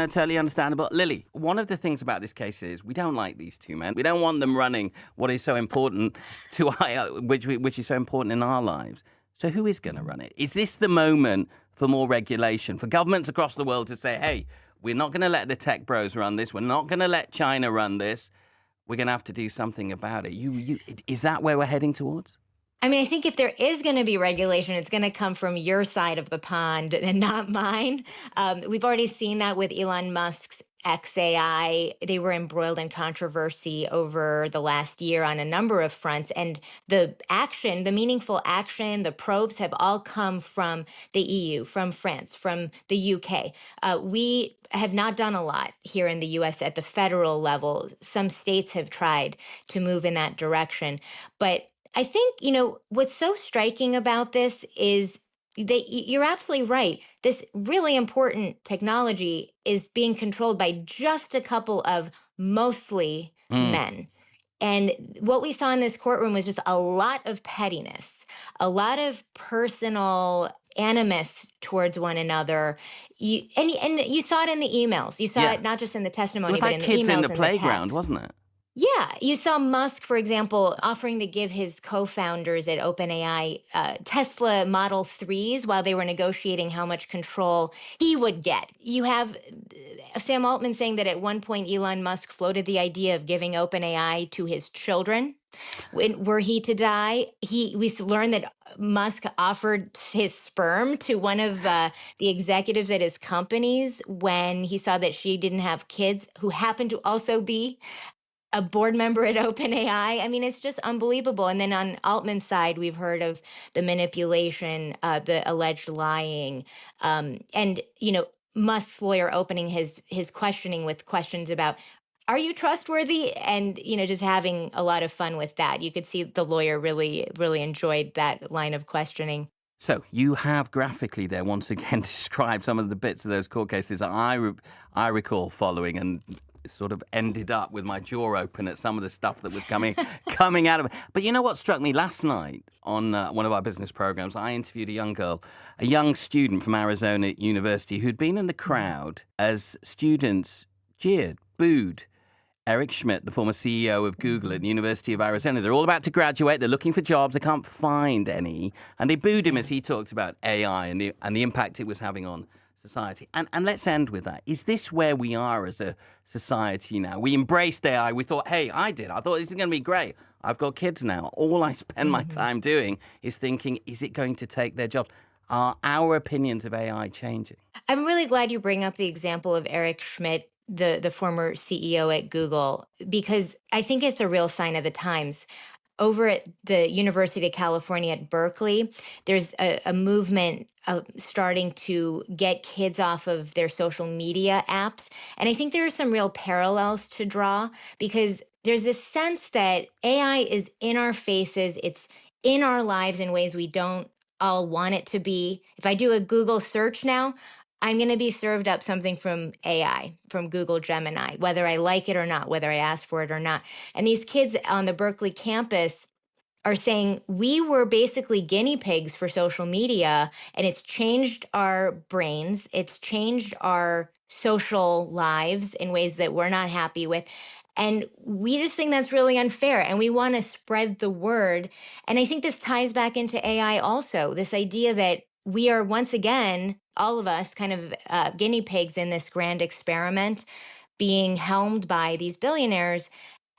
Totally understandable. Lily, one of the things about this case is we don't like these two men. We don't want them running what is so important to which is so important in our lives. So who is going to run it? Is this the moment for more regulation, for governments across the world to say, hey, we're not going to let the tech bros run this. We're not going to let China run this. We're going to have to do something about it. Is that where we're heading towards? I mean, I think if there is going to be regulation, it's going to come from your side of the pond and not mine. We've already seen that with Elon Musk's XAI. They were embroiled in controversy over the last year on a number of fronts. And the action, the meaningful action, the probes have all come from the EU, from France, from the UK. We have not done a lot here in the US at the federal level. Some states have tried to move in that direction. But I think, what's so striking about this is you're absolutely right. This really important technology is being controlled by just a couple of mostly men. And what we saw in this courtroom was just a lot of pettiness, a lot of personal animus towards one another. And you saw it in the emails. You saw it not just in the testimony, but in the emails. It was like kids in the playground, wasn't it? Yeah, you saw Musk, for example, offering to give his co-founders at OpenAI Tesla Model 3s while they were negotiating how much control he would get. You have Sam Altman saying that at one point Elon Musk floated the idea of giving OpenAI to his children. Were he to die, we learned that Musk offered his sperm to one of the executives at his companies when he saw that she didn't have kids, who happened to also be a board member at OpenAI. I mean, it's just unbelievable. And then on Altman's side, we've heard of the manipulation, the alleged lying, and Musk's lawyer opening his questioning with questions about, are you trustworthy? And just having a lot of fun with that. You could see the lawyer really, really enjoyed that line of questioning. So you have graphically there once again described some of the bits of those court cases that I recall following, and sort of ended up with my jaw open at some of the stuff that was coming out of it. But you know what struck me last night on one of our business programs? I interviewed a young girl, a young student from Arizona University who'd been in the crowd as students jeered, booed Eric Schmidt, the former CEO of Google at the University of Arizona. They're all about to graduate. They're looking for jobs. They can't find any. And they booed him as he talked about AI and the impact it was having on society. And let's end with that. Is this where we are as a society now? We embraced AI. We thought, hey, I thought this is going to be great. I've got kids now. All I spend my time doing is thinking, is it going to take their jobs? Are our opinions of AI changing? I'm really glad you bring up the example of Eric Schmidt, the former CEO at Google, because I think it's a real sign of the times. Over at the University of California at Berkeley, there's a movement starting to get kids off of their social media apps. And I think there are some real parallels to draw, because there's this sense that AI is in our faces. It's in our lives in ways we don't all want it to be. If I do a Google search now, I'm going to be served up something from AI, from Google Gemini, whether I like it or not, whether I ask for it or not. And these kids on the Berkeley campus are saying we were basically guinea pigs for social media, and it's changed our brains. It's changed our social lives in ways that we're not happy with. And we just think that's really unfair, and we want to spread the word. And I think this ties back into AI also, this idea that we are once again, all of us, kind of guinea pigs in this grand experiment being helmed by these billionaires.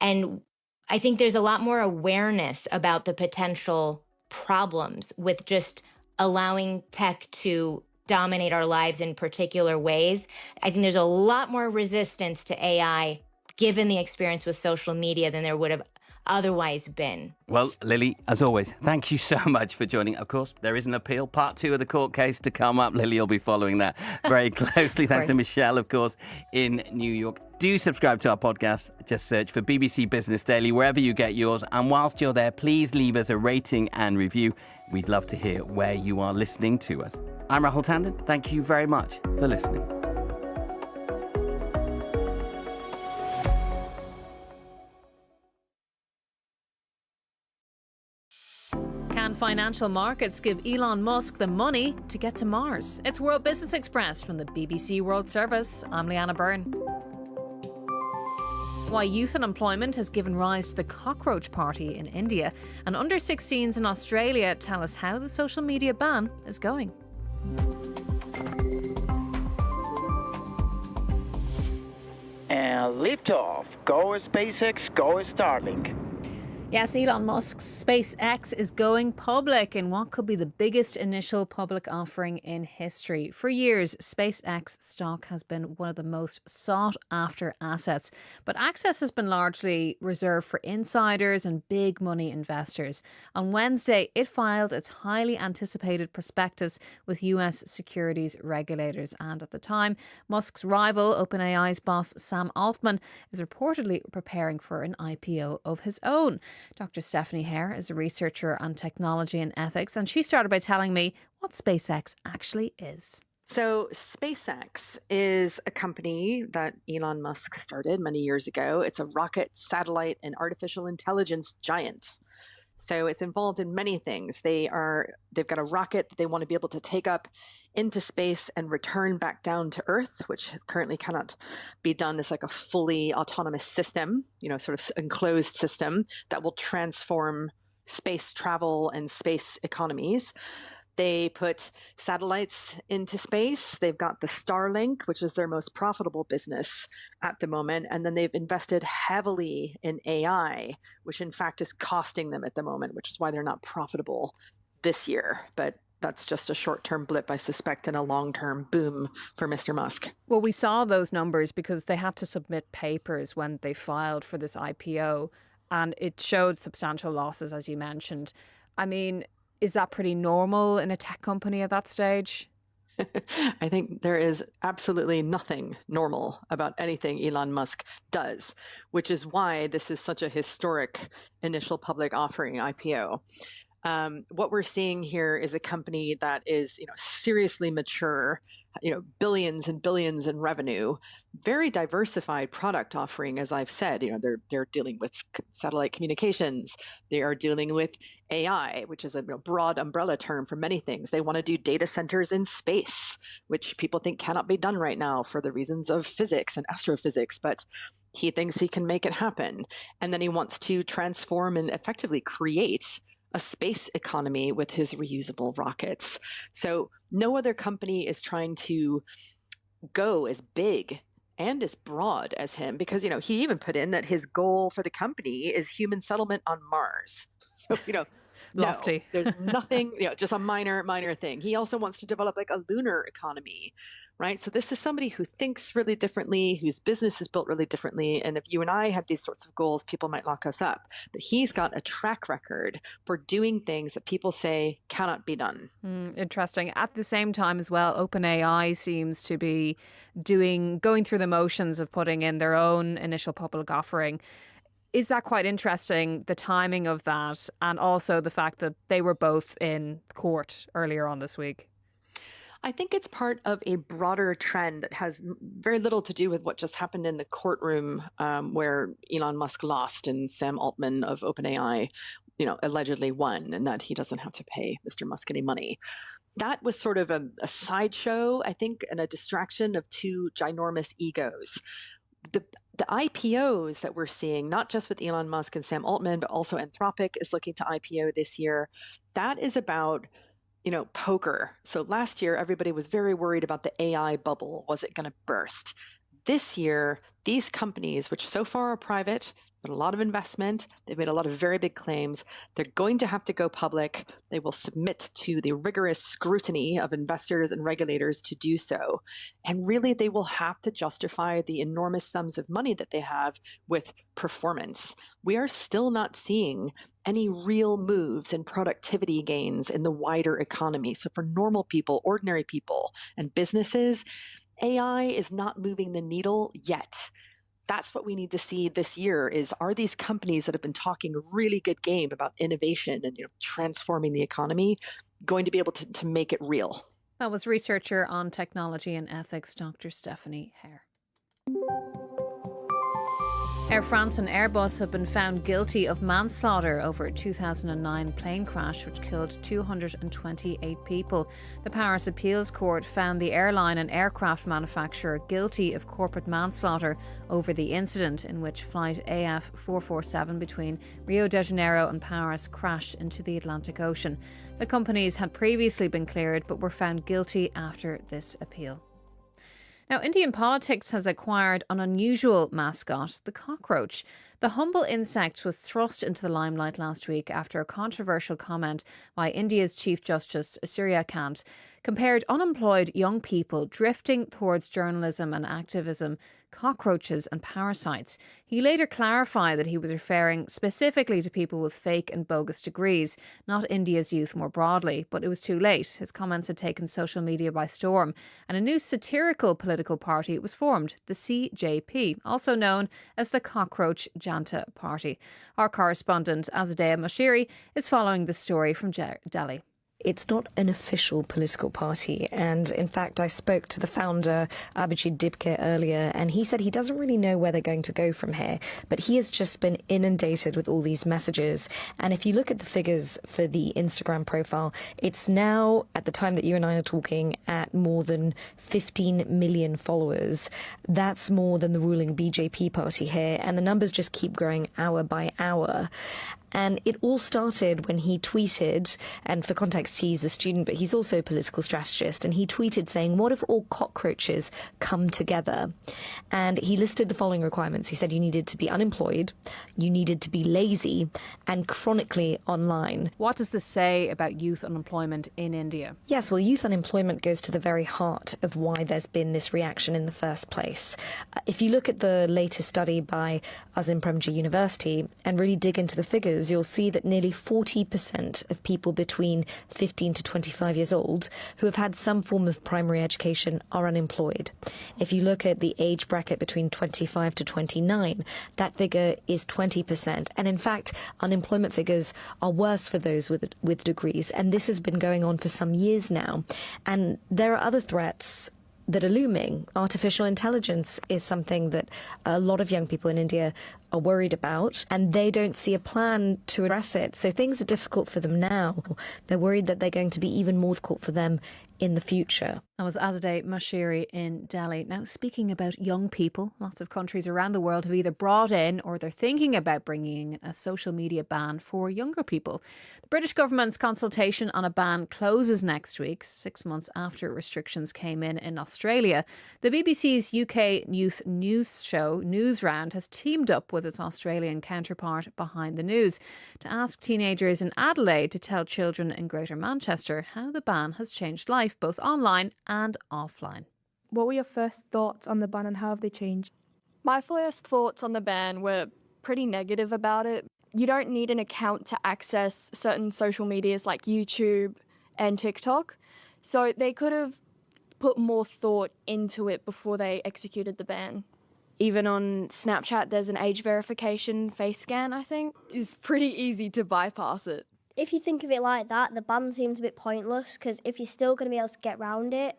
And I think there's a lot more awareness about the potential problems with just allowing tech to dominate our lives in particular ways. I think there's a lot more resistance to AI given the experience with social media than there would have otherwise been. Well, Lily, as always, thank you so much for joining. Of course, there is an appeal, part 2 of the court case to come up. Lily will be following that very closely. Thanks to Michelle, of course, in New York. Do subscribe to our podcast. Just search for BBC Business Daily wherever you get yours. And whilst you're there, please leave us a rating and review. We'd love to hear where you are listening to us. I'm Rahul Tandon. Thank you very much for listening. Can financial markets give Elon Musk the money to get to Mars? It's World Business Express from the BBC World Service. I'm Leanna Byrne. Why youth unemployment has given rise to the cockroach party in India, and under 16s in Australia tell us how the social media ban is going. And liftoff. Go SpaceX, go Starlink. Yes, Elon Musk's SpaceX is going public in what could be the biggest initial public offering in history. For years, SpaceX stock has been one of the most sought-after assets, but access has been largely reserved for insiders and big money investors. On Wednesday, it filed its highly anticipated prospectus with US securities regulators, and at the time, Musk's rival, OpenAI's boss Sam Altman, is reportedly preparing for an IPO of his own. Dr. Stephanie Hare is a researcher on technology and ethics, and she started by telling me what SpaceX actually is. So SpaceX is a company that Elon Musk started many years ago. It's a rocket, satellite, and artificial intelligence giant. So it's involved in many things. They've got a rocket that they want to be able to take up into space and return back down to Earth, which currently cannot be done. It's like a fully autonomous system, sort of enclosed system that will transform space travel and space economies. They put satellites into space. They've got the Starlink, which is their most profitable business at the moment. And then they've invested heavily in AI, which in fact is costing them at the moment, which is why they're not profitable this year, but that's just a short-term blip, I suspect, and a long-term boom for Mr. Musk. Well, we saw those numbers because they had to submit papers when they filed for this IPO, and it showed substantial losses, as you mentioned. I mean, is that pretty normal in a tech company at that stage? I think there is absolutely nothing normal about anything Elon Musk does, which is why this is such a historic initial public offering IPO. What we're seeing here is a company that is, seriously mature, billions and billions in revenue, very diversified product offering. As I've said, they're dealing with satellite communications. They are dealing with AI, which is a broad umbrella term for many things. They want to do data centers in space, which people think cannot be done right now for the reasons of physics and astrophysics, but he thinks he can make it happen. And then he wants to transform and effectively create a space economy with his reusable rockets. So no other company is trying to go as big and as broad as him, because, he even put in that his goal for the company is human settlement on Mars. So, lofty. No, there's nothing, just a minor thing. He also wants to develop like a lunar economy, right? So this is somebody who thinks really differently, whose business is built really differently. And if you and I had these sorts of goals, people might lock us up. But he's got a track record for doing things that people say cannot be done. Interesting. At the same time as well, OpenAI seems to be going through the motions of putting in their own initial public offering. Is that quite interesting, the timing of that, and also the fact that they were both in court earlier on this week? I think it's part of a broader trend that has very little to do with what just happened in the courtroom where Elon Musk lost and Sam Altman of OpenAI, allegedly won, and that he doesn't have to pay Mr. Musk any money. That was sort of a sideshow, I think, and a distraction of two ginormous egos. The IPOs that we're seeing, not just with Elon Musk and Sam Altman, but also Anthropic is looking to IPO this year. That is about poker. So last year, everybody was very worried about the AI bubble. Was it going to burst? This year, these companies, which so far are private, but a lot of investment, they've made a lot of very big claims. They're going to have to go public. They will submit to the rigorous scrutiny of investors and regulators to do so. And really, they will have to justify the enormous sums of money that they have with performance. We are still not seeing any real moves in productivity gains in the wider economy. So for normal people, ordinary people, and businesses, AI is not moving the needle yet. That's what we need to see this year are these companies that have been talking a really good game about innovation and transforming the economy going to be able to make it real? That was researcher on technology and ethics, Dr. Stephanie Hare. Air France and Airbus have been found guilty of manslaughter over a 2009 plane crash which killed 228 people. The Paris Appeals Court found the airline and aircraft manufacturer guilty of corporate manslaughter over the incident in which flight AF 447 between Rio de Janeiro and Paris crashed into the Atlantic Ocean. The companies had previously been cleared but were found guilty after this appeal. Now, Indian politics has acquired an unusual mascot, the cockroach. The humble insect was thrust into the limelight last week after a controversial comment by India's Chief Justice, Surya Kant, compared unemployed young people drifting towards journalism and activism, cockroaches and parasites. He later clarified that he was referring specifically to people with fake and bogus degrees, not India's youth more broadly, but it was too late. His comments had taken social media by storm, and a new satirical political party was formed, the CJP, also known as the Cockroach Janta Party. Our correspondent, Azadeh Moshiri, is following the story from Delhi. It's not an official political party, and in fact I spoke to the founder, Abhijit Dibke, earlier, and he said he doesn't really know where they're going to go from here, but he has just been inundated with all these messages. And if you look at the figures for the Instagram profile, it's now, at the time that you and I are talking, at more than 15 million followers. That's more than the ruling BJP party here, and the numbers just keep growing hour by hour. And it all started when he tweeted, and for context, he's a student, but he's also a political strategist, and he tweeted saying, what if all cockroaches come together? And he listed the following requirements. He said you needed to be unemployed, you needed to be lazy, and chronically online. What does this say about youth unemployment in India? Yes, well, youth unemployment goes to the very heart of why there's been this reaction in the first place. If you look at the latest study by Azim Premji University and really dig into the figures, you'll see that nearly 40% of people between 15 to 25 years old who have had some form of primary education are unemployed. If you look at the age bracket between 25 to 29, that figure is 20%. And in fact, unemployment figures are worse for those with degrees. And this has been going on for some years now. And there are other threats that are looming. Artificial intelligence is something that a lot of young people in India are worried about, and they don't see a plan to address it. So things are difficult for them now. They're worried that they're going to be even more difficult for them in the future. That was Azadeh Mashiri in Delhi. Now, speaking about young people, lots of countries around the world have either brought in or they're thinking about bringing in a social media ban for younger people. The British government's consultation on a ban closes next week, 6 months after restrictions came in Australia. The BBC's UK youth news show, Newsround, has teamed up with its Australian counterpart Behind the News to ask teenagers in Adelaide to tell children in Greater Manchester how the ban has changed life, both online and offline. What were your first thoughts on the ban and how have they changed? My first thoughts on the ban were pretty negative about it. You don't need an account to access certain social medias like YouTube and TikTok, so they could have put more thought into it before they executed the ban. Even on Snapchat, there's an age verification face scan, I think. It's pretty easy to bypass it. If you think of it like that, the ban seems a bit pointless because if you're still going to be able to get around it,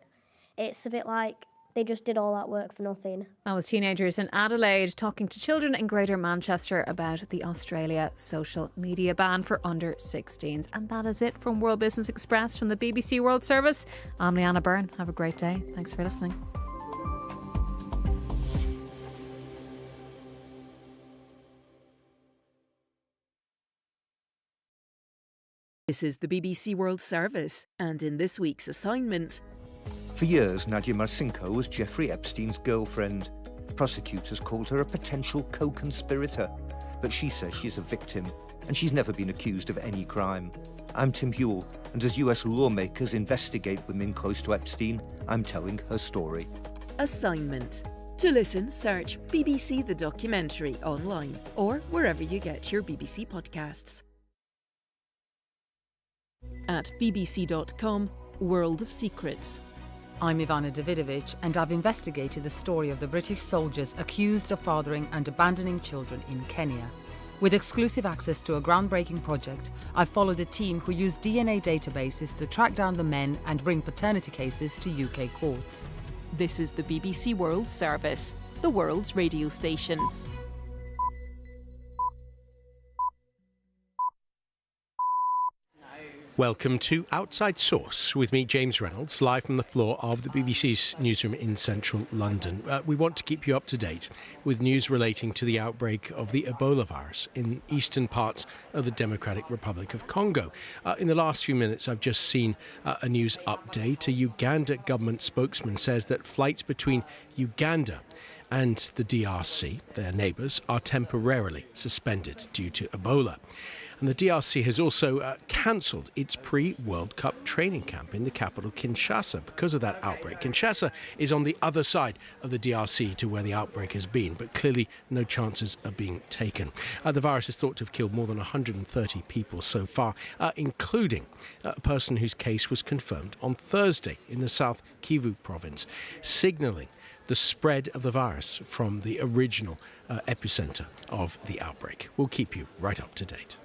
it's a bit like they just did all that work for nothing. That was teenagers in Adelaide talking to children in Greater Manchester about the Australia social media ban for under 16s. And that is it from World Business Express from the BBC World Service. I'm Leanna Byrne. Have a great day. Thanks for listening. This is the BBC World Service, and in this week's assignment... For years, Nadia Marcinko was Jeffrey Epstein's girlfriend. Prosecutors called her a potential co-conspirator, but she says she's a victim, and she's never been accused of any crime. I'm Tim Hewell, and as US lawmakers investigate women close to Epstein, I'm telling her story. Assignment. To listen, search BBC The Documentary online, or wherever you get your BBC podcasts. At bbc.com, World of Secrets. I'm Ivana Davidovich, and I've investigated the story of the British soldiers accused of fathering and abandoning children in Kenya. With exclusive access to a groundbreaking project, I've followed a team who used DNA databases to track down the men and bring paternity cases to UK courts. This is the BBC World Service, the world's radio station. Welcome to Outside Source with me, James Reynolds, live from the floor of the BBC's newsroom in central London. We want to keep you up to date with news relating to the outbreak of the Ebola virus in eastern parts of the Democratic Republic of Congo. In the last few minutes, I've just seen a news update. A Uganda government spokesman says that flights between Uganda and the DRC, their neighbours, are temporarily suspended due to Ebola. And the DRC has also cancelled its pre-World Cup training camp in the capital, Kinshasa, because of that outbreak. Kinshasa is on the other side of the DRC to where the outbreak has been, but clearly no chances are being taken. The virus is thought to have killed more than 130 people so far, including a person whose case was confirmed on Thursday in the South Kyiv province, signalling the spread of the virus from the original epicenter of the outbreak. We'll keep you right up to date.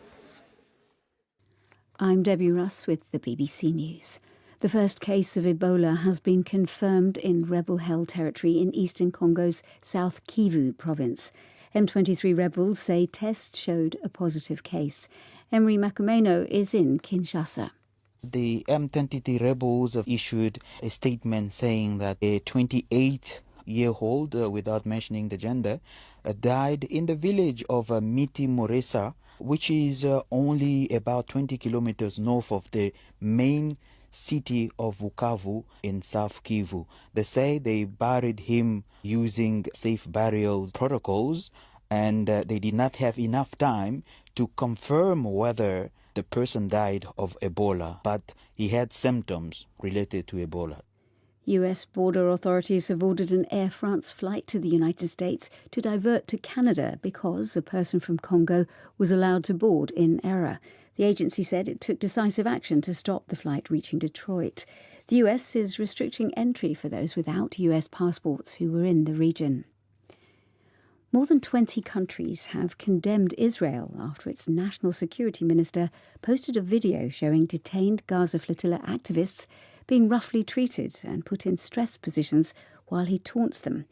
I'm Debbie Russ with the BBC News. The first case of Ebola has been confirmed in rebel-held territory in eastern Congo's South Kivu province. M23 rebels say tests showed a positive case. Emery Makumeno is in Kinshasa. The M23 rebels have issued a statement saying that a 28-year-old, without mentioning the gender, died in the village of Miti Moresa, which is only about 20 kilometers north of the main city of Bukavu in South Kivu. They say they buried him using safe burial protocols, and they did not have enough time to confirm whether the person died of Ebola, but he had symptoms related to Ebola. US border authorities have ordered an Air France flight to the United States to divert to Canada because a person from Congo was allowed to board in error. The agency said it took decisive action to stop the flight reaching Detroit. The US is restricting entry for those without US passports who were in the region. More than 20 countries have condemned Israel after its national security minister posted a video showing detained Gaza flotilla activists being roughly treated and put in stress positions while he taunts them.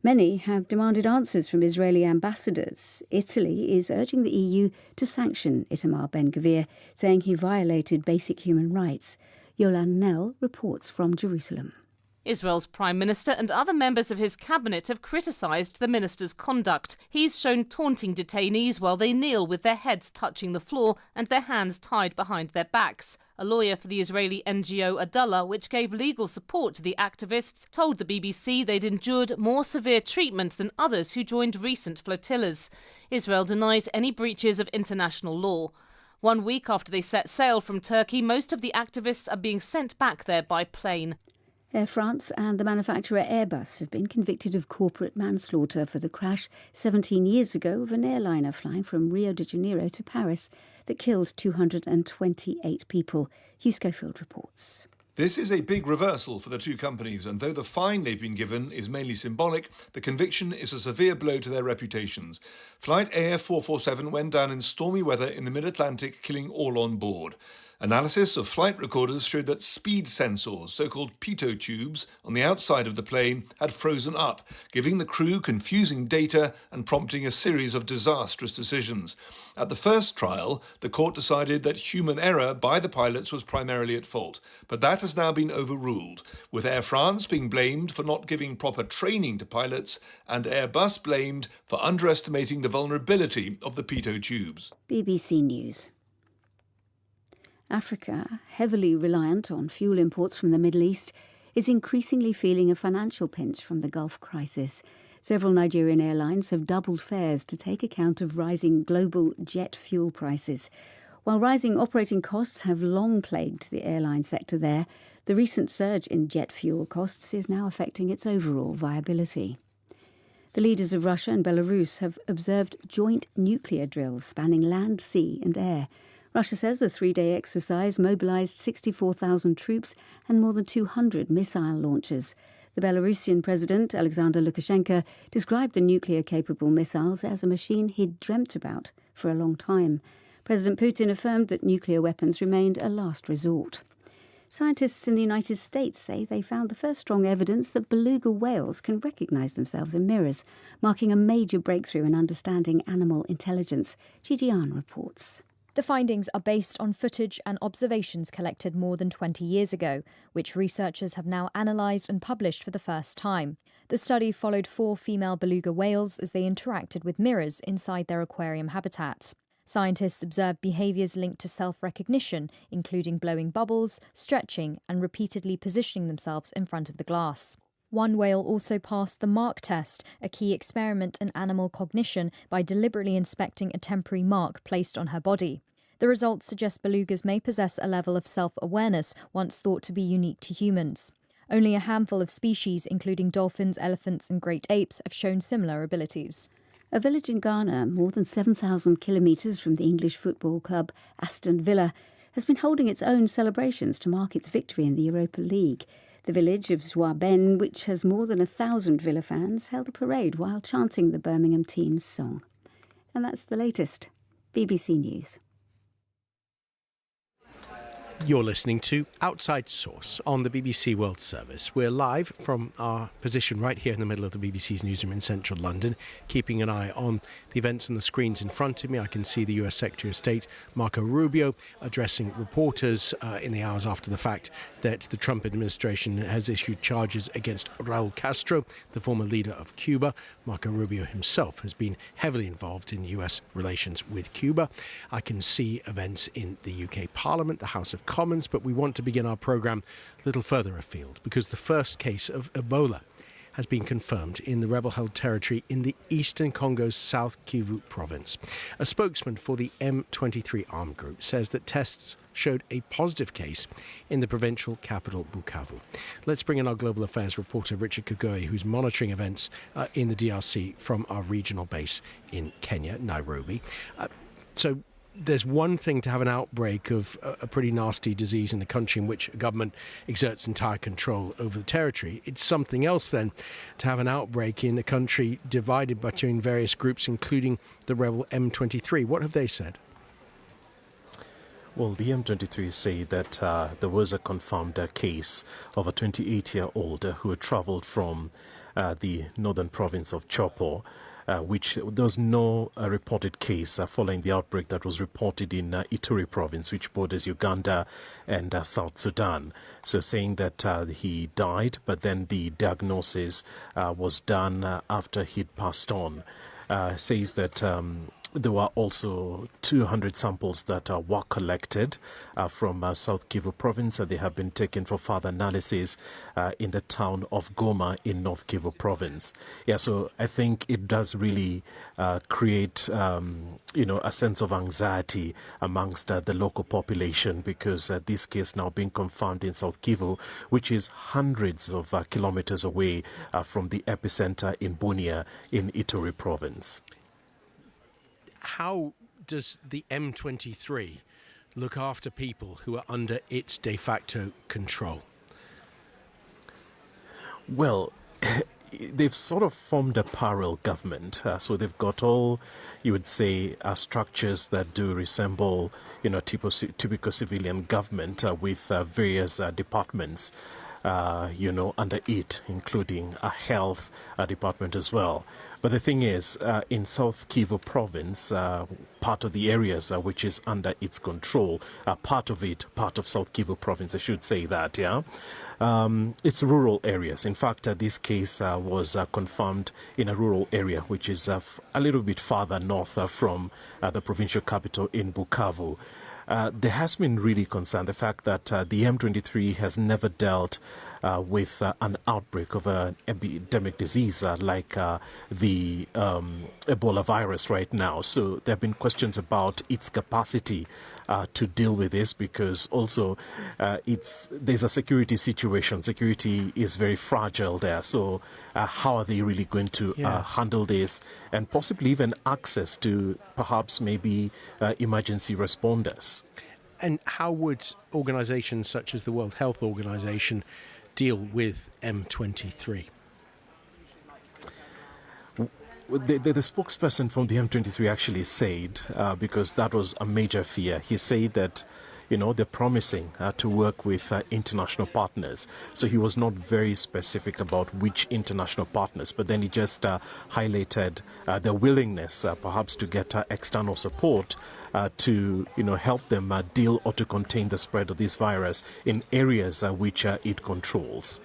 Many have demanded answers from Israeli ambassadors. Italy is urging the EU to sanction Itamar Ben-Gvir, saying he violated basic human rights. Yolande Nell reports from Jerusalem. Israel's Prime Minister and other members of his cabinet have criticised the minister's conduct. He's shown taunting detainees while they kneel with their heads touching the floor and their hands tied behind their backs. A lawyer for the Israeli NGO Adallah, which gave legal support to the activists, told the BBC they'd endured more severe treatment than others who joined recent flotillas. Israel denies any breaches of international law. 1 week after they set sail from Turkey, most of the activists are being sent back there by plane. Air France and the manufacturer Airbus have been convicted of corporate manslaughter for the crash 17 years ago of an airliner flying from Rio de Janeiro to Paris that killed 228 people. Hugh Schofield reports. This is a big reversal for the two companies, and though the fine they've been given is mainly symbolic, the conviction is a severe blow to their reputations. Flight AF 447 went down in stormy weather in the mid-Atlantic, killing all on board. Analysis of flight recorders showed that speed sensors, so-called pitot tubes, on the outside of the plane had frozen up, giving the crew confusing data and prompting a series of disastrous decisions. At the first trial, the court decided that human error by the pilots was primarily at fault, but that has now been overruled, with Air France being blamed for not giving proper training to pilots and Airbus blamed for underestimating the vulnerability of the pitot tubes. BBC News. Africa, heavily reliant on fuel imports from the Middle East, is increasingly feeling a financial pinch from the Gulf crisis. Several Nigerian airlines have doubled fares to take account of rising global jet fuel prices. While rising operating costs have long plagued the airline sector there, the recent surge in jet fuel costs is now affecting its overall viability. The leaders of Russia and Belarus have observed joint nuclear drills spanning land, sea and air. Russia says the three-day exercise mobilised 64,000 troops and more than 200 missile launchers. The Belarusian president, Alexander Lukashenko, described the nuclear-capable missiles as a machine he'd dreamt about for a long time. President Putin affirmed that nuclear weapons remained a last resort. Scientists in the United States say they found the first strong evidence that beluga whales can recognise themselves in mirrors, marking a major breakthrough in understanding animal intelligence. Gigi Ahn reports. The findings are based on footage and observations collected more than 20 years ago, which researchers have now analysed and published for the first time. The study followed 4 female beluga whales as they interacted with mirrors inside their aquarium habitat. Scientists observed behaviours linked to self-recognition, including blowing bubbles, stretching, and repeatedly positioning themselves in front of the glass. One whale also passed the mark test, a key experiment in animal cognition, by deliberately inspecting a temporary mark placed on her body. The results suggest belugas may possess a level of self-awareness once thought to be unique to humans. Only a handful of species, including dolphins, elephants and great apes, have shown similar abilities. A village in Ghana, more than 7,000 kilometres from the English football club Aston Villa, has been holding its own celebrations to mark its victory in the Europa League. The village of Zouaben, which has more than 1,000 Villa fans, held a parade while chanting the Birmingham team's song. And that's the latest. BBC News. You're listening to Outside Source on the BBC World Service. We're live from our position right here in the middle of the BBC's newsroom in central London, keeping an eye on the events on the screens in front of me. I can see the US Secretary of State, Marco Rubio, addressing reporters in the hours after the fact that the Trump administration has issued charges against Raul Castro, the former leader of Cuba. Marco Rubio himself has been heavily involved in US relations with Cuba. I can see events in the UK Parliament, the House of Commons, but we want to begin our programme a little further afield because the first case of Ebola has been confirmed in the rebel-held territory in the eastern Congo's South Kivu province. A spokesman for the M23 armed group says that tests showed a positive case in the provincial capital, Bukavu. Let's bring in our global affairs reporter, Richard Kagoe, who's monitoring events in the DRC from our regional base in Kenya, Nairobi. So there's one thing to have an outbreak of a pretty nasty disease in a country in which a government exerts entire control over the territory. It's something else then to have an outbreak in a country divided between various groups, including the rebel M23. What have they said? Well, the M23 say that there was a confirmed case of a 28-year-old who had travelled from the northern province of Chopo, which there was no reported case following the outbreak that was reported in Ituri province, which borders Uganda and South Sudan. So saying that he died, but then the diagnosis was done after he'd passed on. Says that there were also 200 samples that were collected from South Kivu province. They have been taken for further analysis in the town of Goma in North Kivu province. Yeah, so I think it does really create, a sense of anxiety amongst the local population because this case now being confirmed in South Kivu, which is hundreds of kilometers away from the epicenter in Bunia in Ituri province. How does the M23 look after people who are under its de facto control? Well, they've sort of formed a parallel government. So they've got all, you would say, structures that do resemble, typical civilian government with various departments, under it, including a health department as well. But the thing is, in South Kivu province, part of the areas which is under its control, part of South Kivu province, I should say that, yeah, it's rural areas. In fact, this case was confirmed in a rural area, which is a little bit farther north from the provincial capital in Bukavu. There has been really concern the fact that the M23 has never dealt with an outbreak of an epidemic disease like the Ebola virus right now. So there have been questions about its capacity to deal with this because also there's a security situation. Security is very fragile there. So how are they really going to handle this and possibly even access to perhaps maybe emergency responders? And how would organisations such as the World Health Organization deal with M23? The spokesperson from the M23 actually said, because that was a major fear, he said that, they're promising to work with international partners. So he was not very specific about which international partners, but then he just highlighted their willingness perhaps to get external support to help them deal or to contain the spread of this virus in areas which it controls.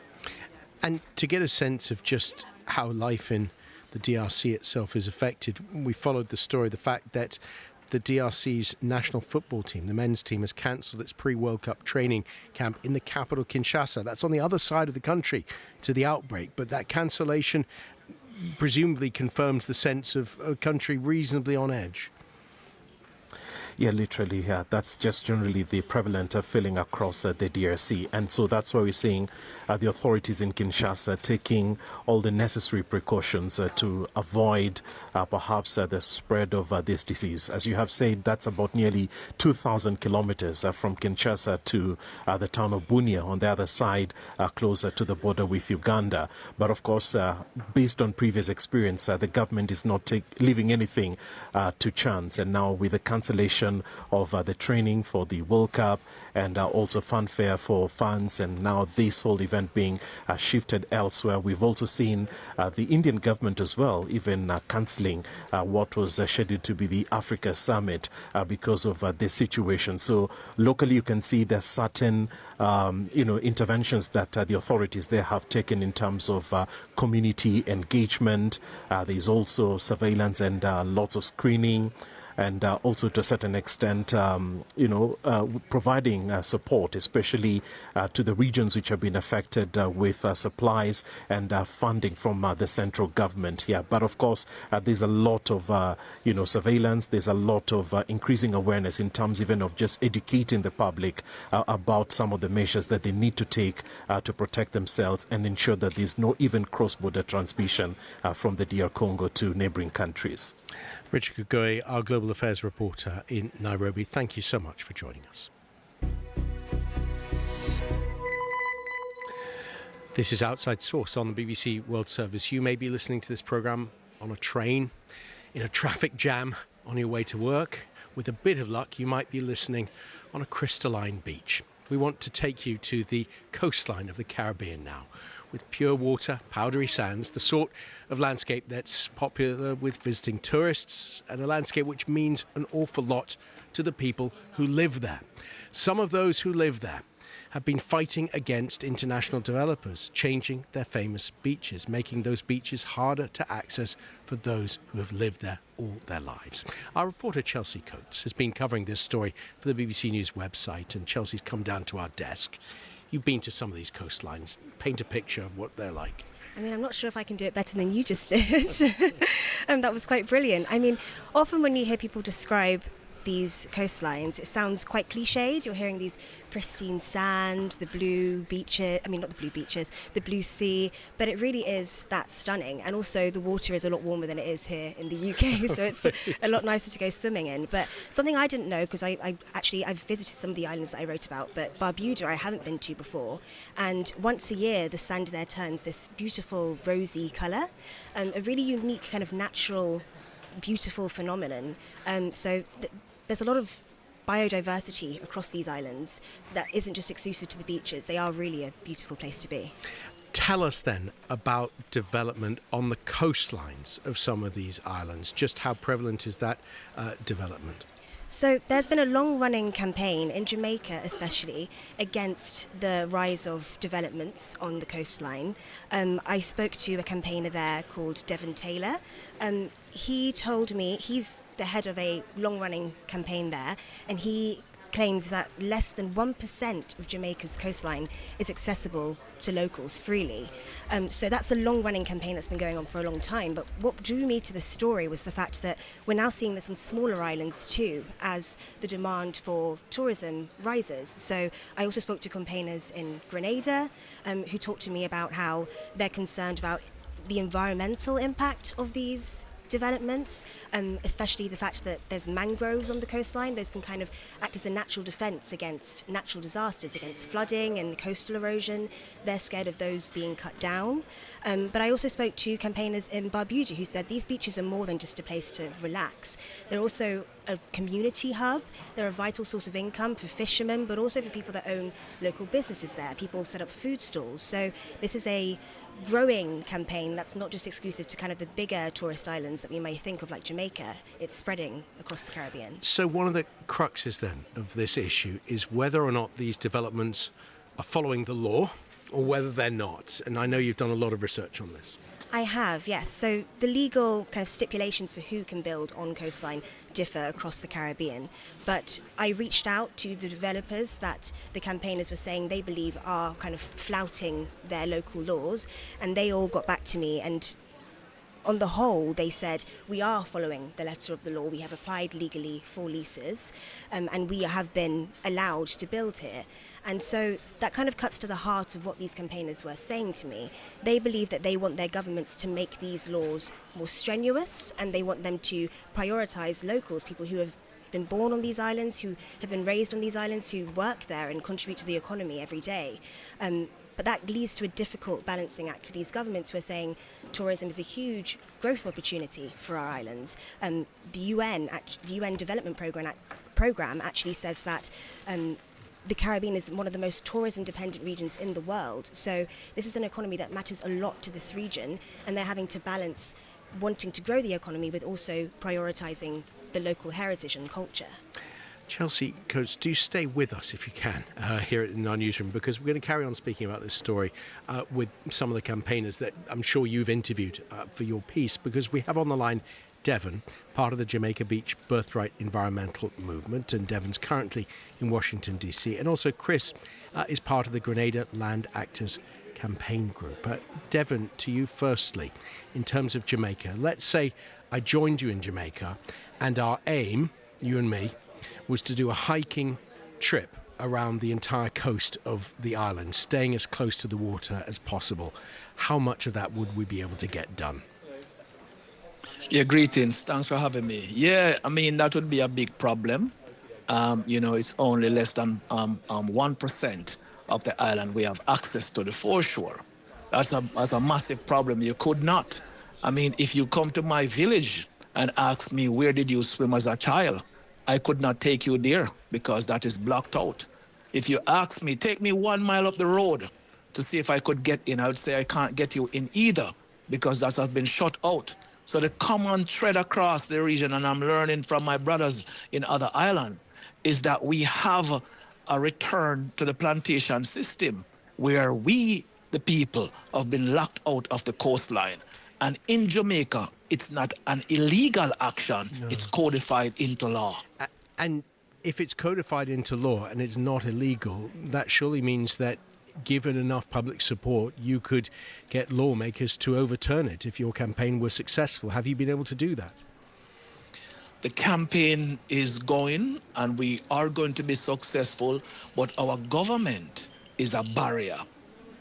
And to get a sense of just how life in the DRC itself is affected, we followed the story, the fact that the DRC's national football team, the men's team, has cancelled its pre-World Cup training camp in the capital, Kinshasa. That's on the other side of the country to the outbreak, but that cancellation presumably confirms the sense of a country reasonably on edge. Yeah, literally, that's just generally the prevalent feeling across the DRC. And so that's why we're seeing the authorities in Kinshasa taking all the necessary precautions to avoid perhaps the spread of this disease. As you have said, that's about nearly 2,000 kilometers from Kinshasa to the town of Bunia on the other side, closer to the border with Uganda. But of course, based on previous experience, the government is not leaving anything to chance. And now with the cancellation suspension of the training for the World Cup, and also fanfare for fans, and now this whole event being shifted elsewhere. We've also seen the Indian government as well even cancelling what was scheduled to be the Africa Summit because of this situation. So locally you can see there's certain interventions that the authorities there have taken in terms of community engagement. There's also surveillance and lots of screening, and also to a certain extent, providing support, especially to the regions which have been affected with supplies and funding from the central government. Yeah, but of course, there's a lot of, surveillance. There's a lot of increasing awareness in terms even of just educating the public about some of the measures that they need to take to protect themselves and ensure that there's no even cross-border transmission from the DR Congo to neighboring countries. Richard Kugoy, our Global Affairs reporter in Nairobi, thank you so much for joining us. This is Outside Source on the BBC World Service. You may be listening to this programme on a train, in a traffic jam, on your way to work. With a bit of luck, you might be listening on a crystalline beach. We want to take you to the coastline of the Caribbean now, with pure water, powdery sands, the sort of landscape that's popular with visiting tourists, and a landscape which means an awful lot to the people who live there. Some of those who live there have been fighting against international developers, changing their famous beaches, making those beaches harder to access for those who have lived there all their lives. Our reporter Chelsea Coates has been covering this story for the BBC News website, and Chelsea's come down to our desk. You've been to some of these coastlines. Paint a picture of what they're like. I mean, I'm not sure if I can do it better than you just did. That was quite brilliant. I mean, often when you hear people describe these coastlines, it sounds quite cliched. You're hearing these pristine sand, the blue beaches, I mean not the blue beaches, the blue sea, but it really is that stunning. And also the water is a lot warmer than it is here in the UK, so it's a lot nicer to go swimming in. But something I didn't know, because I've visited some of the islands that I wrote about, but Barbuda I haven't been to before, and once a year the sand there turns this beautiful rosy colour, a really unique kind of natural beautiful phenomenon. There's a lot of biodiversity across these islands that isn't just exclusive to the beaches. They are really a beautiful place to be. Tell us then about development on the coastlines of some of these islands. Just how prevalent is that development? So there's been a long-running campaign in Jamaica especially against the rise of developments on the coastline. I spoke to a campaigner there called Devon Taylor. He told me he's the head of a long-running campaign there, and he claims that less than 1% of Jamaica's coastline is accessible to locals freely. So that's a long-running campaign that's been going on for a long time. But what drew me to this story was the fact that we're now seeing this on smaller islands too, as the demand for tourism rises. So I also spoke to campaigners in Grenada who talked to me about how they're concerned about the environmental impact of these developments, especially the fact that there's mangroves on the coastline. Those can kind of act as a natural defence against natural disasters, against flooding and coastal erosion. They're scared of those being cut down. But I also spoke to campaigners in Barbuda who said these beaches are more than just a place to relax. They're also a community hub. They're a vital source of income for fishermen, but also for people that own local businesses there. People set up food stalls. So this is a growing campaign that's not just exclusive to kind of the bigger tourist islands that we may think of like Jamaica. It's spreading across the Caribbean. So one of the cruxes then of this issue is whether or not these developments are following the law or whether they're not. And I know you've done a lot of research on this. I have, yes. So the legal kind of stipulations for who can build on coastline differ across the Caribbean. But I reached out to the developers that the campaigners were saying they believe are kind of flouting their local laws, and they all got back to me, and on the whole, they said, we are following the letter of the law. We have applied legally for leases, and we have been allowed to build here. And so that kind of cuts to the heart of what these campaigners were saying to me. They believe that they want their governments to make these laws more strenuous, and they want them to prioritise locals, people who have been born on these islands, who have been raised on these islands, who work there and contribute to the economy every day. But that leads to a difficult balancing act for these governments who are saying tourism is a huge growth opportunity for our islands. The UN Development Programme program actually says that the Caribbean is one of the most tourism-dependent regions in the world. So this is an economy that matters a lot to this region, and they're having to balance wanting to grow the economy with also prioritising the local heritage and culture. Chelsea Coates, do stay with us if you can here in our newsroom, because we're going to carry on speaking about this story with some of the campaigners that I'm sure you've interviewed for your piece, because we have on the line Devon, part of the Jamaica Beach Birthright Environmental Movement, and Devon's currently in Washington, D.C. And also Chris is part of the Grenada Land Actors Campaign Group. Devon, to you firstly, in terms of Jamaica, let's say I joined you in Jamaica and our aim, you and me, was to do a hiking trip around the entire coast of the island, staying as close to the water as possible. How much of that would we be able to get done? Yeah, greetings. Thanks for having me. Yeah, I mean, that would be a big problem. It's only less than 1% of the island we have access to the foreshore. That's a massive problem. You could not. I mean, if you come to my village and ask me, where did you swim as a child? I could not take you there because that is blocked out. If you ask me, take me 1 mile up the road to see if I could get in, I would say I can't get you in either because that has been shut out. So the common thread across the region, and I'm learning from my brothers in other islands, is that we have a return to the plantation system where we, the people, have been locked out of the coastline. And in Jamaica, it's not an illegal action, it's codified into law. And if it's codified into law and it's not illegal, that surely means that given enough public support, you could get lawmakers to overturn it if your campaign were successful. Have you been able to do that? The campaign is going, and we are going to be successful, but our government is a barrier.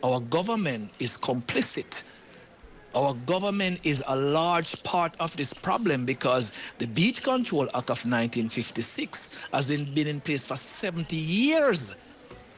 Our government is complicit. Our government is a large part of this problem because the Beach Control Act of 1956 has been in place for 70 years,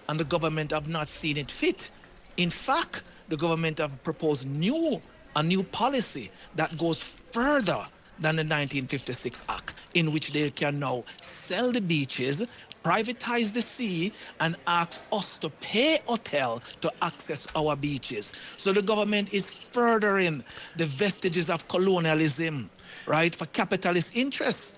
and the government have not seen it fit. In fact, the government have proposed a new policy that goes further than the 1956 Act, in which they can now sell the beaches, privatize the sea, and ask us to pay hotel to access our beaches. So the government is furthering the vestiges of colonialism, right, for capitalist interests.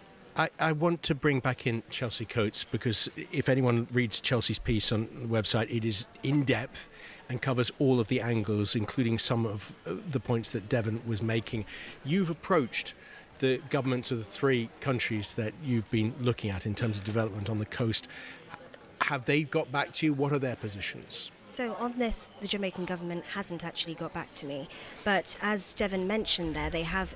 I want to bring back in Chelsea Coates, because if anyone reads Chelsea's piece on the website, it is in-depth and covers all of the angles, including some of the points that Devon was making. You've approached the governments of the three countries that you've been looking at in terms of development on the coast. Have they got back to you? What are their positions? So on this, the Jamaican government hasn't actually got back to me. But as Devon mentioned there, they have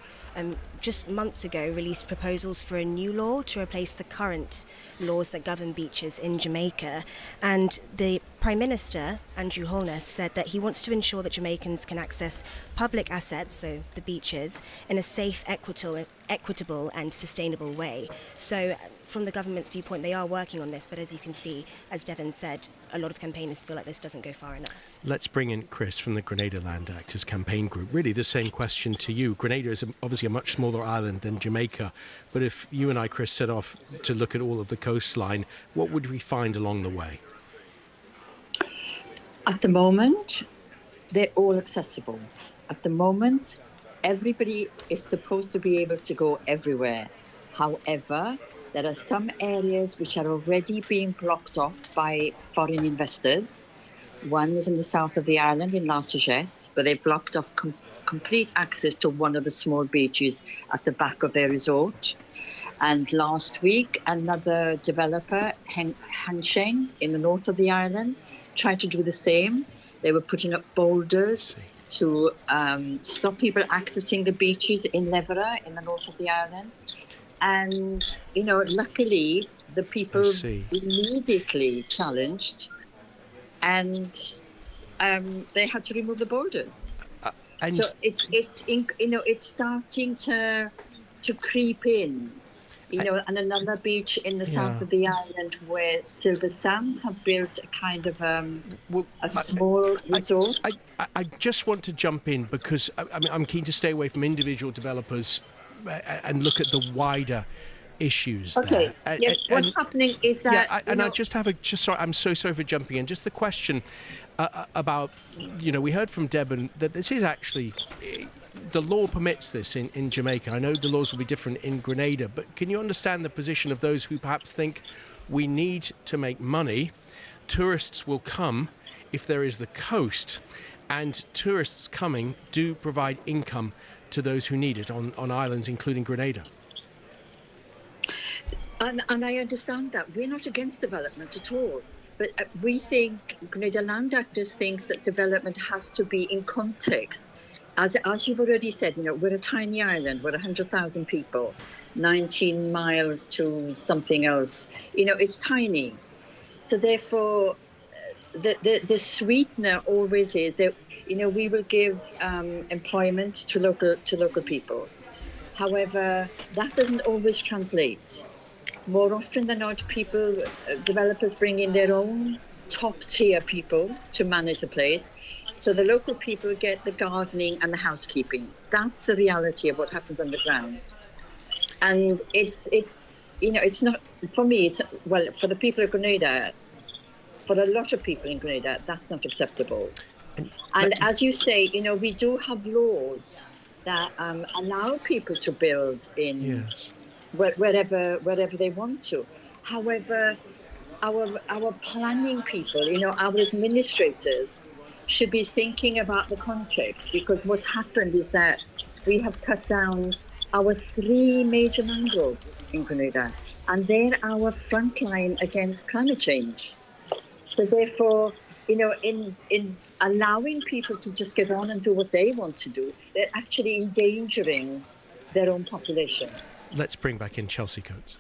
just months ago released proposals for a new law to replace the current laws that govern beaches in Jamaica. And the Prime Minister, Andrew Holness, said that he wants to ensure that Jamaicans can access public assets, so the beaches, in a safe, equitable and sustainable way. So from the government's viewpoint, they are working on this, but as you can see, as Devon said, a lot of campaigners feel like this doesn't go far enough. Let's bring in Chris from the Grenada Land Actors Campaign Group. Really the same question to you. Grenada is obviously a much smaller island than Jamaica, but if you and I, Chris, set off to look at all of the coastline, what would we find along the way? At the moment, they're all accessible. At the moment, everybody is supposed to be able to go everywhere. However, there are some areas which are already being blocked off by foreign investors. One is in the south of the island in La Sagesse, but they blocked off complete access to one of the small beaches at the back of their resort. And last week, another developer, Hansheng, in the north of the island, tried to do the same. They were putting up boulders to stop people accessing the beaches in Levera, in the north of the island. And, luckily, the people immediately challenged, and they had to remove the borders. So it's starting to creep in. And another beach in the south of the island where Silver Sands have built a kind of a small resort. I just want to jump in because I'm keen to stay away from individual developers and look at the wider issues Okay. there. Yes. What's happening is that. I just have sorry, I'm so sorry for jumping in. Just the question about, we heard from Devon that this is actually. The law permits this in Jamaica. I know the laws will be different in Grenada, but can you understand the position of those who perhaps think we need to make money? Tourists will come if there is the coast, and tourists coming do provide income to those who need it on islands, including Grenada. And I understand that. We're not against development at all. But we think, Grenada Land Actors thinks that development has to be in context. As you've already said, we're a tiny island, we're 100,000 people, 19 miles to something else. It's tiny. So therefore, the sweetener always is that, we will give employment to local people. However, that doesn't always translate. More often than not, developers bring in their own top-tier people to manage the place. So the local people get the gardening and the housekeeping. That's the reality of what happens on the ground. And it's not, for me, for the people of Grenada, for a lot of people in Grenada, that's not acceptable. And as you say, we do have laws that allow people to build in wherever they want to. However, our planning people, our administrators, should be thinking about the context, because what's happened is that we have cut down our 3 major mangroves in Grenada, and they're our front line against climate change. So therefore, in allowing people to just get on and do what they want to do, they're actually endangering their own population. Let's bring back in Chelsea Coates.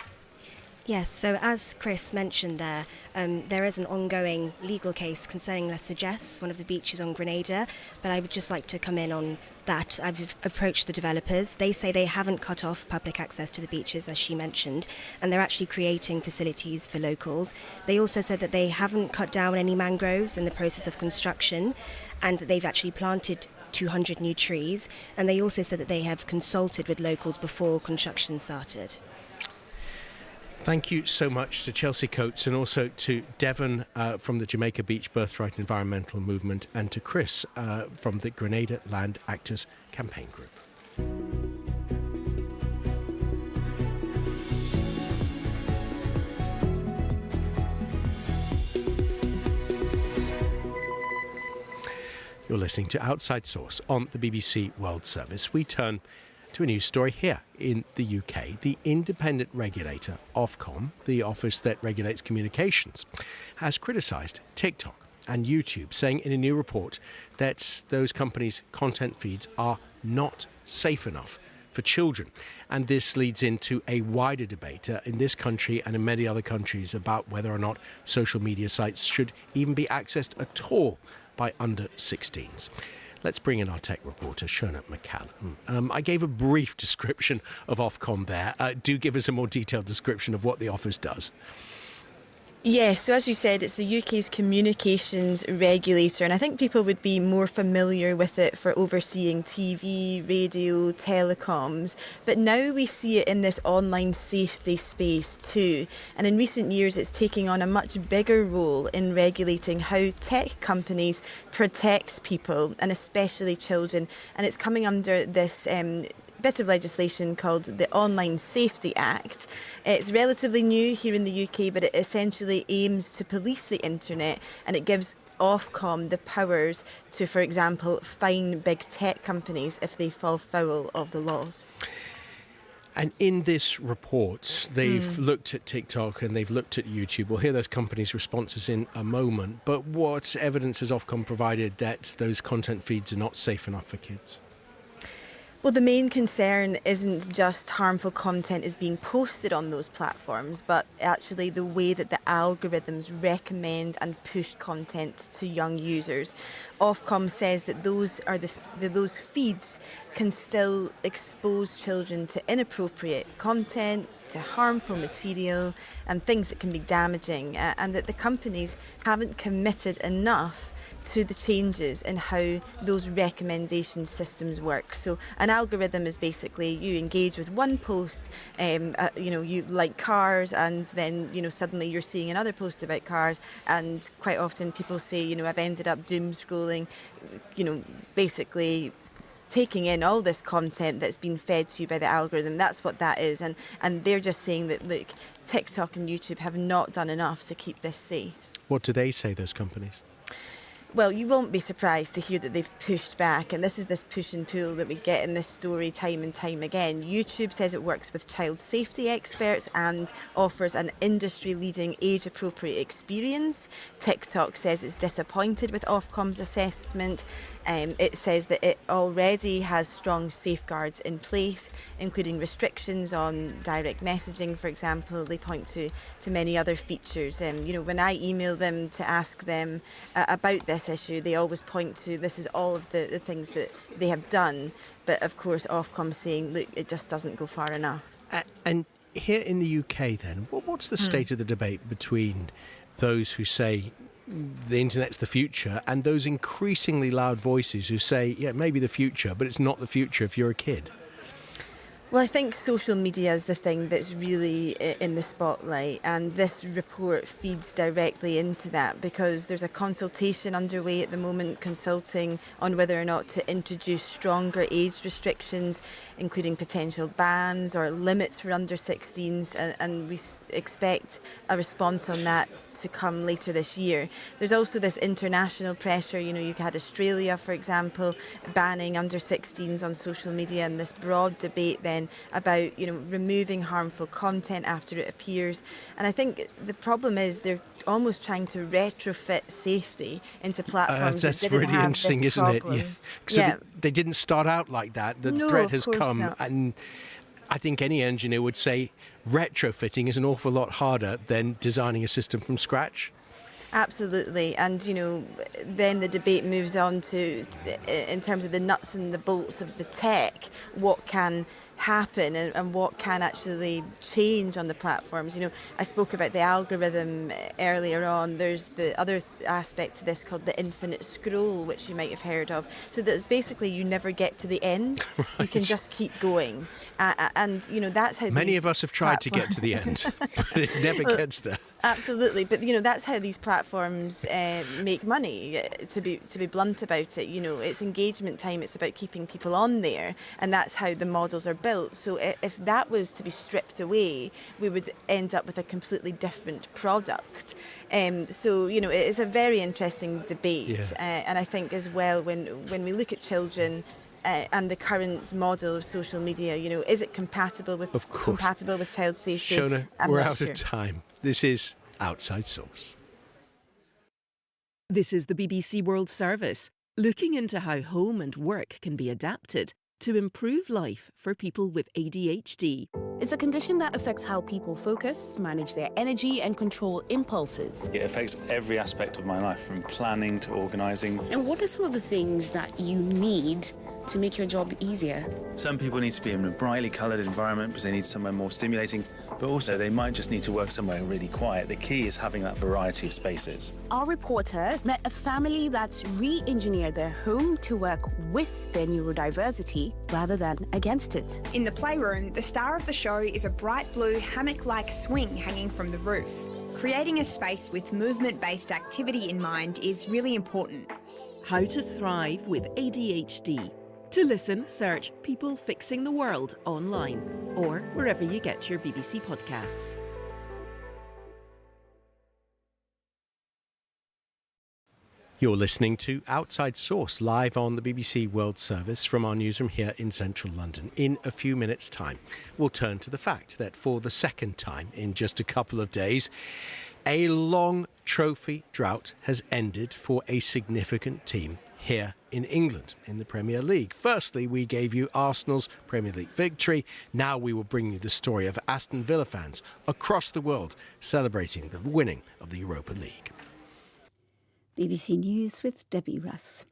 Yes, so as Chris mentioned there is an ongoing legal case concerning Les Sagesses, one of the beaches on Grenada, but I would just like to come in on that. I've approached the developers. They say they haven't cut off public access to the beaches, as she mentioned, and they're actually creating facilities for locals. They also said that they haven't cut down any mangroves in the process of construction, and that they've actually planted 200 new trees, and they also said that they have consulted with locals before construction started. Thank you so much to Chelsea Coates, and also to Devon from the Jamaica Beach Birthright Environmental Movement, and to Chris from the Grenada Land Actors Campaign Group. You're listening to Outside Source on the BBC World Service. We turn to a news story here in the UK. The independent regulator, Ofcom, the office that regulates communications, has criticised TikTok and YouTube, saying in a new report that those companies' content feeds are not safe enough for children. And this leads into a wider debate in this country and in many other countries about whether or not social media sites should even be accessed at all by under 16s. Let's bring in our tech reporter, Shona McCallum. I gave a brief description of Ofcom there. Do give us a more detailed description of what the office does. Yes, so as you said, it's the UK's communications regulator, and I think people would be more familiar with it for overseeing TV, radio, telecoms, but now we see it in this online safety space too. And in recent years, it's taking on a much bigger role in regulating how tech companies protect people, and especially children. And it's coming under this bit of legislation called the Online Safety Act. It's relatively new here in the UK, but it essentially aims to police the internet, and it gives Ofcom the powers to, for example, fine big tech companies if they fall foul of the laws. And in this report, they've looked at TikTok and they've looked at YouTube. We'll hear those companies' responses in a moment. But what evidence has Ofcom provided that those content feeds are not safe enough for kids? Well, the main concern isn't just harmful content is being posted on those platforms, but actually the way that the algorithms recommend and push content to young users. Ofcom says that those feeds can still expose children to inappropriate content, to harmful material and things that can be damaging, and that the companies haven't committed enough to the changes in how those recommendation systems work. So an algorithm is basically you engage with one post, you like cars, and then suddenly you're seeing another post about cars, and quite often people say I've ended up doom scrolling, basically taking in all this content that's been fed to you by the algorithm. That's what that is, and they're just saying that look, TikTok and YouTube have not done enough to keep this safe. What do they say, those companies? Well, you won't be surprised to hear that they've pushed back, and this is this push and pull that we get in this story time and time again. YouTube says it works with child safety experts and offers an industry-leading age-appropriate experience. TikTok says it's disappointed with Ofcom's assessment. It says that it already has strong safeguards in place, including restrictions on direct messaging, for example. They point to many other features. When I email them to ask them about this issue, they always point to this is all of the things that they have done. But of course, Ofcom saying, look, it just doesn't go far enough. And here in the UK then, what's the state of the debate between those who say the internet's the future and those increasingly loud voices who say, yeah, maybe the future, but it's not the future if you're a kid? Well, I think social media is the thing that's really in the spotlight, and this report feeds directly into that because there's a consultation underway at the moment consulting on whether or not to introduce stronger age restrictions, including potential bans or limits for under 16s, and we expect a response on that to come later this year. There's also this international pressure. You had Australia, for example, banning under 16s on social media, and this broad debate then about removing harmful content after it appears. And I think the problem is they're almost trying to retrofit safety into platforms that didn't really have interesting, this isn't problem. it? Yeah. So they didn't start out like that. The threat has come, not. And I think any engineer would say retrofitting is an awful lot harder than designing a system from scratch. Absolutely, and then the debate moves on to, in terms of the nuts and the bolts of the tech, what can happen and what can actually change on the platforms. I spoke about the algorithm earlier on. There's the other aspect to this called the infinite scroll, which you might have heard of. So that's basically you never get to the end. Right. You can just keep going, and that's how many of us have tried to get to the end, but it never gets there. Absolutely, but that's how these platforms make money. To be blunt about it, it's engagement time. It's about keeping people on there, and that's how the models are built. So if that was to be stripped away, we would end up with a completely different product. So it is a very interesting debate, and I think as well when we look at children. And the current model of social media, is it compatible with child safety? Shona, we're out of time. This is Outside Source. This is the BBC World Service, looking into how home and work can be adapted to improve life for people with ADHD. It's a condition that affects how people focus, manage their energy, and control impulses. It affects every aspect of my life, from planning to organising. And what are some of the things that you need to make your job easier? Some people need to be in a brightly coloured environment because they need somewhere more stimulating, but also they might just need to work somewhere really quiet. The key is having that variety of spaces. Our reporter met a family that's re-engineered their home to work with their neurodiversity rather than against it. In the playroom, the star of the show is a bright blue hammock-like swing hanging from the roof. Creating a space with movement-based activity in mind is really important. How to thrive with ADHD. To listen, search People Fixing the World online or wherever you get your BBC podcasts. You're listening to Outside Source, live on the BBC World Service from our newsroom here in central London. In a few minutes' time, we'll turn to the fact that for the second time in just a couple of days, a long trophy drought has ended for a significant team here in England in the Premier League. Firstly, we gave you Arsenal's Premier League victory. Now we will bring you the story of Aston Villa fans across the world celebrating the winning of the Europa League. BBC News with Debbie Russ.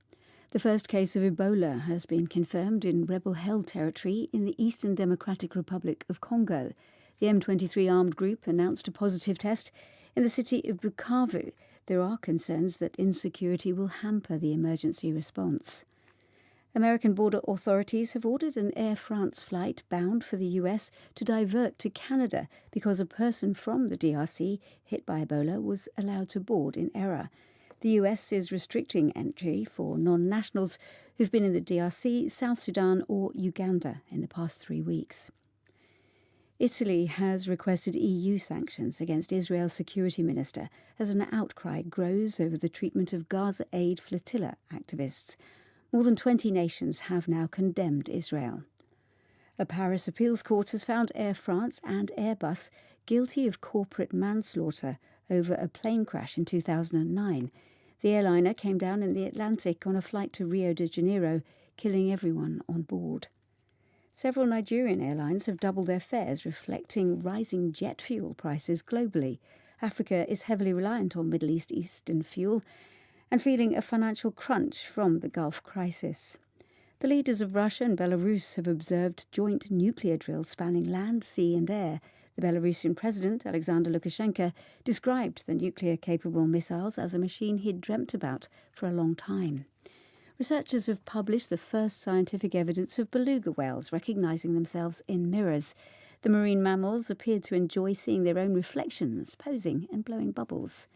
The first case of Ebola has been confirmed in rebel-held territory in the Eastern Democratic Republic of Congo. The M23 armed group announced a positive test in the city of Bukavu. There are concerns that insecurity will hamper the emergency response. American border authorities have ordered an Air France flight bound for the US to divert to Canada because a person from the DRC hit by Ebola was allowed to board in error. The US is restricting entry for non-nationals who've been in the DRC, South Sudan or Uganda in the past 3 weeks. Italy has requested EU sanctions against Israel's security minister as an outcry grows over the treatment of Gaza Aid flotilla activists. More than 20 nations have now condemned Israel. A Paris appeals court has found Air France and Airbus guilty of corporate manslaughter over a plane crash in 2009. The airliner came down in the Atlantic on a flight to Rio de Janeiro, killing everyone on board. Several Nigerian airlines have doubled their fares, reflecting rising jet fuel prices globally. Africa is heavily reliant on Middle Eastern fuel and feeling a financial crunch from the Gulf crisis. The leaders of Russia and Belarus have observed joint nuclear drills spanning land, sea and air. The Belarusian president, Alexander Lukashenko, described the nuclear-capable missiles as a machine he'd dreamt about for a long time. Researchers have published the first scientific evidence of beluga whales recognising themselves in mirrors. The marine mammals appeared to enjoy seeing their own reflections, posing and blowing bubbles.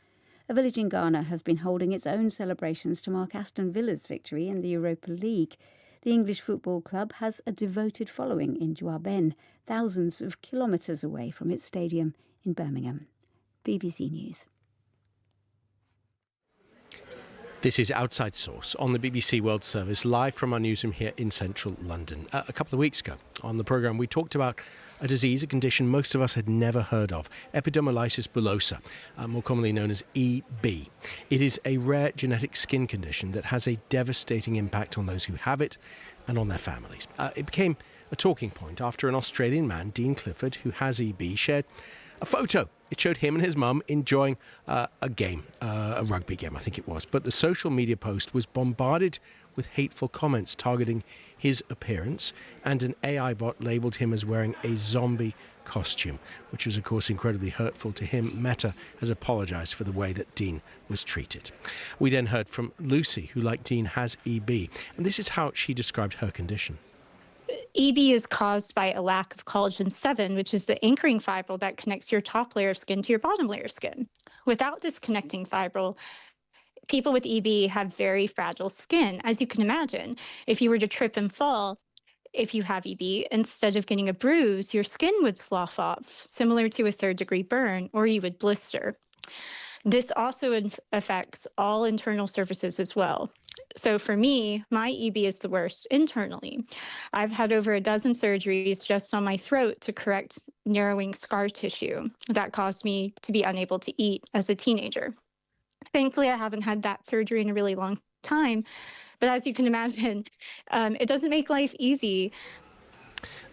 A village in Ghana has been holding its own celebrations to mark Aston Villa's victory in the Europa League. The English football club has a devoted following in Juaben, thousands of kilometres away from its stadium in Birmingham. BBC News. This is Outside Source on the BBC World Service, live from our newsroom here in central London. A couple of weeks ago on the programme, we talked about a disease, a condition most of us had never heard of, epidermolysis bullosa, more commonly known as EB. It is a rare genetic skin condition that has a devastating impact on those who have it and on their families. It became a talking point after an Australian man, Dean Clifford, who has EB, shared a photo. It showed him and his mum enjoying a game, a rugby game, I think it was. But the social media post was bombarded with hateful comments targeting his appearance, and an AI bot labelled him as wearing a zombie costume, which was, of course, incredibly hurtful to him. Meta has apologised for the way that Dean was treated. We then heard from Lucy, who, like Dean, has EB, and this is how she described her condition. EB is caused by a lack of collagen 7, which is the anchoring fibril that connects your top layer of skin to your bottom layer of skin. Without this connecting fibril, people with EB have very fragile skin. As you can imagine, if you were to trip and fall, if you have EB, instead of getting a bruise, your skin would slough off, similar to a third-degree burn, or you would blister. This also affects all internal surfaces as well. So for me, my EB is the worst internally. I've had over a dozen surgeries just on my throat to correct narrowing scar tissue that caused me to be unable to eat as a teenager. Thankfully, I haven't had that surgery in a really long time, but as you can imagine, it doesn't make life easy.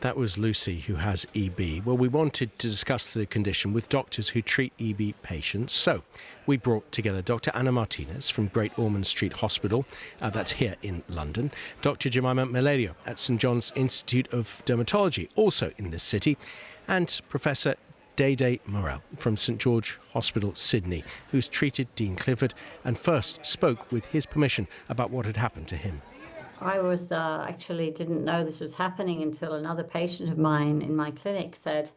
That was Lucy, who has EB. Well, we wanted to discuss the condition with doctors who treat EB patients. So we brought together Dr. Anna Martinez from Great Ormond Street Hospital, that's here in London, Dr. Jemima Melerio at St John's Institute of Dermatology, also in this city, and Professor Day Morel from St George Hospital, Sydney, who's treated Dean Clifford and first spoke with his permission about what had happened to him. I was actually didn't know this was happening until another patient of mine in my clinic said,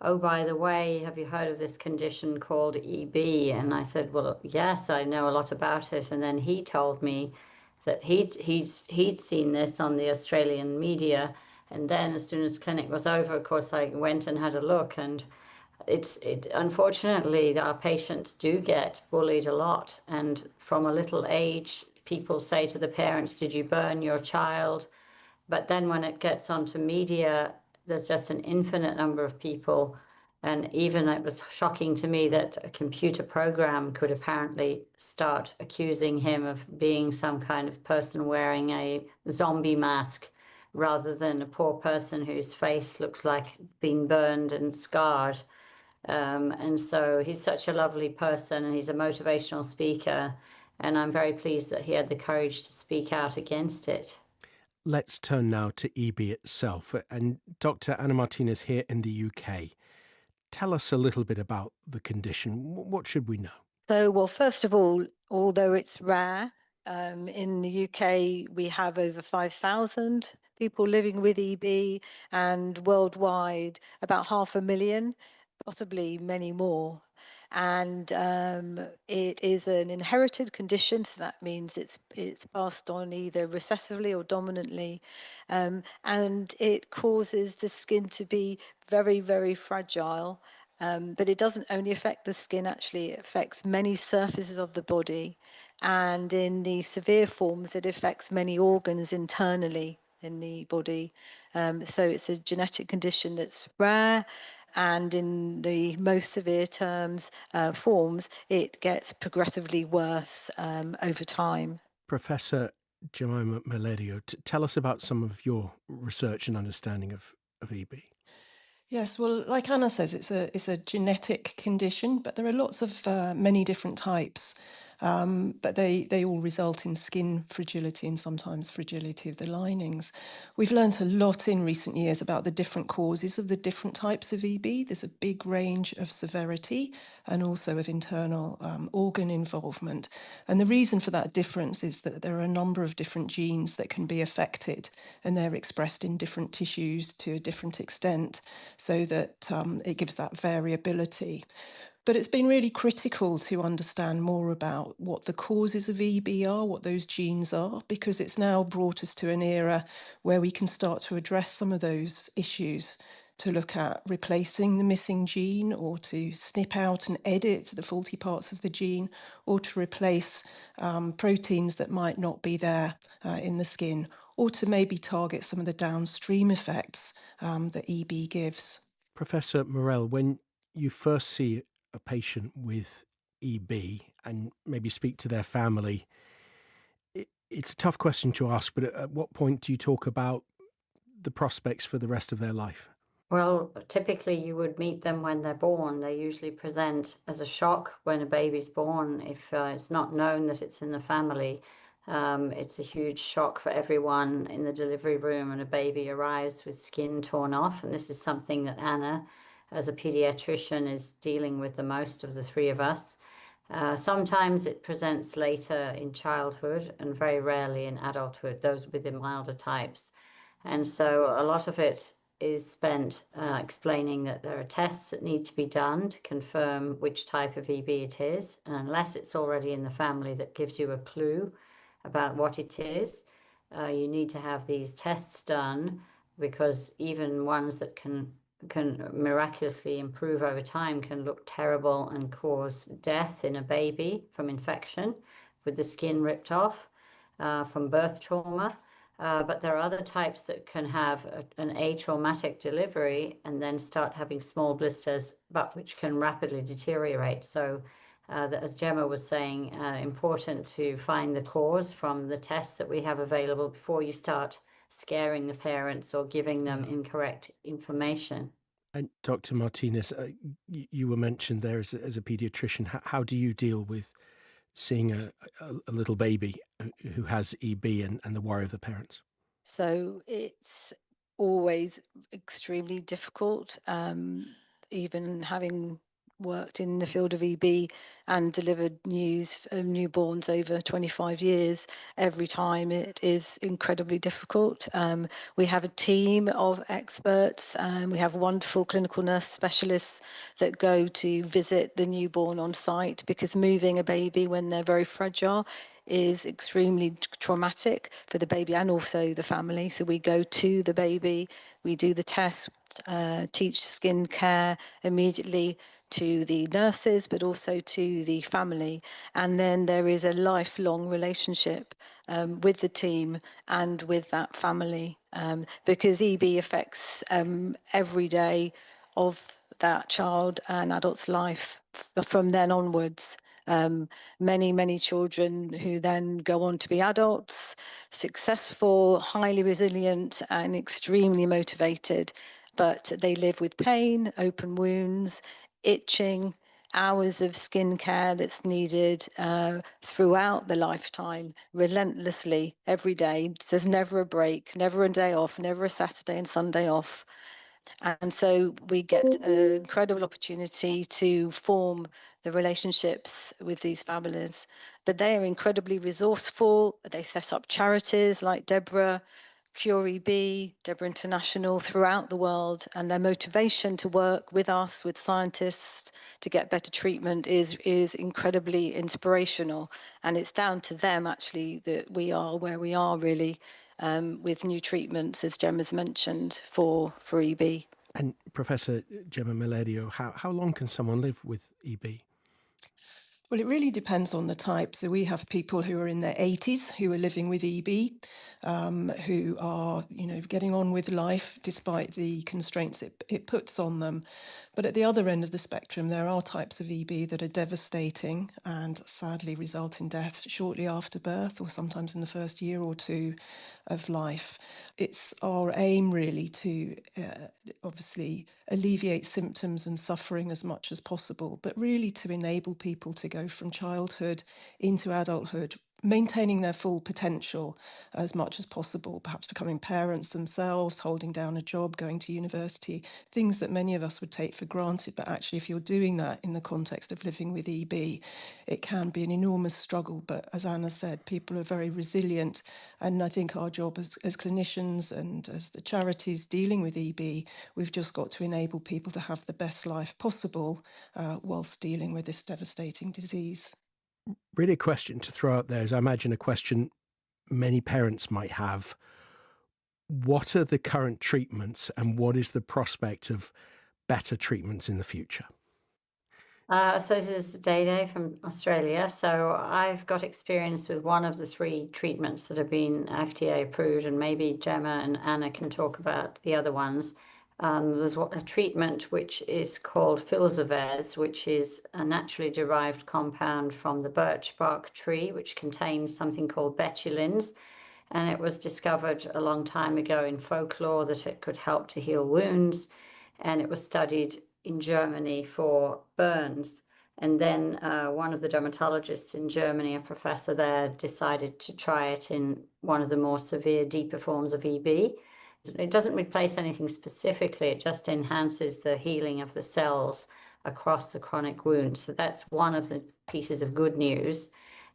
"Oh, by the way, have you heard of this condition called EB?" And I said, "Well, yes, I know a lot about it." And then he told me that he'd seen this on the Australian media. And then as soon as clinic was over, of course, I went and had a look. And unfortunately, our patients do get bullied a lot. And from a little age, people say to the parents, "Did you burn your child?" But then when it gets onto media, there's just an infinite number of people. And even it was shocking to me that a computer program could apparently start accusing him of being some kind of person wearing a zombie mask rather than a poor person whose face looks like been burned and scarred. And so he's such a lovely person, and he's a motivational speaker. And I'm very pleased that he had the courage to speak out against it. Let's turn now to EB itself. And Dr. Anna Martinez here in the UK. Tell us a little bit about the condition. What should we know? So, well, first of all, although it's rare, in the UK we have over 5,000 people living with EB, and worldwide about 500,000, possibly many more. And it is an inherited condition, so that means it's passed on either recessively or dominantly, and it causes the skin to be very, very fragile. But it doesn't only affect the skin, actually, it affects many surfaces of the body. And in the severe forms, it affects many organs internally in the body. So it's a genetic condition that's rare. And in the most severe forms, it gets progressively worse over time. Professor Jemima Meledio, tell us about some of your research and understanding of EB. Yes, well, like Anna says, it's a genetic condition, but there are lots of many different types. But they all result in skin fragility and sometimes fragility of the linings. We've learnt a lot in recent years about the different causes of the different types of EB. There's a big range of severity and also of internal organ involvement. And the reason for that difference is that there are a number of different genes that can be affected, and they're expressed in different tissues to a different extent, so that it gives that variability. But it's been really critical to understand more about what the causes of EB are, what those genes are, because it's now brought us to an era where we can start to address some of those issues, to look at replacing the missing gene, or to snip out and edit the faulty parts of the gene, or to replace proteins that might not be there in the skin, or to maybe target some of the downstream effects that EB gives. Professor Morell, when you first see a patient with EB and maybe speak to their family, it's a tough question to ask, but at what point do you talk about the prospects for the rest of their life? Well, typically you would meet them when they're born. They usually present as a shock when a baby's born. If it's not known that it's in the family, it's a huge shock for everyone in the delivery room, and a baby arrives with skin torn off. And this is something that Anna, as a pediatrician, is dealing with the most of the three of us. Sometimes it presents later in childhood and very rarely in adulthood, those with the milder types. And so a lot of it is spent explaining that there are tests that need to be done to confirm which type of EB it is. And unless it's already in the family, that gives you a clue about what it is. You need to have these tests done, because even ones that can miraculously improve over time can look terrible and cause death in a baby from infection with the skin ripped off, from birth trauma. But there are other types that can have an atraumatic delivery and then start having small blisters, but which can rapidly deteriorate. So as Gemma was saying, important to find the cause from the tests that we have available before you start scaring the parents or giving them incorrect information. And Dr. Martinez, you were mentioned there as a pediatrician. How do you deal with seeing a little baby who has EB and the worry of the parents? So it's always extremely difficult, even having worked in the field of EB and delivered news of newborns over 25 years. Every time it is incredibly difficult. We have a team of experts. We have wonderful clinical nurse specialists that go to visit the newborn on site, because moving a baby when they're very fragile is extremely traumatic for the baby and also the family. So we go to the baby, we do the test, teach skin care immediately to the nurses, but also to the family. And then there is a lifelong relationship with the team and with that family, because EB affects every day of that child and adult's life from then onwards. Many children who then go on to be adults, successful, highly resilient, and extremely motivated, but they live with pain, open wounds, itching, hours of skin care that's needed throughout the lifetime, relentlessly, every day. There's never a break, never a day off, never a Saturday and Sunday off. And so we get an incredible opportunity to form the relationships with these families. But they are incredibly resourceful. They set up charities like Deborah, Cure EB, Deborah International throughout the world. And their motivation to work with us, with scientists, to get better treatment is incredibly inspirational. And it's down to them, actually, that we are where we are, really. With new treatments, as Gemma's mentioned, for EB. And Professor Gemma Miledio, how long can someone live with EB? Well, it really depends on the type. So we have people who are in their 80s who are living with EB, who are, getting on with life despite the constraints it puts on them. But at the other end of the spectrum, there are types of EB that are devastating and sadly result in death shortly after birth or sometimes in the first year or two of life. It's our aim really to obviously alleviate symptoms and suffering as much as possible, but really to enable people to go from childhood into adulthood, maintaining their full potential as much as possible, perhaps becoming parents themselves, holding down a job, going to university, things that many of us would take for granted. But actually, if you're doing that in the context of living with EB, it can be an enormous struggle. But as Anna said, people are very resilient. And I think our job as clinicians and as the charities dealing with EB, we've just got to enable people to have the best life possible whilst dealing with this devastating disease. Really a question to throw out there is, I imagine, a question many parents might have. What are the current treatments and what is the prospect of better treatments in the future? So this is Day from Australia. So I've got experience with one of the 3 treatments that have been FDA approved, and maybe Gemma and Anna can talk about the other ones. There's a treatment which is called Filzavez, which is a naturally derived compound from the birch bark tree, which contains something called betulins. And it was discovered a long time ago in folklore that it could help to heal wounds. And it was studied in Germany for burns. And then one of the dermatologists in Germany, a professor there, decided to try it in one of the more severe, deeper forms of EB. It doesn't replace anything specifically, it just enhances the healing of the cells across the chronic wound. So that's one of the pieces of good news.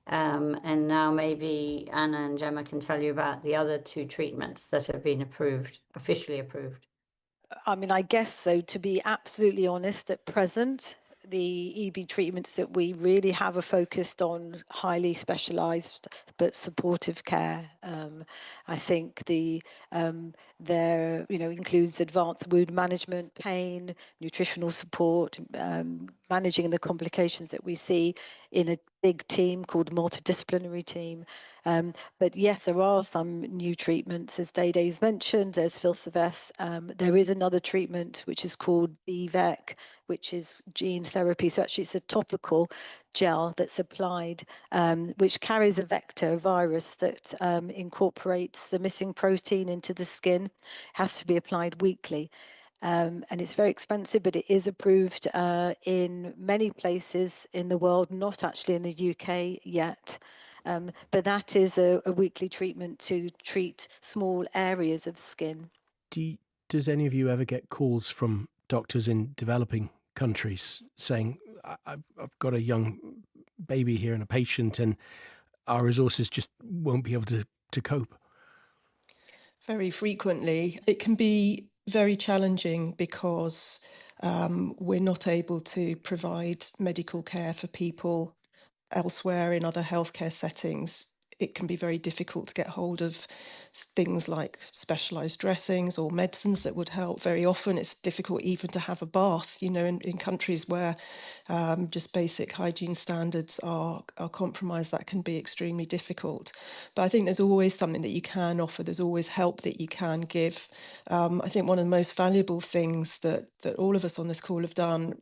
And now maybe Anna and Gemma can tell you about the other 2 treatments that have been approved, officially approved. I mean, I guess, though, to be absolutely honest, at present, the EB treatments that we really have are focused on highly specialised but supportive care. I think there includes advanced wound management, pain, nutritional support, managing the complications that we see in a big team called multidisciplinary team. But yes, there are some new treatments, as Day's mentioned. There's Filzavez. There is another treatment which is called BVEC, which is gene therapy. So actually it's a topical gel that's applied, which carries a vector, a virus that incorporates the missing protein into the skin. It has to be applied weekly. And it's very expensive, but it is approved in many places in the world, not actually in the UK yet. But that is a weekly treatment to treat small areas of skin. Does any of you ever get calls from doctors in developing countries saying, I've got a young baby here and a patient and our resources just won't be able to cope? Very frequently. It can be very challenging because we're not able to provide medical care for people elsewhere in other healthcare settings. It can be very difficult to get hold of things like specialised dressings or medicines that would help. Very often it's difficult even to have a bath, in countries where just basic hygiene standards are compromised. That can be extremely difficult. But I think there's always something that you can offer. There's always help that you can give. I think one of the most valuable things that all of us on this call have done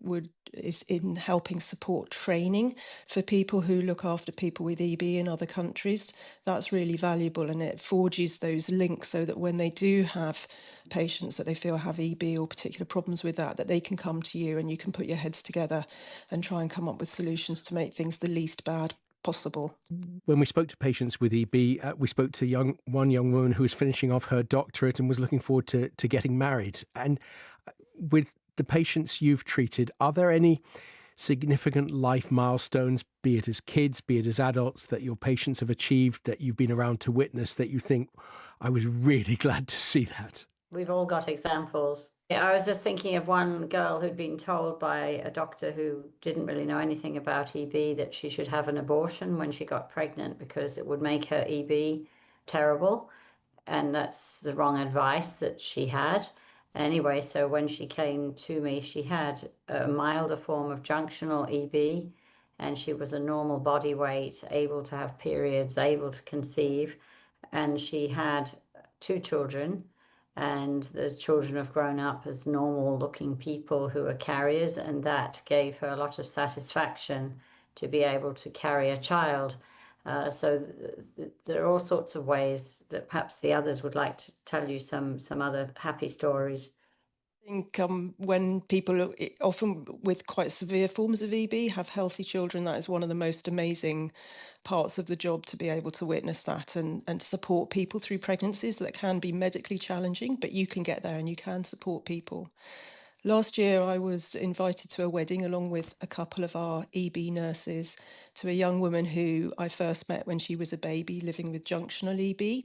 is in helping support training for people who look after people with EB in other countries. That's really valuable, and it forges those links so that when they do have patients that they feel have EB or particular problems with that they can come to you and you can put your heads together and try and come up with solutions to make things the least bad possible. When we spoke to patients with EB, we spoke to one young woman who was finishing off her doctorate and was looking forward to getting married. And with the patients you've treated, are there any significant life milestones, be it as kids, be it as adults, that your patients have achieved, that you've been around to witness, that you think, I was really glad to see that? We've all got examples. I was just thinking of one girl who'd been told by a doctor who didn't really know anything about EB that she should have an abortion when she got pregnant because it would make her EB terrible. And that's the wrong advice that she had. Anyway, so when she came to me, she had a milder form of junctional EB, and she was a normal body weight, able to have periods, able to conceive, and she had 2 children. And those children have grown up as normal-looking people who are carriers, and that gave her a lot of satisfaction to be able to carry a child. So there are all sorts of ways that perhaps the others would like to tell you some other happy stories. I think when people, often with quite severe forms of EB, have healthy children, that is one of the most amazing parts of the job, to be able to witness that and support people through pregnancies that can be medically challenging, but you can get there and you can support people. Last year, I was invited to a wedding along with a couple of our EB nurses to a young woman who I first met when she was a baby living with junctional EB.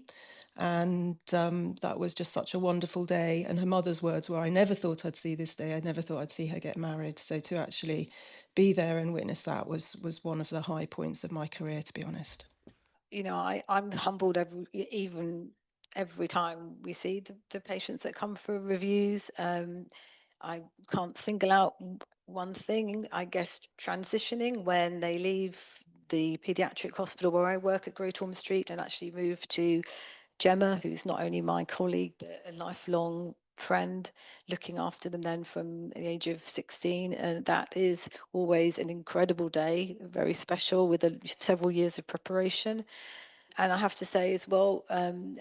And that was just such a wonderful day. And her mother's words were, I never thought I'd see this day. I never thought I'd see her get married. So to actually be there and witness that was one of the high points of my career, to be honest. You know, I'm humbled every time we see the patients that come for reviews. I can't single out one thing. I guess transitioning when they leave the paediatric hospital where I work at Great Ormond Street and actually move to Gemma, who's not only my colleague but a lifelong friend, looking after them then from the age of 16. And that is always an incredible day, very special, with several years of preparation. And I have to say as well,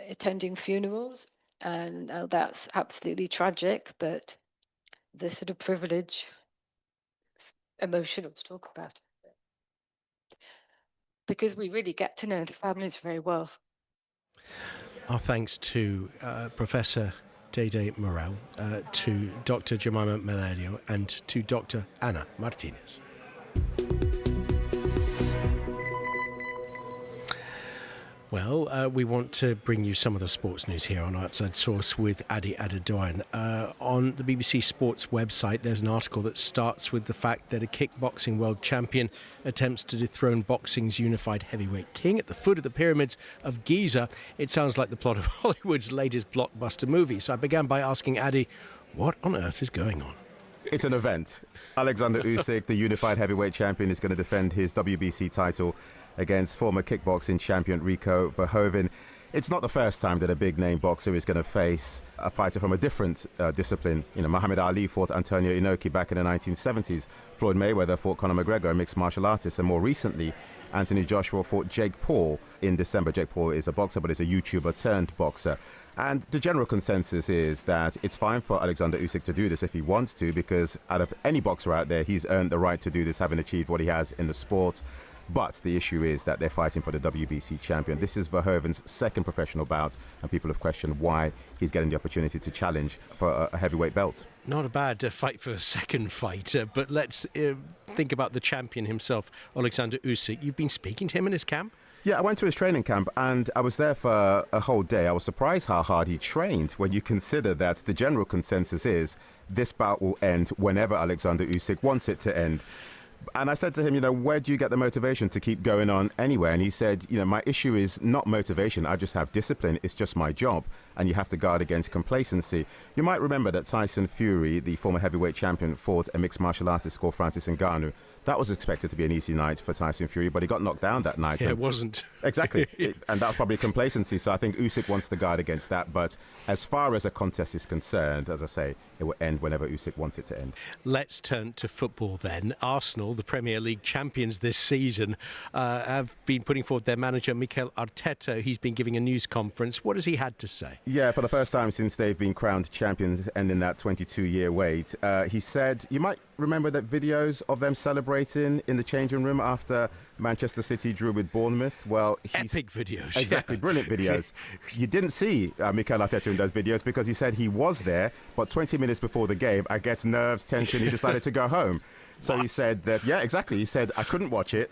attending funerals, and that's absolutely tragic, but the sort of privilege, emotional to talk about it, because we really get to know the families very well. Our thanks to Professor Dede Morel, to Dr. Jemima Meledio, and to Dr. Ana Martinez. Well, we want to bring you some of the sports news here on Outside Source with Adi Adedoyan. On the BBC Sports website, there's an article that starts with the fact that a kickboxing world champion attempts to dethrone boxing's unified heavyweight king at the foot of the pyramids of Giza. It sounds like the plot of Hollywood's latest blockbuster movie. So I began by asking Adi, what on earth is going on? It's an event. Alexander Usyk, the unified heavyweight champion, is going to defend his WBC title against former kickboxing champion Rico Verhoeven. It's not the first time that a big-name boxer is going to face a fighter from a different discipline. You know, Muhammad Ali fought Antonio Inoki back in the 1970s. Floyd Mayweather fought Conor McGregor, a mixed martial artist. And more recently, Anthony Joshua fought Jake Paul in December. Jake Paul is a boxer, but is a YouTuber turned boxer. And the general consensus is that it's fine for Alexander Usyk to do this if he wants to, because out of any boxer out there, he's earned the right to do this, having achieved what he has in the sport. But the issue is that they're fighting for the WBC champion. This is Verhoeven's second professional bout, and people have questioned why he's getting the opportunity to challenge for a heavyweight belt. Not a bad fight for a second fight, but let's think about the champion himself, Alexander Usyk. You've been speaking to him in his camp? Yeah, I went to his training camp and I was there for a whole day. I was surprised how hard he trained when you consider that the general consensus is this bout will end whenever Alexander Usyk wants it to end. And I said to him, you know, where do you get the motivation to keep going on anyway? And he said, you know, my issue is not motivation. I just have discipline. It's just my job. And you have to guard against complacency. You might remember that Tyson Fury, the former heavyweight champion, fought a mixed martial artist called Francis Ngannou. That was expected to be an easy night for Tyson Fury, but he got knocked down that night. Yeah, it wasn't. Exactly. And that's probably complacency. So I think Usyk wants to guard against that. But as far as a contest is concerned, as I say, it will end whenever Usyk wants it to end. Let's turn to football then. Arsenal, the Premier League champions this season, have been putting forward their manager, Mikel Arteta. He's been giving a news conference. What has he had to say? Yeah, for the first time since they've been crowned champions, ending that 22-year wait, he said, you might remember that videos of them celebrating in the changing room after Manchester City drew with Bournemouth? Well, epic videos. Exactly, Yeah. brilliant videos. You didn't see Mikel Arteta in those videos because he said he was there, but 20 minutes before the game, I guess nerves, tension, he decided to go home. So he said that, yeah, exactly. He said, I couldn't watch it.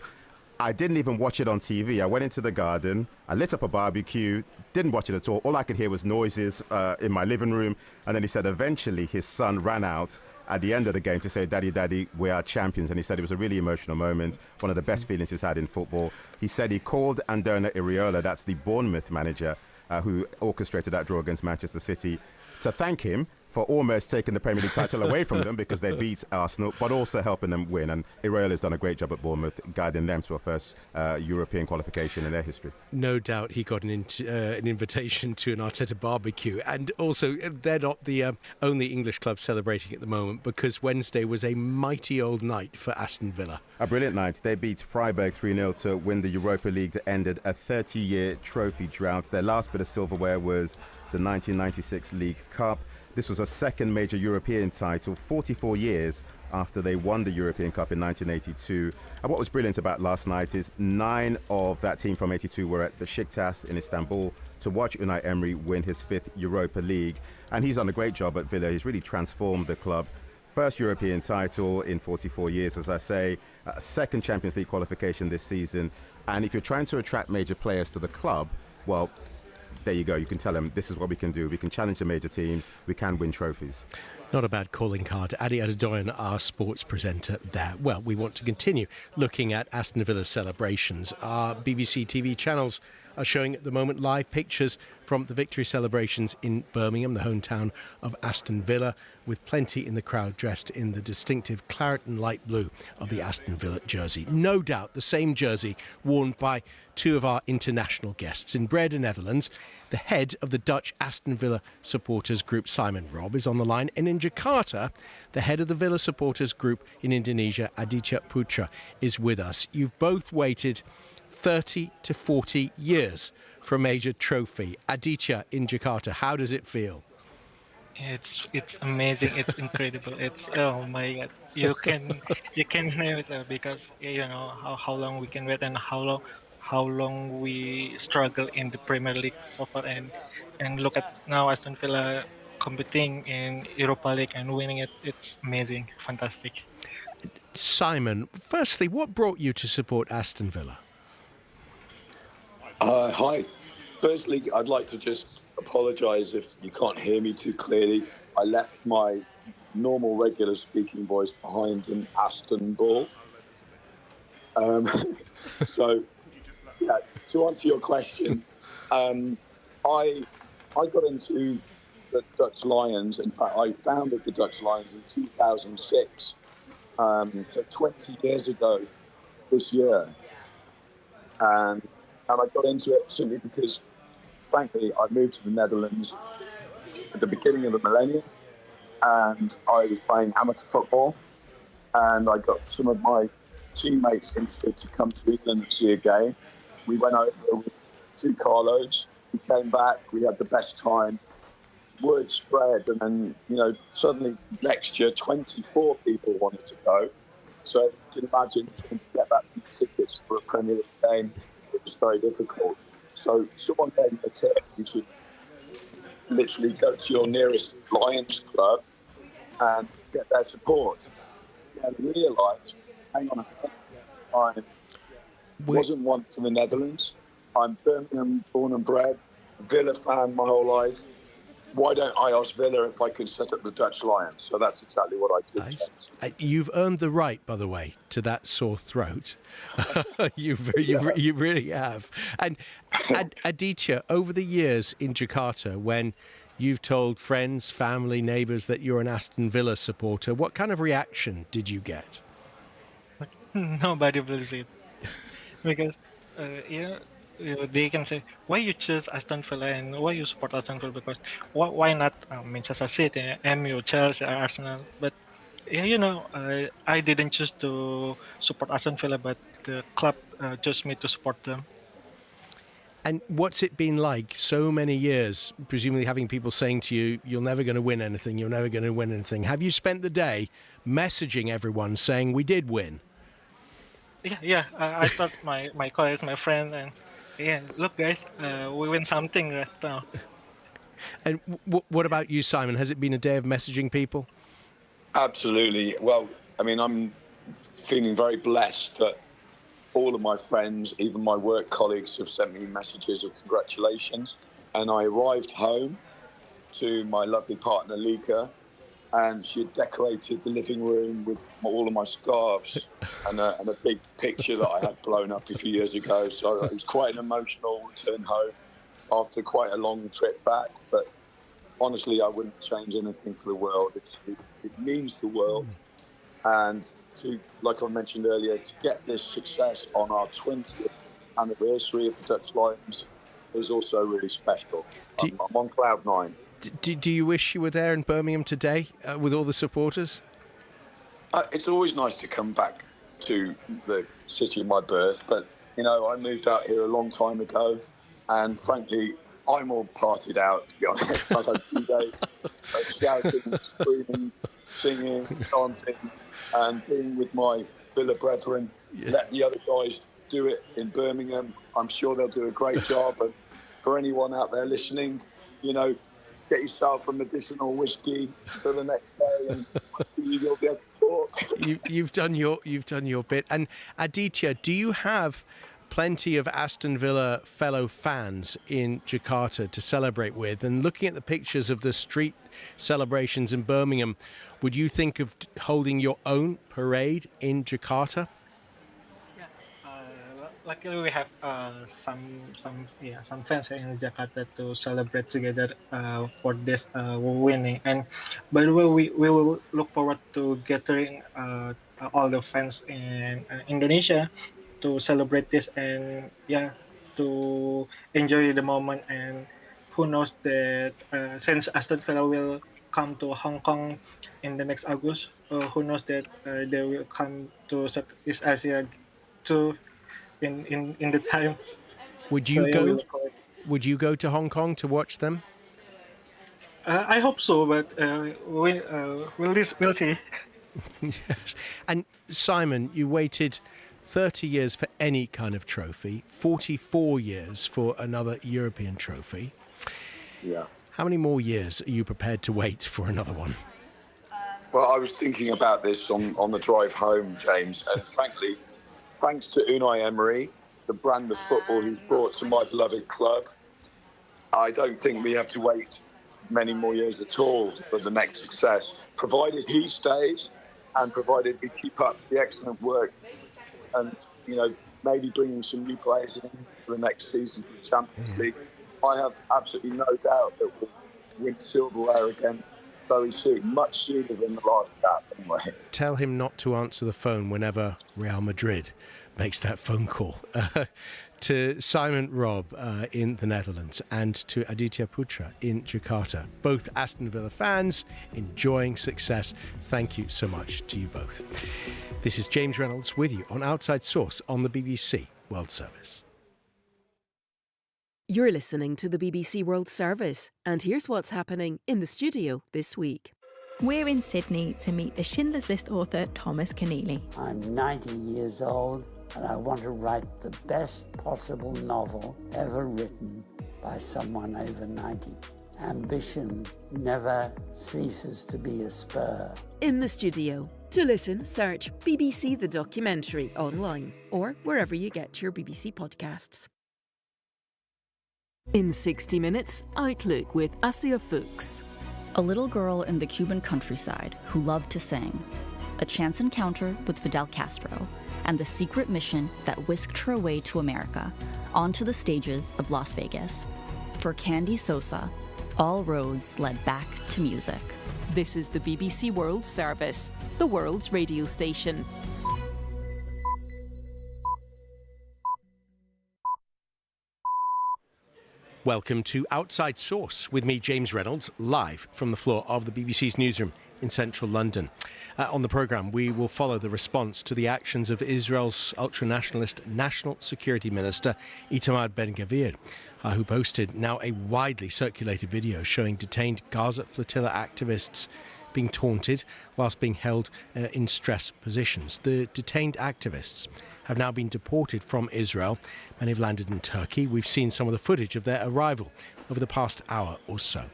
I didn't even watch it on TV. I went into the garden, I lit up a barbecue, didn't watch it at all. All I could hear was noises in my living room. And then he said eventually his son ran out at the end of the game to say, Daddy, Daddy, we are champions. And he said it was a really emotional moment, one of the best feelings he's had in football. He said he called Andona Iraola, that's the Bournemouth manager who orchestrated that draw against Manchester City, to thank him for almost taking the Premier League title away from them because they beat Arsenal, but also helping them win. And Iraola has done a great job at Bournemouth, guiding them to a first European qualification in their history. No doubt he got an invitation to an Arteta barbecue. And also, they're not the only English club celebrating at the moment, because Wednesday was a mighty old night for Aston Villa. A brilliant night. They beat Freiburg 3-0 to win the Europa League that ended a 30-year trophy drought. Their last bit of silverware was the 1996 League Cup. This was a second major European title 44 years after they won the European Cup in 1982. And what was brilliant about last night is 9 of that team from 82 were at the Beşiktaş in Istanbul to watch Unai Emery win his 5th Europa League. And he's done a great job at Villa. He's really transformed the club. First European title in 44 years, as I say, second Champions League qualification this season. And if you're trying to attract major players to the club, well, there you go. You can tell them this is what we can do. We can challenge the major teams. We can win trophies. Not a bad calling card. Adi Adedoyan, our sports presenter there. Well, we want to continue looking at Aston Villa's celebrations. Our BBC TV channels are showing at the moment live pictures from the victory celebrations in Birmingham, the hometown of Aston Villa, with plenty in the crowd dressed in the distinctive claret and light blue of the Aston Villa jersey. No doubt the same jersey worn by 2 of our international guests. In Breda, Netherlands, the head of the Dutch Aston Villa supporters group, Simon Robb, is on the line. And in Jakarta, the head of the Villa supporters group in Indonesia, Aditya Putra, is with us. You've both waited 30 to 40 years for a major trophy. Aditya, in Jakarta, how does it feel? It's amazing. It's incredible. It's, oh my God, you can name it, because you know how long we can wait and how long we struggle in the Premier League so far, and look at now Aston Villa competing in Europa League and winning it. It's amazing, fantastic. Simon, firstly, what brought you to support Aston Villa? Hi. Firstly, I'd like to just apologise if you can't hear me too clearly. I left my normal, regular speaking voice behind in Istanbul. So, yeah, to answer your question, I got into the Dutch Lions. In fact, I founded the Dutch Lions in 2006, so 20 years ago this year. And I got into it simply because, frankly, I moved to the Netherlands at the beginning of the millennium, and I was playing amateur football, and I got some of my teammates interested to come to England and see a game. We went over with 2 carloads. We came back. We had the best time. Word spread, and then, you know, suddenly next year, 24 people wanted to go. So if you can imagine trying to get that many tickets for a Premier League game, it was very difficult. So someone gave me a tip: you should literally go to your nearest Lions club and get their support. And realised, hang on a minute, I wasn't once in the Netherlands. I'm Birmingham born and bred, Villa fan my whole life. Why don't I ask Villa if I could set up the Dutch Lions? So that's exactly what I did. Nice. You've earned the right, by the way, to that sore throat. You really have. And Aditya, over the years in Jakarta, when you've told friends, family, neighbours that you're an Aston Villa supporter, what kind of reaction did you get? Nobody believes it, because they can say, why you choose Aston Villa and why you support Aston Villa, because why not Manchester City, MU, Chelsea, Arsenal? But you know, I didn't choose to support Aston Villa, but the club chose me to support them. And what's it been like so many years, presumably having people saying to you, you're never going to win anything, you're never going to win anything. Have you spent the day messaging everyone saying we did win? Yeah. I thought my colleagues, my friends, and yeah, look, guys, we win something right now. And what about you, Simon? Has it been a day of messaging people? Absolutely. Well, I mean, I'm feeling very blessed that all of my friends, even my work colleagues, have sent me messages of congratulations. And I arrived home to my lovely partner, Lika, and she had decorated the living room with all of my scarves and a big picture that I had blown up a few years ago. So it was quite an emotional return home after quite a long trip back. But honestly, I wouldn't change anything for the world. It means the world. And to, like I mentioned earlier, to get this success on our 20th anniversary of the Dutch Lions is also really special. I'm on cloud nine. Do you wish you were there in Birmingham today with all the supporters? It's always nice to come back to the city of my birth, but, you know, I moved out here a long time ago, and frankly, I'm all partied out, to be honest. I've had 2 days of shouting, screaming, singing, chanting, and being with my Villa brethren. Let the other guys do it in Birmingham. I'm sure they'll do a great job. And for anyone out there listening, you know, get yourself a medicinal whiskey for the next day, and you'll be able to talk. You've done your bit. And Aditya, do you have plenty of Aston Villa fellow fans in Jakarta to celebrate with? And looking at the pictures of the street celebrations in Birmingham, would you think of holding your own parade in Jakarta? Luckily, we have some fans in Jakarta to celebrate together for this winning. And by the way, we will look forward to gathering all the fans in Indonesia to celebrate this and to enjoy the moment. And who knows that since Aston Villa will come to Hong Kong in the next August, who knows that they will come to Southeast Asia too. In the time. Would you go? Would you go to Hong Kong to watch them? I hope so, but we'll see. Yes. And Simon, you waited 30 years for any kind of trophy, 44 years for another European trophy. Yeah. How many more years are you prepared to wait for another one? Well, I was thinking about this on the drive home, James, and frankly, thanks to Unai Emery, the brand of football he's brought to my beloved club, I don't think we have to wait many more years at all for the next success, provided he stays and provided we keep up the excellent work and, you know, maybe bringing some new players in for the next season for the Champions League. I have absolutely no doubt that we'll win silverware again very soon, much sooner than the last cap anyway. Tell him not to answer the phone whenever Real Madrid makes that phone call. To Simon Robb in the Netherlands and to Aditya Putra in Jakarta, both Aston Villa fans enjoying success. Thank you so much to you both. This is James Reynolds with you on Outside Source on the BBC World Service. You're listening to the BBC World Service, and here's what's happening in the studio this week. We're in Sydney to meet the Schindler's List author Thomas Keneally. I'm 90 years old, and I want to write the best possible novel ever written by someone over 90. Ambition never ceases to be a spur. In the studio. To listen, search BBC The Documentary online or wherever you get your BBC podcasts. In 60 Minutes, Outlook with Asia Fuchs. A little girl in the Cuban countryside who loved to sing, a chance encounter with Fidel Castro, and the secret mission that whisked her away to America, onto the stages of Las Vegas. For Candy Sosa, all roads led back to music. This is the BBC World Service, the world's radio station. Welcome to Outside Source with me, James Reynolds, live from the floor of the BBC's newsroom in central London. On the programme, we will follow the response to the actions of Israel's ultra-nationalist National Security Minister Itamar Ben-Gvir, who posted now a widely circulated video showing detained Gaza flotilla activists being taunted whilst being held in stress positions. The detained activists have now been deported from Israel. Many have landed in Turkey. We've seen some of the footage of their arrival over the past hour or so.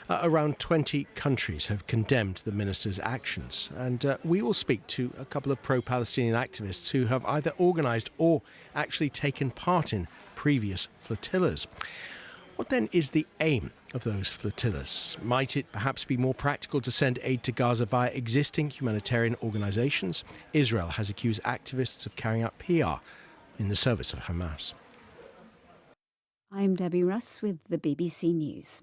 Around 20 countries have condemned the minister's actions, and we will speak to a couple of pro-Palestinian activists who have either organised or actually taken part in previous flotillas. What then is the aim of those flotillas? Might it perhaps be more practical to send aid to Gaza via existing humanitarian organisations? Israel has accused activists of carrying out PR in the service of Hamas. I'm Debbie Russ with the BBC News.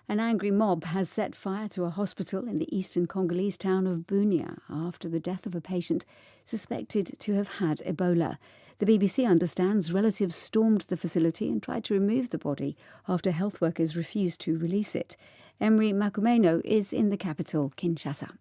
An angry mob has set fire to a hospital in the eastern Congolese town of Bunia after the death of a patient suspected to have had Ebola. The BBC understands relatives stormed the facility and tried to remove the body after health workers refused to release it. Emery Makumeno is in the capital, Kinshasa.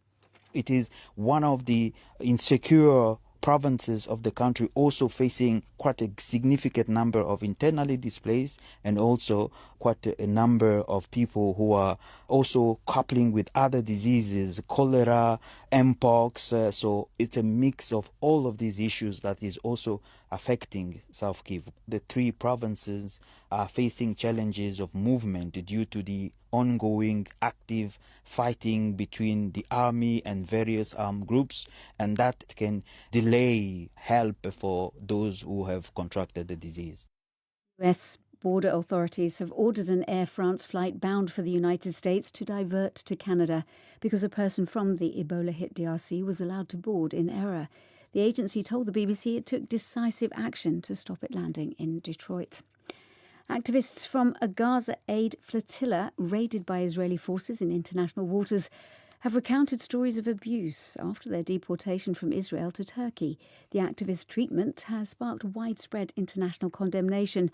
It is one of the insecure provinces of the country, also facing quite a significant number of internally displaced and also quite a number of people who are also coupling with other diseases, cholera, mpox. So it's a mix of all of these issues that is also affecting South Kyiv. The three provinces are facing challenges of movement due to the ongoing active fighting between the army and various armed groups, and that can delay help for those who have contracted the disease. US border authorities have ordered an Air France flight bound for the United States to divert to Canada because a person from the Ebola-hit DRC was allowed to board in error. The agency told the BBC it took decisive action to stop it landing in Detroit. Activists from a Gaza aid flotilla raided by Israeli forces in international waters have recounted stories of abuse after their deportation from Israel to Turkey. The activist treatment has sparked widespread international condemnation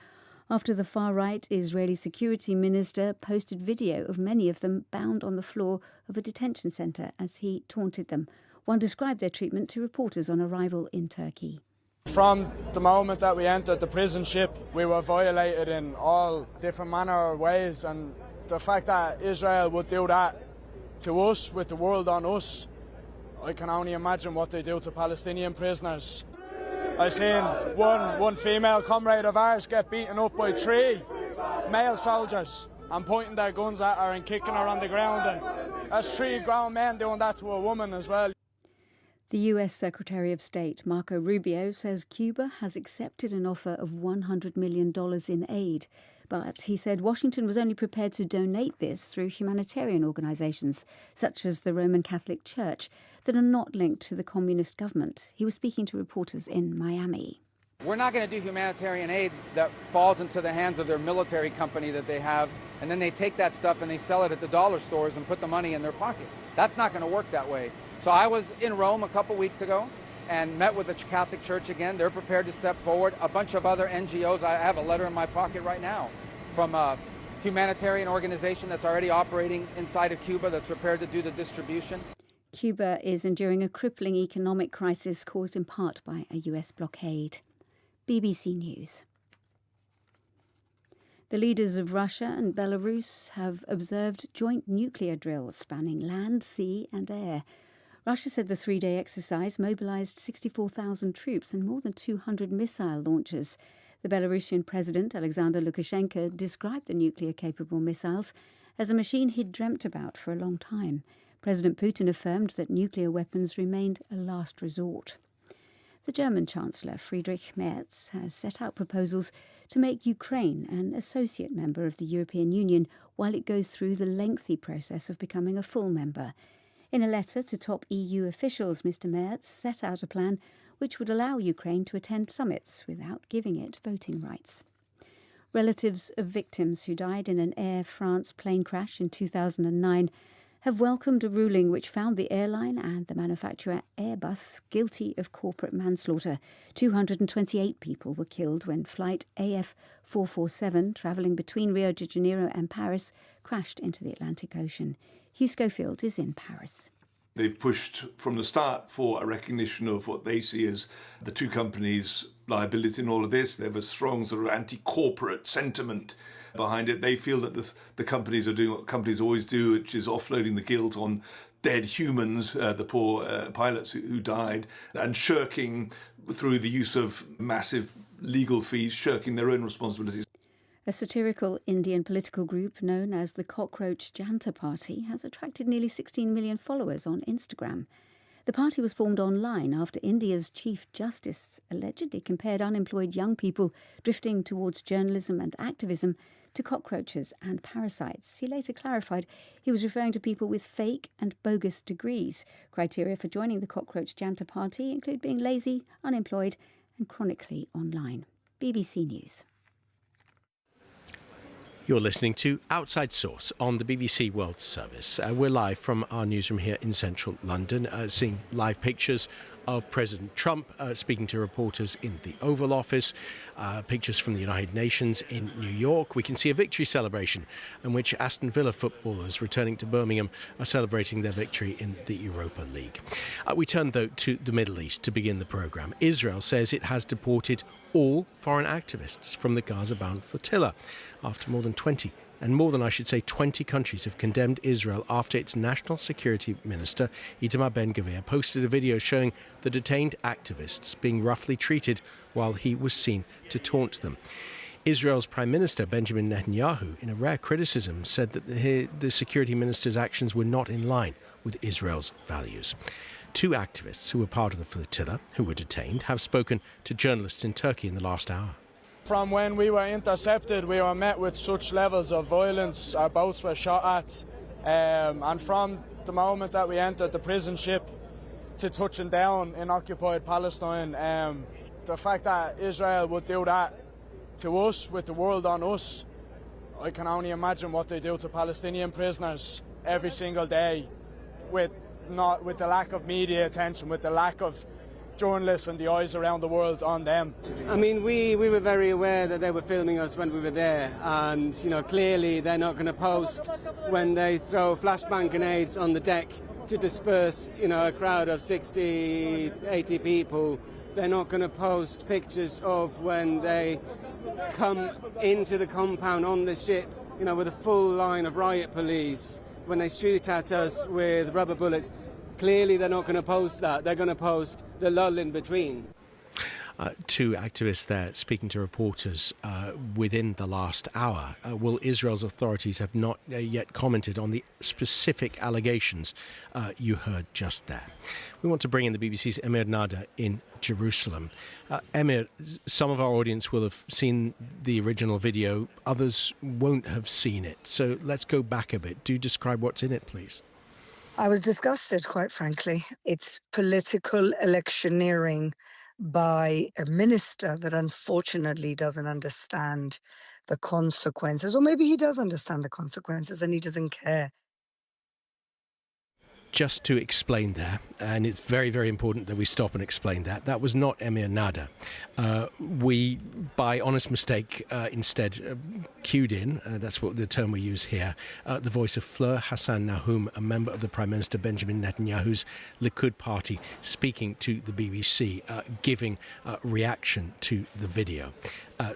after the far-right Israeli security minister posted video of many of them bound on the floor of a detention centre as he taunted them. One described their treatment to reporters on arrival in Turkey. From the moment that we entered the prison ship, we were violated in all different manner of ways, and the fact that Israel would do that to us, with the world on us, I can only imagine what they do to Palestinian prisoners. I've seen one female comrade of ours get beaten up by 3 male soldiers and pointing their guns at her and kicking her on the ground, and that's 3 grown men doing that to a woman as well. The US Secretary of State, Marco Rubio, says Cuba has accepted an offer of $100 million in aid. But he said Washington was only prepared to donate this through humanitarian organisations, such as the Roman Catholic Church, that are not linked to the communist government. He was speaking to reporters in Miami. We're not going to do humanitarian aid that falls into the hands of their military company that they have, and then they take that stuff and they sell it at the dollar stores and put the money in their pocket. That's not going to work that way. So I was in Rome a couple weeks ago and met with the Catholic Church again. They're prepared to step forward. A bunch of other NGOs. I have a letter in my pocket right now from a humanitarian organization that's already operating inside of Cuba that's prepared to do the distribution. Cuba is enduring a crippling economic crisis caused in part by a US blockade. BBC News. The leaders of Russia and Belarus have observed joint nuclear drills spanning land, sea and air. Russia said the 3-day exercise mobilised 64,000 troops and more than 200 missile launchers. The Belarusian President, Alexander Lukashenko, described the nuclear-capable missiles as a machine he'd dreamt about for a long time. President Putin affirmed that nuclear weapons remained a last resort. The German Chancellor, Friedrich Merz, has set out proposals to make Ukraine an associate member of the European Union while it goes through the lengthy process of becoming a full member. In a letter to top EU officials, Mr. Merz set out a plan which would allow Ukraine to attend summits without giving it voting rights. Relatives of victims who died in an Air France plane crash in 2009 have welcomed a ruling which found the airline and the manufacturer Airbus guilty of corporate manslaughter. 228 people were killed when flight AF447, travelling between Rio de Janeiro and Paris, crashed into the Atlantic Ocean. Hugh Schofield is in Paris. They've pushed from the start for a recognition of what they see as the two companies' liability in all of this. They have a strong sort of anti-corporate sentiment behind it. They feel that the companies are doing what companies always do, which is offloading the guilt on dead humans, the poor pilots who died, and shirking through the use of massive legal fees, shirking their own responsibilities. A satirical Indian political group known as the Cockroach Janta Party has attracted nearly 16 million followers on Instagram. The party was formed online after India's Chief Justice allegedly compared unemployed young people drifting towards journalism and activism to cockroaches and parasites. He later clarified he was referring to people with fake and bogus degrees. Criteria for joining the Cockroach Janta Party include being lazy, unemployed and chronically online. BBC News. You're listening to Outside Source on the BBC World Service. We're live from our newsroom here in central London, seeing live pictures of President Trump speaking to reporters in the Oval Office, pictures from the United Nations in New York. We can see a victory celebration in which Aston Villa footballers returning to Birmingham are celebrating their victory in the Europa League. We turn, though, to the Middle East to begin the programme. Israel says it has deported all foreign activists from the Gaza-bound flotilla after more than 20 countries have condemned Israel after its National Security Minister, Itamar Ben-Gvir, posted a video showing the detained activists being roughly treated while he was seen to taunt them. Israel's Prime Minister, Benjamin Netanyahu, in a rare criticism, said that the Security Minister's actions were not in line with Israel's values. Two activists who were part of the flotilla, who were detained, have spoken to journalists in Turkey in the last hour. From when we were intercepted, we were met with such levels of violence. Our boats were shot at. And from the moment that we entered the prison ship to touching down in occupied Palestine, the fact that Israel would do that to us, with the world on us, I can only imagine what they do to Palestinian prisoners every single day, with the lack of media attention, with the lack of journalists and the eyes around the world on them. I mean, we were very aware that they were filming us when we were there, and clearly they're not going to post when they throw flashbang grenades on the deck to disperse a crowd of 60, 80 people. They're not going to post pictures of when they come into the compound on the ship, with a full line of riot police, when they shoot at us with rubber bullets. Clearly they're not going to post that. They're going to post the lull in between. Two activists there speaking to reporters within the last hour. Will Israel's authorities have not yet commented on the specific allegations you heard just there. We want to bring in the BBC's Emir Nada in Jerusalem. Emir, some of our audience will have seen the original video, others won't have seen it. So let's go back a bit. Do describe what's in it, please. I was disgusted, quite frankly. It's political electioneering by a minister that unfortunately doesn't understand the consequences, or maybe he does understand the consequences and he doesn't care. Just to explain there, and it's very, very important that we stop and explain that was not Emir Nada. We, by honest mistake, instead cued in, that's what the term we use here, the voice of Fleur Hassan Nahum, a member of the Prime Minister Benjamin Netanyahu's Likud party, speaking to the BBC, giving reaction to the video.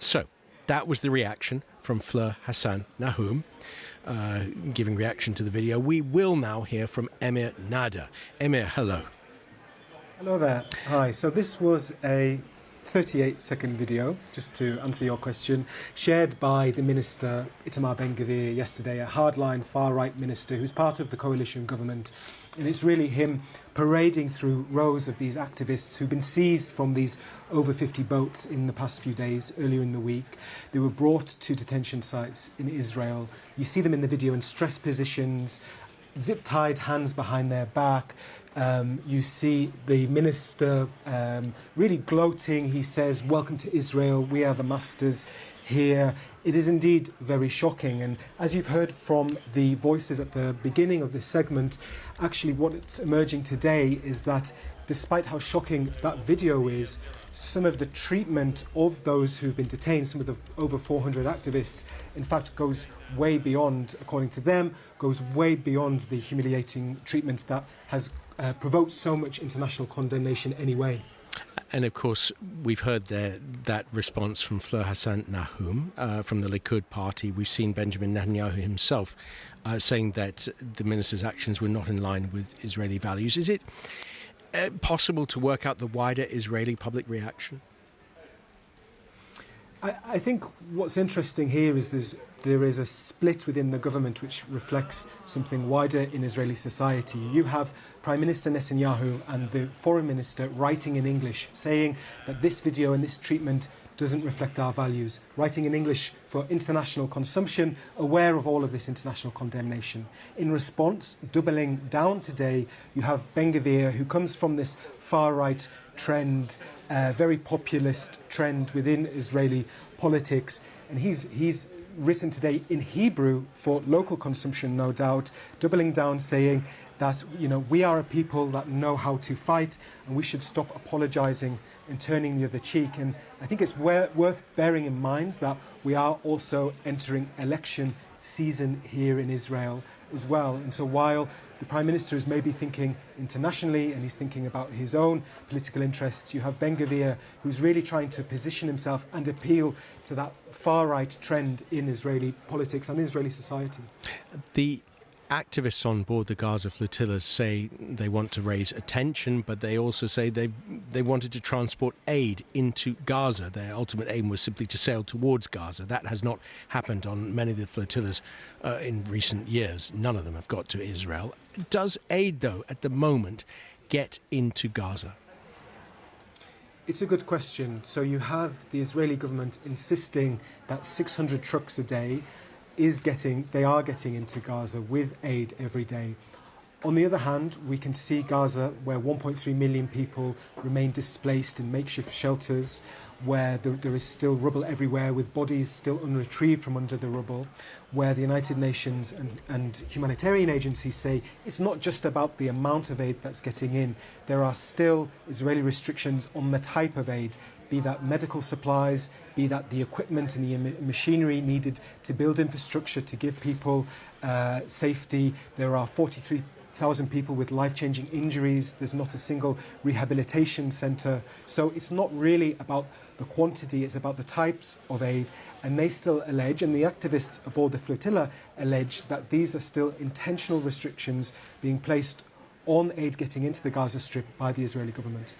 So that was the reaction from Fleur Hassan Nahum, giving reaction to the video. We will now hear from Emir Nada. Emir, hello. Hello there. Hi. So this was a 38-second video, just to answer your question, shared by the minister Itamar Ben-Gvir yesterday, a hardline far-right minister who's part of the coalition government. And it's really him parading through rows of these activists who've been seized from these over 50 boats in the past few days, earlier in the week. They were brought to detention sites in Israel. You see them in the video in stress positions, zip-tied hands behind their back. You see the minister really gloating. He says, "Welcome to Israel. We are the masters here." It is indeed very shocking, and as you've heard from the voices at the beginning of this segment, actually what's emerging today is that despite how shocking that video is, some of the treatment of those who've been detained, some of the over 400 activists, in fact goes way beyond, according to them, goes way beyond the humiliating treatment that has provoked so much international condemnation anyway. And of course, we've heard that response from Fleur Hassan Nahum from the Likud party. We've seen Benjamin Netanyahu himself saying that the minister's actions were not in line with Israeli values. Is it possible to work out the wider Israeli public reaction? I think what's interesting here is there is a split within the government which reflects something wider in Israeli society. You have Prime Minister Netanyahu and the Foreign Minister writing in English, saying that this video and this treatment doesn't reflect our values, writing in English for international consumption, aware of all of this international condemnation. In response, doubling down today, you have Ben Gvir, who comes from this far-right trend, very populist trend within Israeli politics, and he's written today in Hebrew for local consumption, no doubt, doubling down, saying that, you know, we are a people that know how to fight and we should stop apologizing and turning the other cheek. And I think it's worth bearing in mind that we are also entering election season here in Israel as well. And so while the Prime Minister is maybe thinking internationally and he's thinking about his own political interests, you have Ben Gvir, who's really trying to position himself and appeal to that far-right trend in Israeli politics and Israeli society. The activists on board the Gaza flotilla say they want to raise attention, but they also say they wanted to transport aid into Gaza. Their ultimate aim was simply to sail towards Gaza. That has not happened on many of the flotillas in recent years. None of them have got to Israel. Does aid, though, at the moment, get into Gaza? It's a good question. So you have the Israeli government insisting that 600 trucks a day they are getting into Gaza with aid every day. On the other hand, we can see Gaza, where 1.3 million people remain displaced in makeshift shelters, where there is still rubble everywhere, with bodies still unretrieved from under the rubble, where the United Nations and humanitarian agencies say it's not just about the amount of aid that's getting in. There are still Israeli restrictions on the type of aid, be that medical supplies, be that the equipment and the machinery needed to build infrastructure to give people safety. There are 43,000 people with life-changing injuries. There's not a single rehabilitation centre. So it's not really about the quantity, it's about the types of aid. And they still allege, and the activists aboard the flotilla allege, that these are still intentional restrictions being placed on aid getting into the Gaza Strip by the Israeli government.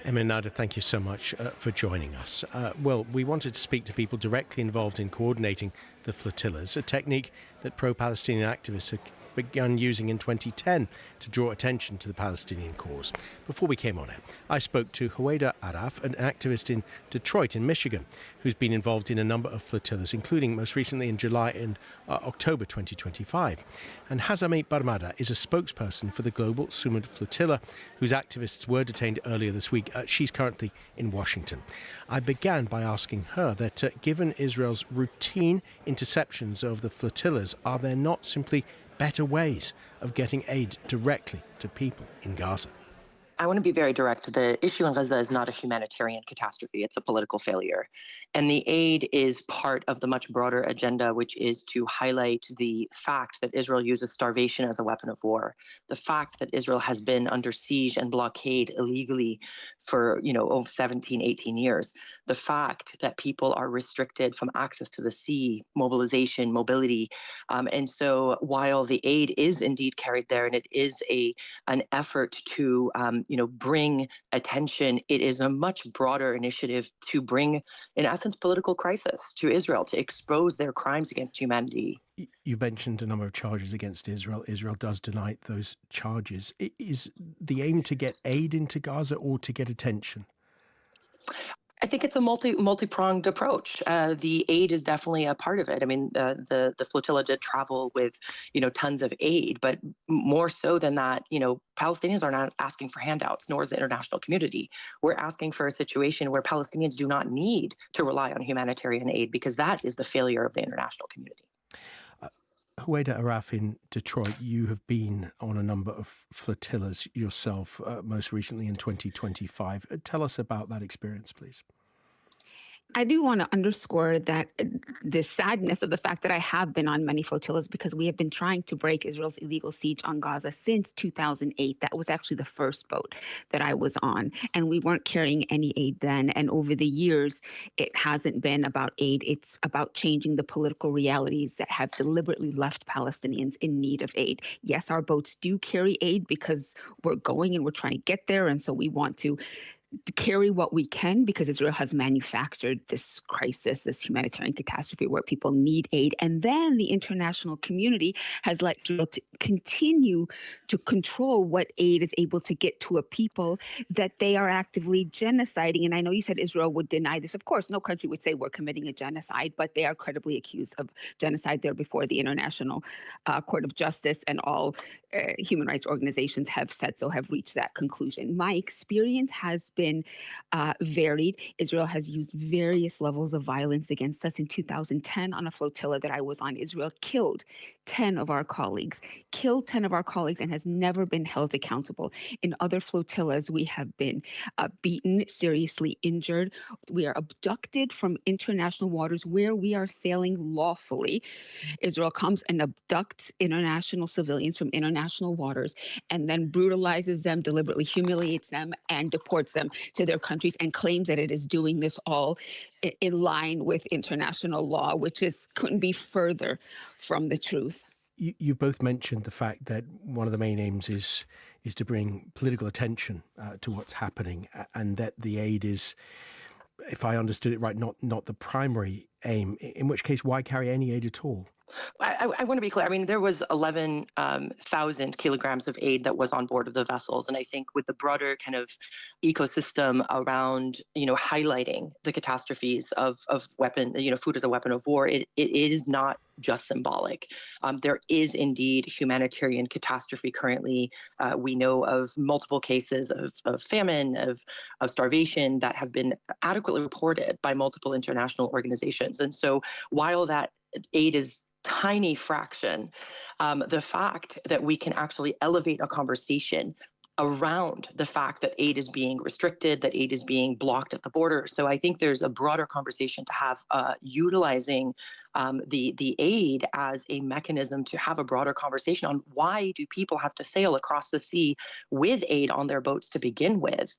Emin Nada, thank you so much for joining us. Well, we wanted to speak to people directly involved in coordinating the flotillas, a technique that pro-Palestinian activists have begun using in 2010 to draw attention to the Palestinian cause. Before we came on air, I spoke to Huwaida Araf, an activist in Detroit in Michigan, who's been involved in a number of flotillas, including most recently in July and October 2025. And Hazami Barmada is a spokesperson for the Global Sumud Flotilla, whose activists were detained earlier this week. She's currently in Washington. I began by asking her that given Israel's routine interceptions of the flotillas, are there not simply better ways of getting aid directly to people in Gaza? I want to be very direct. The issue in Gaza is not a humanitarian catastrophe. It's a political failure. And the aid is part of the much broader agenda, which is to highlight the fact that Israel uses starvation as a weapon of war. The fact that Israel has been under siege and blockade illegally for, 17, 18 years. The fact that people are restricted from access to the sea, mobilization, mobility. And so while the aid is indeed carried there, and it is an effort to bring attention, it is a much broader initiative to bring, in essence, political crisis to Israel, to expose their crimes against humanity. You mentioned a number of charges against Israel. Israel does deny those charges. Is the aim to get aid into Gaza or to get attention? I think it's a multi-pronged approach. The aid is definitely a part of it. I mean, the flotilla did travel with, tons of aid, but more so than that, Palestinians are not asking for handouts, nor is the international community. We're asking for a situation where Palestinians do not need to rely on humanitarian aid, because that is the failure of the international community. Huwaida Araf in Detroit, you have been on a number of flotillas yourself, most recently in 2025. Tell us about that experience, please. I do want to underscore that the sadness of the fact that I have been on many flotillas, because we have been trying to break Israel's illegal siege on Gaza since 2008. That was actually the first boat that I was on, and we weren't carrying any aid then. And over the years, it hasn't been about aid. It's about changing the political realities that have deliberately left Palestinians in need of aid. Yes, our boats do carry aid because we're going and we're trying to get there, and so we want to carry what we can, because Israel has manufactured this crisis, this humanitarian catastrophe where people need aid. And then the international community has let Israel to continue to control what aid is able to get to a people that they are actively genociding. And I know you said Israel would deny this. Of course, no country would say we're committing a genocide, but they are credibly accused of genocide. They're before the International Court of Justice, and all human rights organizations have said so, have reached that conclusion. My experience has been varied. Israel has used various levels of violence against us. In 2010, on a flotilla that I was on, Israel killed 10 of our colleagues, and has never been held accountable. In other flotillas, we have been beaten, seriously injured. We are abducted from international waters where we are sailing lawfully. Israel comes and abducts international civilians from international waters, and then brutalizes them, deliberately humiliates them, and deports them to their countries, and claims that it is doing this all in line with international law, which couldn't be further from the truth. You both mentioned the fact that one of the main aims is to bring political attention to what's happening, and that the aid is, if I understood it right, not the primary aim, in which case why carry any aid at all? I want to be clear. I mean, there was 11,000 kilograms of aid that was on board of the vessels. And I think with the broader kind of ecosystem around, highlighting the catastrophes of weapon, food as a weapon of war, it is not just symbolic. There is indeed humanitarian catastrophe currently. We know of multiple cases of famine, of starvation that have been adequately reported by multiple international organizations. And so while that aid is tiny fraction, the fact that we can actually elevate a conversation around the fact that aid is being restricted, that aid is being blocked at the border. So I think there's a broader conversation to have utilizing the aid as a mechanism to have a broader conversation on why do people have to sail across the sea with aid on their boats to begin with.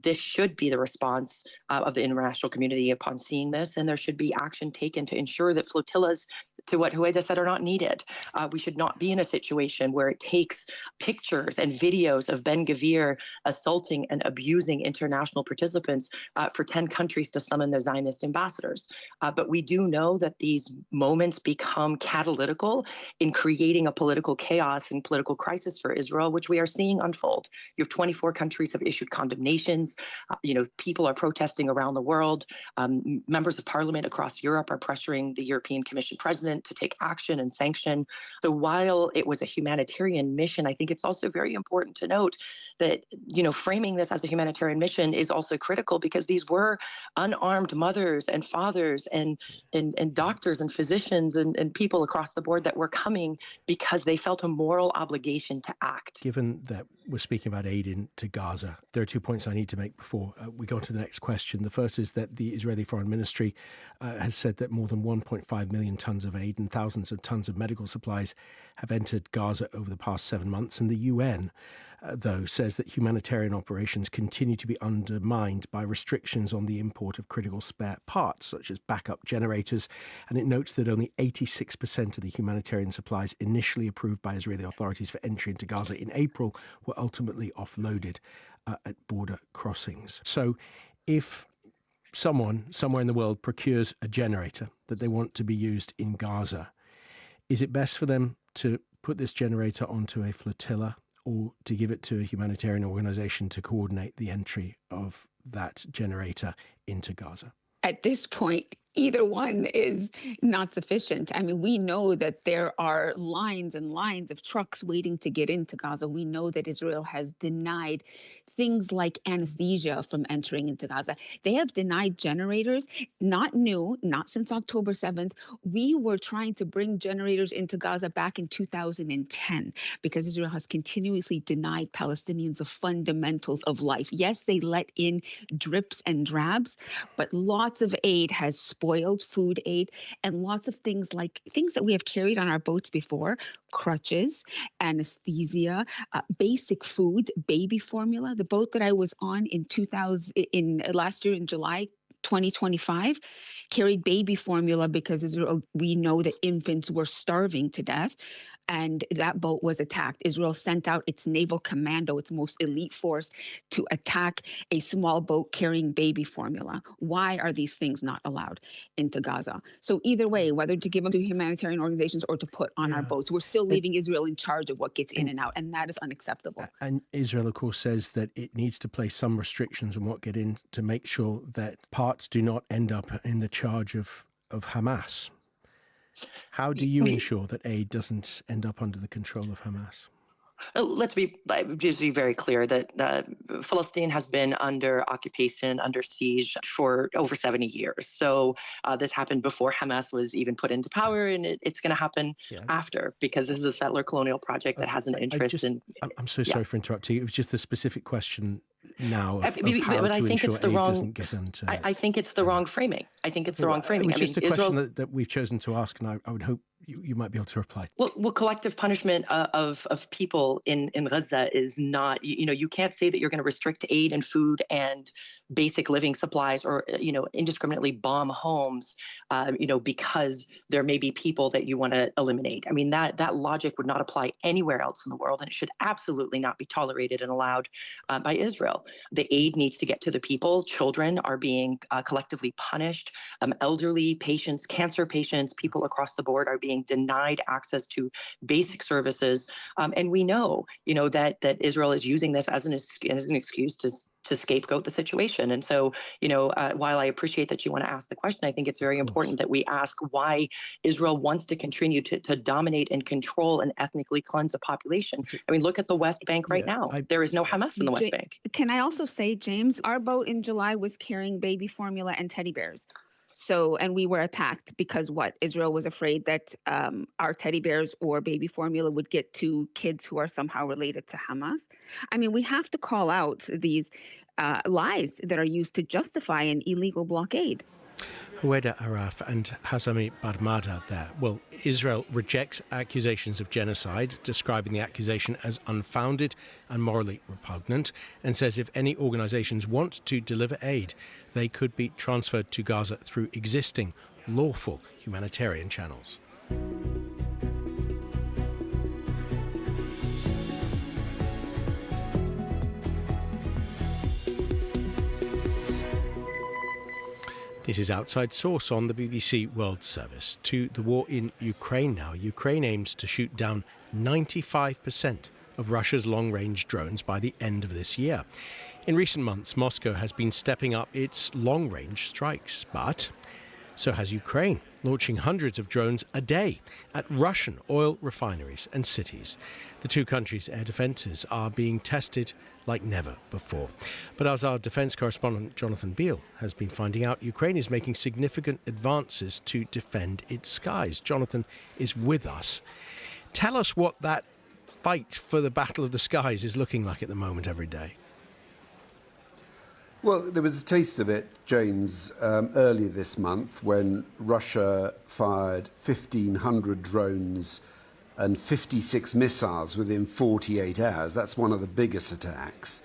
This should be the response of the international community upon seeing this, and there should be action taken to ensure that flotillas, to what Huwaida said, are not needed. We should not be in a situation where it takes pictures and videos of Ben-Gvir assaulting and abusing international participants for 10 countries to summon their Zionist ambassadors. But we do know that these moments become catalytical in creating a political chaos and political crisis for Israel, which we are seeing unfold. You have 24 countries have issued condemnations. People are protesting around the world. Members of parliament across Europe are pressuring the European Commission president to take action and sanction. So while it was a humanitarian mission, I think it's also very important to note that, framing this as a humanitarian mission is also critical, because these were unarmed mothers and fathers and doctors and physicians and people across the board that were coming because they felt a moral obligation to act. Given that we're speaking about aid into Gaza, there are 2 points I need to make before we go on to the next question. The first is that the Israeli Foreign Ministry has said that more than 1.5 million tons of aid and thousands of tons of medical supplies have entered Gaza over the past 7 months. And the UN, though, says that humanitarian operations continue to be undermined by restrictions on the import of critical spare parts, such as backup generators. And it notes that only 86% of the humanitarian supplies initially approved by Israeli authorities for entry into Gaza in April were ultimately offloaded at border crossings. So if someone somewhere in the world procures a generator that they want to be used in Gaza, is it best for them to put this generator onto a flotilla, or to give it to a humanitarian organisation to coordinate the entry of that generator into Gaza? At this point, either one is not sufficient. I mean, we know that there are lines and lines of trucks waiting to get into Gaza. We know that Israel has denied things like anesthesia from entering into Gaza. They have denied generators, not new, not since October 7th. We were trying to bring generators into Gaza back in 2010 because Israel has continuously denied Palestinians the fundamentals of life. Yes, they let in drips and drabs, but lots of aid has spoiled food aid, and lots of things like things that we have carried on our boats before, crutches, anesthesia, basic food, baby formula. The boat that I was on in last year in July 2025 carried baby formula because Israel, we know that infants were starving to death. And that boat was attacked. Israel sent out its naval commando, its most elite force, to attack a small boat carrying baby formula. Why are these things not allowed into Gaza? So either way, whether to give them to humanitarian organizations or to put on our boats, we're still leaving Israel in charge of what gets in and out, and that is unacceptable. And Israel, of course, says that it needs to place some restrictions on what get in to make sure that parts do not end up in the charge of Hamas. How do you ensure that aid doesn't end up under the control of Hamas? Let's just be very clear that Palestine has been under occupation, under siege for over 70 years. So this happened before Hamas was even put into power, and it's going to happen after, because this is a settler colonial project that has an interest in... I'm so sorry for interrupting. It was just a specific question now of how but to I think ensure it's the aid wrong, doesn't get into... I think it's the wrong framing. I think it's the wrong framing. It was just a Israel, question that we've chosen to ask, and I would hope you might be able to reply. Well, collective punishment of people in Gaza is not, you can't say that you're going to restrict aid and food and basic living supplies, or, indiscriminately bomb homes, because there may be people that you want to eliminate. I mean, that logic would not apply anywhere else in the world, and it should absolutely not be tolerated and allowed by Israel. The aid needs to get to the people. Children are being collectively punished. Elderly patients, cancer patients, people across the board are being denied access to basic services. And we know, that Israel is using this as an excuse to scapegoat the situation. And so, while I appreciate that you want to ask the question, I think it's very important that we ask why Israel wants to continue to dominate and control and ethnically cleanse a population. I mean, look at the West Bank right now. There is no Hamas in the West Bank. Can I also say, James, our boat in July was carrying baby formula and teddy bears. So, and we were attacked because Israel was afraid that our teddy bears or baby formula would get to kids who are somehow related to Hamas. I mean, we have to call out these lies that are used to justify an illegal blockade. Hueda Araf and Hazami Barmada there. Well, Israel rejects accusations of genocide, describing the accusation as unfounded and morally repugnant, and says if any organisations want to deliver aid, they could be transferred to Gaza through existing lawful humanitarian channels. This is Outside Source on the BBC World Service. To the war in Ukraine now. Ukraine aims to shoot down 95% of Russia's long-range drones by the end of this year. In recent months, Moscow has been stepping up its long-range strikes, but so has Ukraine, launching hundreds of drones a day at Russian oil refineries and cities. The two countries' air defences are being tested like never before. But as our defence correspondent Jonathan Beale has been finding out, Ukraine is making significant advances to defend its skies. Jonathan is with us. Tell us what that fight for the Battle of the Skies is looking like at the moment every day. Well, there was a taste of it, James, earlier this month when Russia fired 1,500 drones and 56 missiles within 48 hours. That's one of the biggest attacks.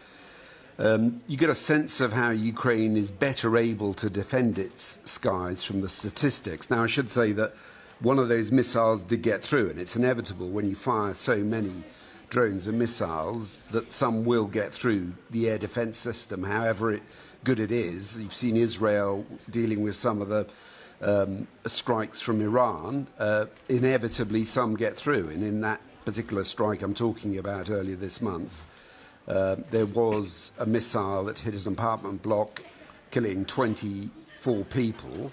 You get a sense of how Ukraine is better able to defend its skies from the statistics. Now, I should say that one of those missiles did get through, and it's inevitable when you fire so many drones and missiles that some will get through the air defense system, however good it is. You've seen Israel dealing with some of the strikes from Iran. Inevitably, some get through, and in that particular strike I'm talking about earlier this month, there was a missile that hit an apartment block, killing 24 people.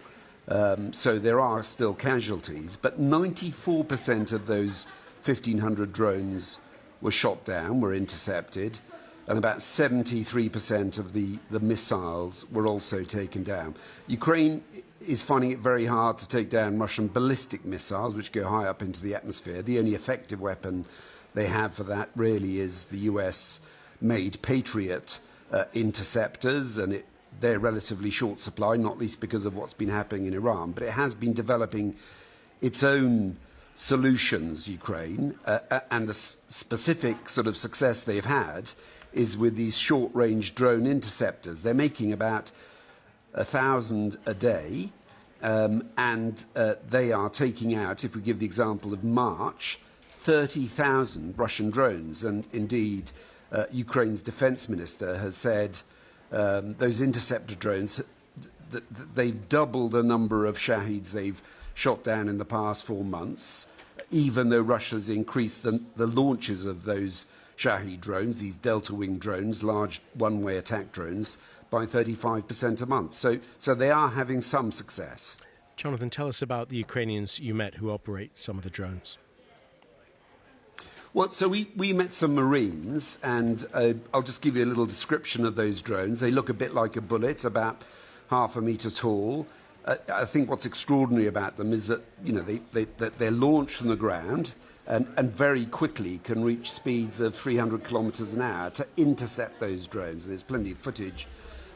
So there are still casualties, but 94% of those 1,500 drones were shot down, were intercepted, and about 73% of the missiles were also taken down. Ukraine is finding it very hard to take down Russian ballistic missiles, which go high up into the atmosphere. The only effective weapon they have for that really is the US-made Patriot interceptors, and they're relatively short supply, not least because of what's been happening in Iran. But it has been developing its own solutions, Ukraine, and the specific sort of success they've had is with these short-range drone interceptors. They're making about 1,000 a day, and they are taking out, if we give the example of March, 30,000 Russian drones. And indeed, Ukraine's defense minister has said those interceptor drones, they've doubled the number of Shaheeds they've shot down in the past 4 months, even though Russia's increased the launches of those Shahed drones, these delta-wing drones, large one-way attack drones, by 35% a month. So they are having some success. Jonathan, tell us about the Ukrainians you met who operate some of the drones. Well, so we met some Marines, and I'll just give you a little description of those drones. They look a bit like a bullet, about half a metre tall. I think what's extraordinary about them is that, you know, they're launched from the ground and very quickly can reach speeds of 300 kilometres an hour to intercept those drones. And there's plenty of footage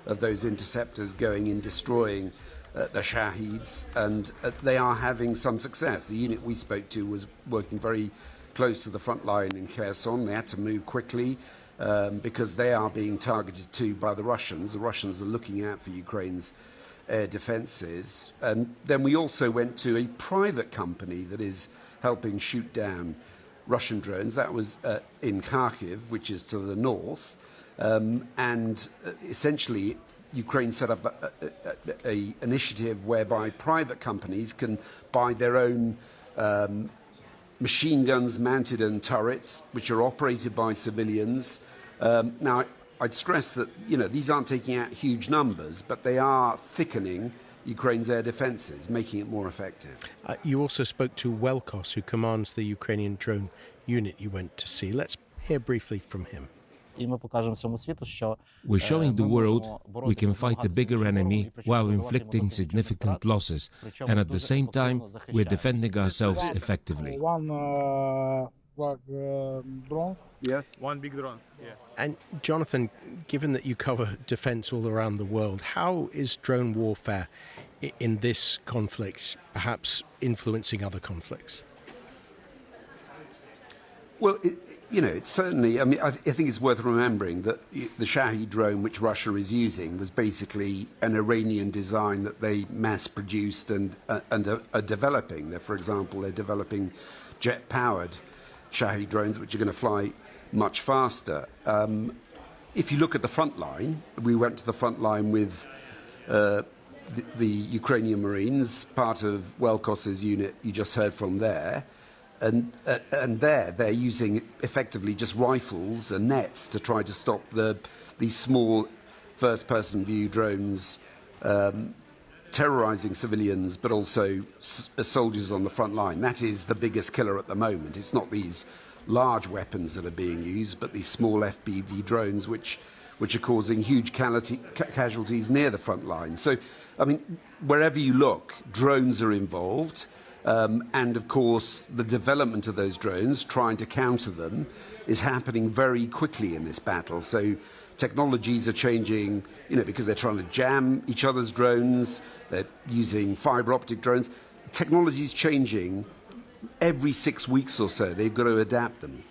of those interceptors going in, destroying the Shaheeds, and they are having some success. The unit we spoke to was working very close to the front line in Kherson. They had to move quickly because they are being targeted too by the Russians. The Russians are looking out for Ukraine's air defences. And then we also went to a private company that is helping shoot down Russian drones. That was in Kyiv, which is to the north. And essentially, Ukraine set up a initiative whereby private companies can buy their own machine guns mounted on turrets, which are operated by civilians. Now, I'd stress that, you know, these aren't taking out huge numbers, but they are thickening Ukraine's air defences, making it more effective. You also spoke to Welkos, who commands the Ukrainian drone unit you went to see. Let's hear briefly from him. We're showing the world we can fight a bigger enemy while inflicting significant losses, and at the same time we're defending ourselves effectively. Yes, one big drone. Yeah. And Jonathan, given that you cover defence all around the world, how is drone warfare in this conflict perhaps influencing other conflicts? Well, it's certainly, I mean, I think it's worth remembering that the Shahed drone, which Russia is using, was basically an Iranian design that they mass-produced and are developing. For example, they're developing jet-powered Shahed drones, which are going to fly much faster. If you look at the front line, we went to the front line with the Ukrainian Marines, part of Welkos's unit you just heard from there. And they're using effectively just rifles and nets to try to stop these small first-person view drones terrorizing civilians, but also soldiers on the front line. That is the biggest killer at the moment. It's not these large weapons that are being used, but these small FPV drones, which are causing huge casualties near the front line. So, I mean, wherever you look, drones are involved. And of course, the development of those drones, trying to counter them, is happening very quickly in this battle. So technologies are changing, because they're trying to jam each other's drones. They're using fiber optic drones. Technology's changing every 6 weeks or so. They've got to adapt them.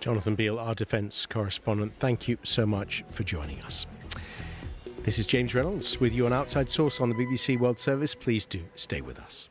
Jonathan Beale, our defence correspondent, thank you so much for joining us. This is James Reynolds with you on Outside Source on the BBC World Service. Please do stay with us.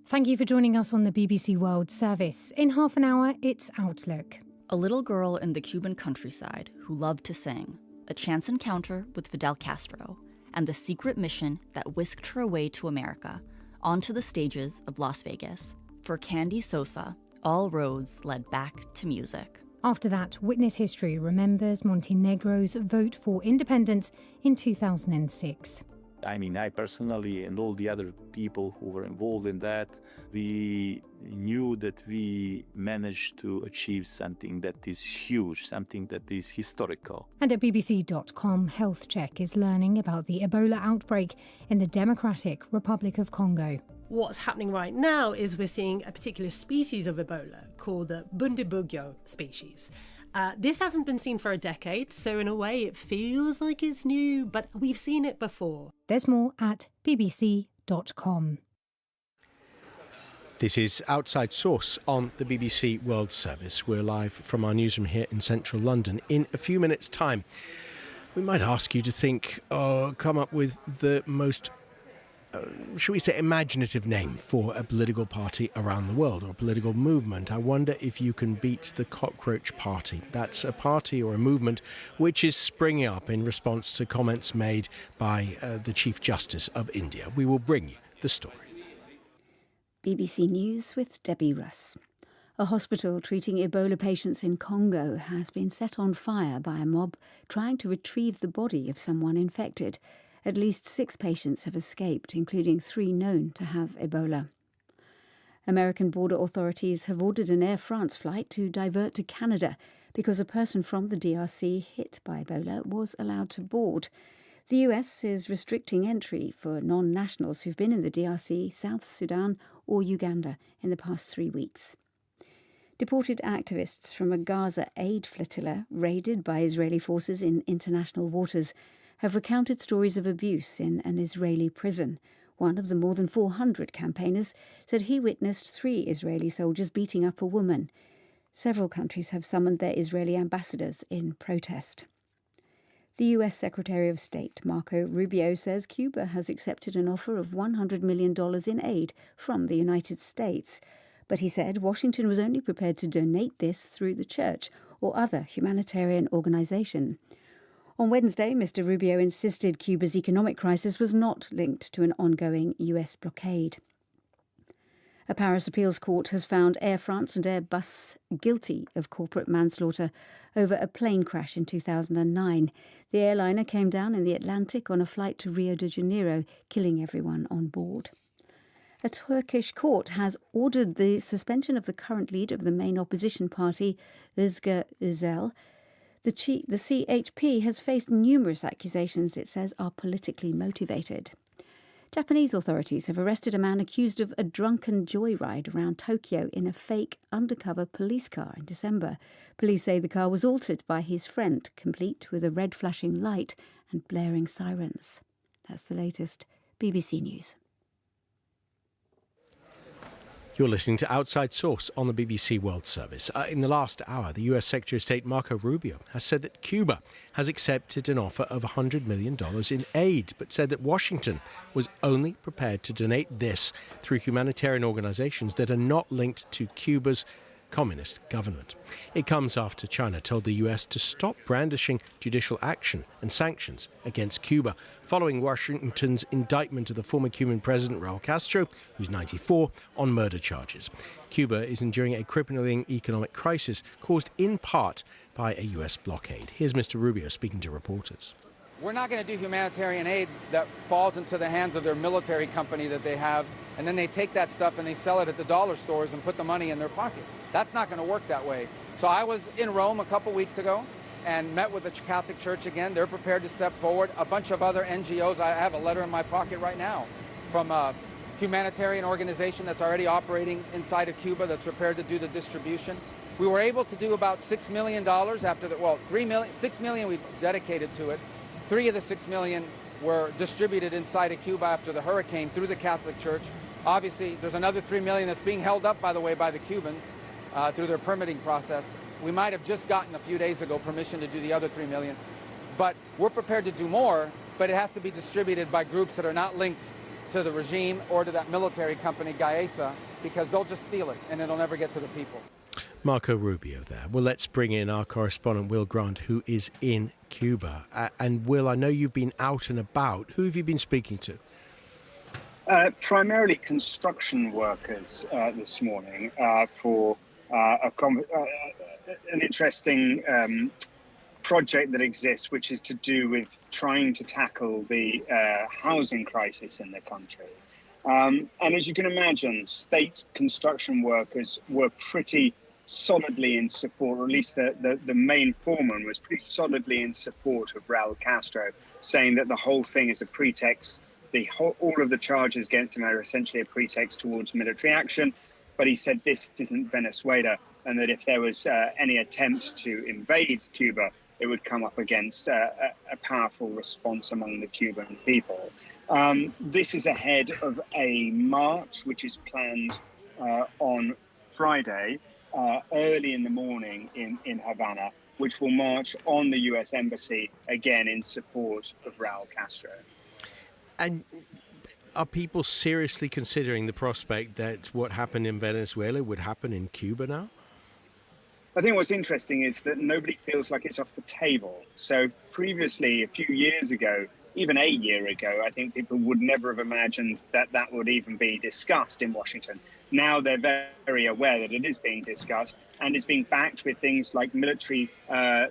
Thank you for joining us on the BBC World Service. In half an hour, it's Outlook. A little girl in the Cuban countryside who loved to sing, a chance encounter with Fidel Castro, and the secret mission that whisked her away to America, onto the stages of Las Vegas. For Candy Sosa, all roads led back to music. After that, Witness History remembers Montenegro's vote for independence in 2006. I mean, I personally and all the other people who were involved in that, we knew that we managed to achieve something that is huge, something that is historical. And at BBC.com, Health Check is learning about the Ebola outbreak in the Democratic Republic of Congo. What's happening right now is we're seeing a particular species of Ebola called the Bundibugyo species. This hasn't been seen for a decade, so in a way it feels like it's new, but we've seen it before. There's more at bbc.com. This is Outside Source on the BBC World Service. We're live from our newsroom here in central London. In a few minutes' time, we might ask you to think or come up with the most should we say, imaginative name for a political party around the world or a political movement. I wonder if you can beat the Cockroach Party. That's a party or a movement which is springing up in response to comments made by the Chief Justice of India. We will bring you the story. BBC News with Debbie Russ. A hospital treating Ebola patients in Congo has been set on fire by a mob trying to retrieve the body of someone infected. At least 6 patients have escaped, including 3 known to have Ebola. American border authorities have ordered an Air France flight to divert to Canada because a person from the DRC hit by Ebola was allowed to board. The US is restricting entry for non-nationals who've been in the DRC, South Sudan or Uganda in the past 3 weeks. Deported activists from a Gaza aid flotilla raided by Israeli forces in international waters have recounted stories of abuse in an Israeli prison. One of the more than 400 campaigners said he witnessed 3 Israeli soldiers beating up a woman. Several countries have summoned their Israeli ambassadors in protest. The US Secretary of State, Marco Rubio, says Cuba has accepted an offer of $100 million in aid from the United States. But he said Washington was only prepared to donate this through the church or other humanitarian organisation. On Wednesday, Mr. Rubio insisted Cuba's economic crisis was not linked to an ongoing US blockade. A Paris appeals court has found Air France and Airbus guilty of corporate manslaughter over a plane crash in 2009. The airliner came down in the Atlantic on a flight to Rio de Janeiro, killing everyone on board. A Turkish court has ordered the suspension of the current leader of the main opposition party, Özgür Özel. The CHP has faced numerous accusations it says are politically motivated. Japanese authorities have arrested a man accused of a drunken joyride around Tokyo in a fake undercover police car in December. Police say the car was altered by his friend, complete with a red flashing light and blaring sirens. That's the latest. BBC News. You're listening to Outside Source on the BBC World Service. In the last hour, the US Secretary of State Marco Rubio has said that Cuba has accepted an offer of $100 million in aid, but said that Washington was only prepared to donate this through humanitarian organizations that are not linked to Cuba's communist government. It comes after China told the US to stop brandishing judicial action and sanctions against Cuba, following Washington's indictment of the former Cuban president Raul Castro, who's 94, on murder charges. Cuba is enduring a crippling economic crisis caused in part by a US blockade. Here's Mr. Rubio speaking to reporters. We're not going to do humanitarian aid that falls into the hands of their military company that they have, and then they take that stuff and they sell it at the dollar stores and put the money in their pocket. That's not going to work that way. So I was in Rome a couple weeks ago and met with the Catholic Church again. They're prepared to step forward. A bunch of other NGOs. I have a letter in my pocket right now from a humanitarian organization that's already operating inside of Cuba that's prepared to do the distribution. We were able to do about $6 million after the, well, $6 million we've dedicated to it. 3 of the 6 million were distributed inside of Cuba after the hurricane through the Catholic Church. Obviously, there's another 3 million that's being held up, by the way, by the Cubans through their permitting process. We might have just gotten a few days ago permission to do the other 3 million. But we're prepared to do more, but it has to be distributed by groups that are not linked to the regime or to that military company, Gaesa, because they'll just steal it and it'll never get to the people. Marco Rubio there. Well, let's bring in our correspondent, Will Grant, who is in Cuba. And Will, I know you've been out and about. Who have you been speaking to? Primarily construction workers this morning for an interesting project that exists, which is to do with trying to tackle the housing crisis in the country. And as you can imagine, state construction workers were pretty solidly in support, or at least the main foreman was pretty solidly in support of Raul Castro, saying that the whole thing is a pretext. All of the charges against him are essentially a pretext towards military action. But he said this isn't Venezuela, and that if there was any attempt to invade Cuba, it would come up against a powerful response among the Cuban people. This is ahead of a march which is planned on Friday, early in the morning in Havana, which will march on the US Embassy, again in support of Raul Castro. And are people seriously considering the prospect that what happened in Venezuela would happen in Cuba now? I think what's interesting is that nobody feels like it's off the table. So previously, a few years ago, even a year ago, I think people would never have imagined that that would even be discussed in Washington. Now they're very aware that it is being discussed, and it's being backed with things like military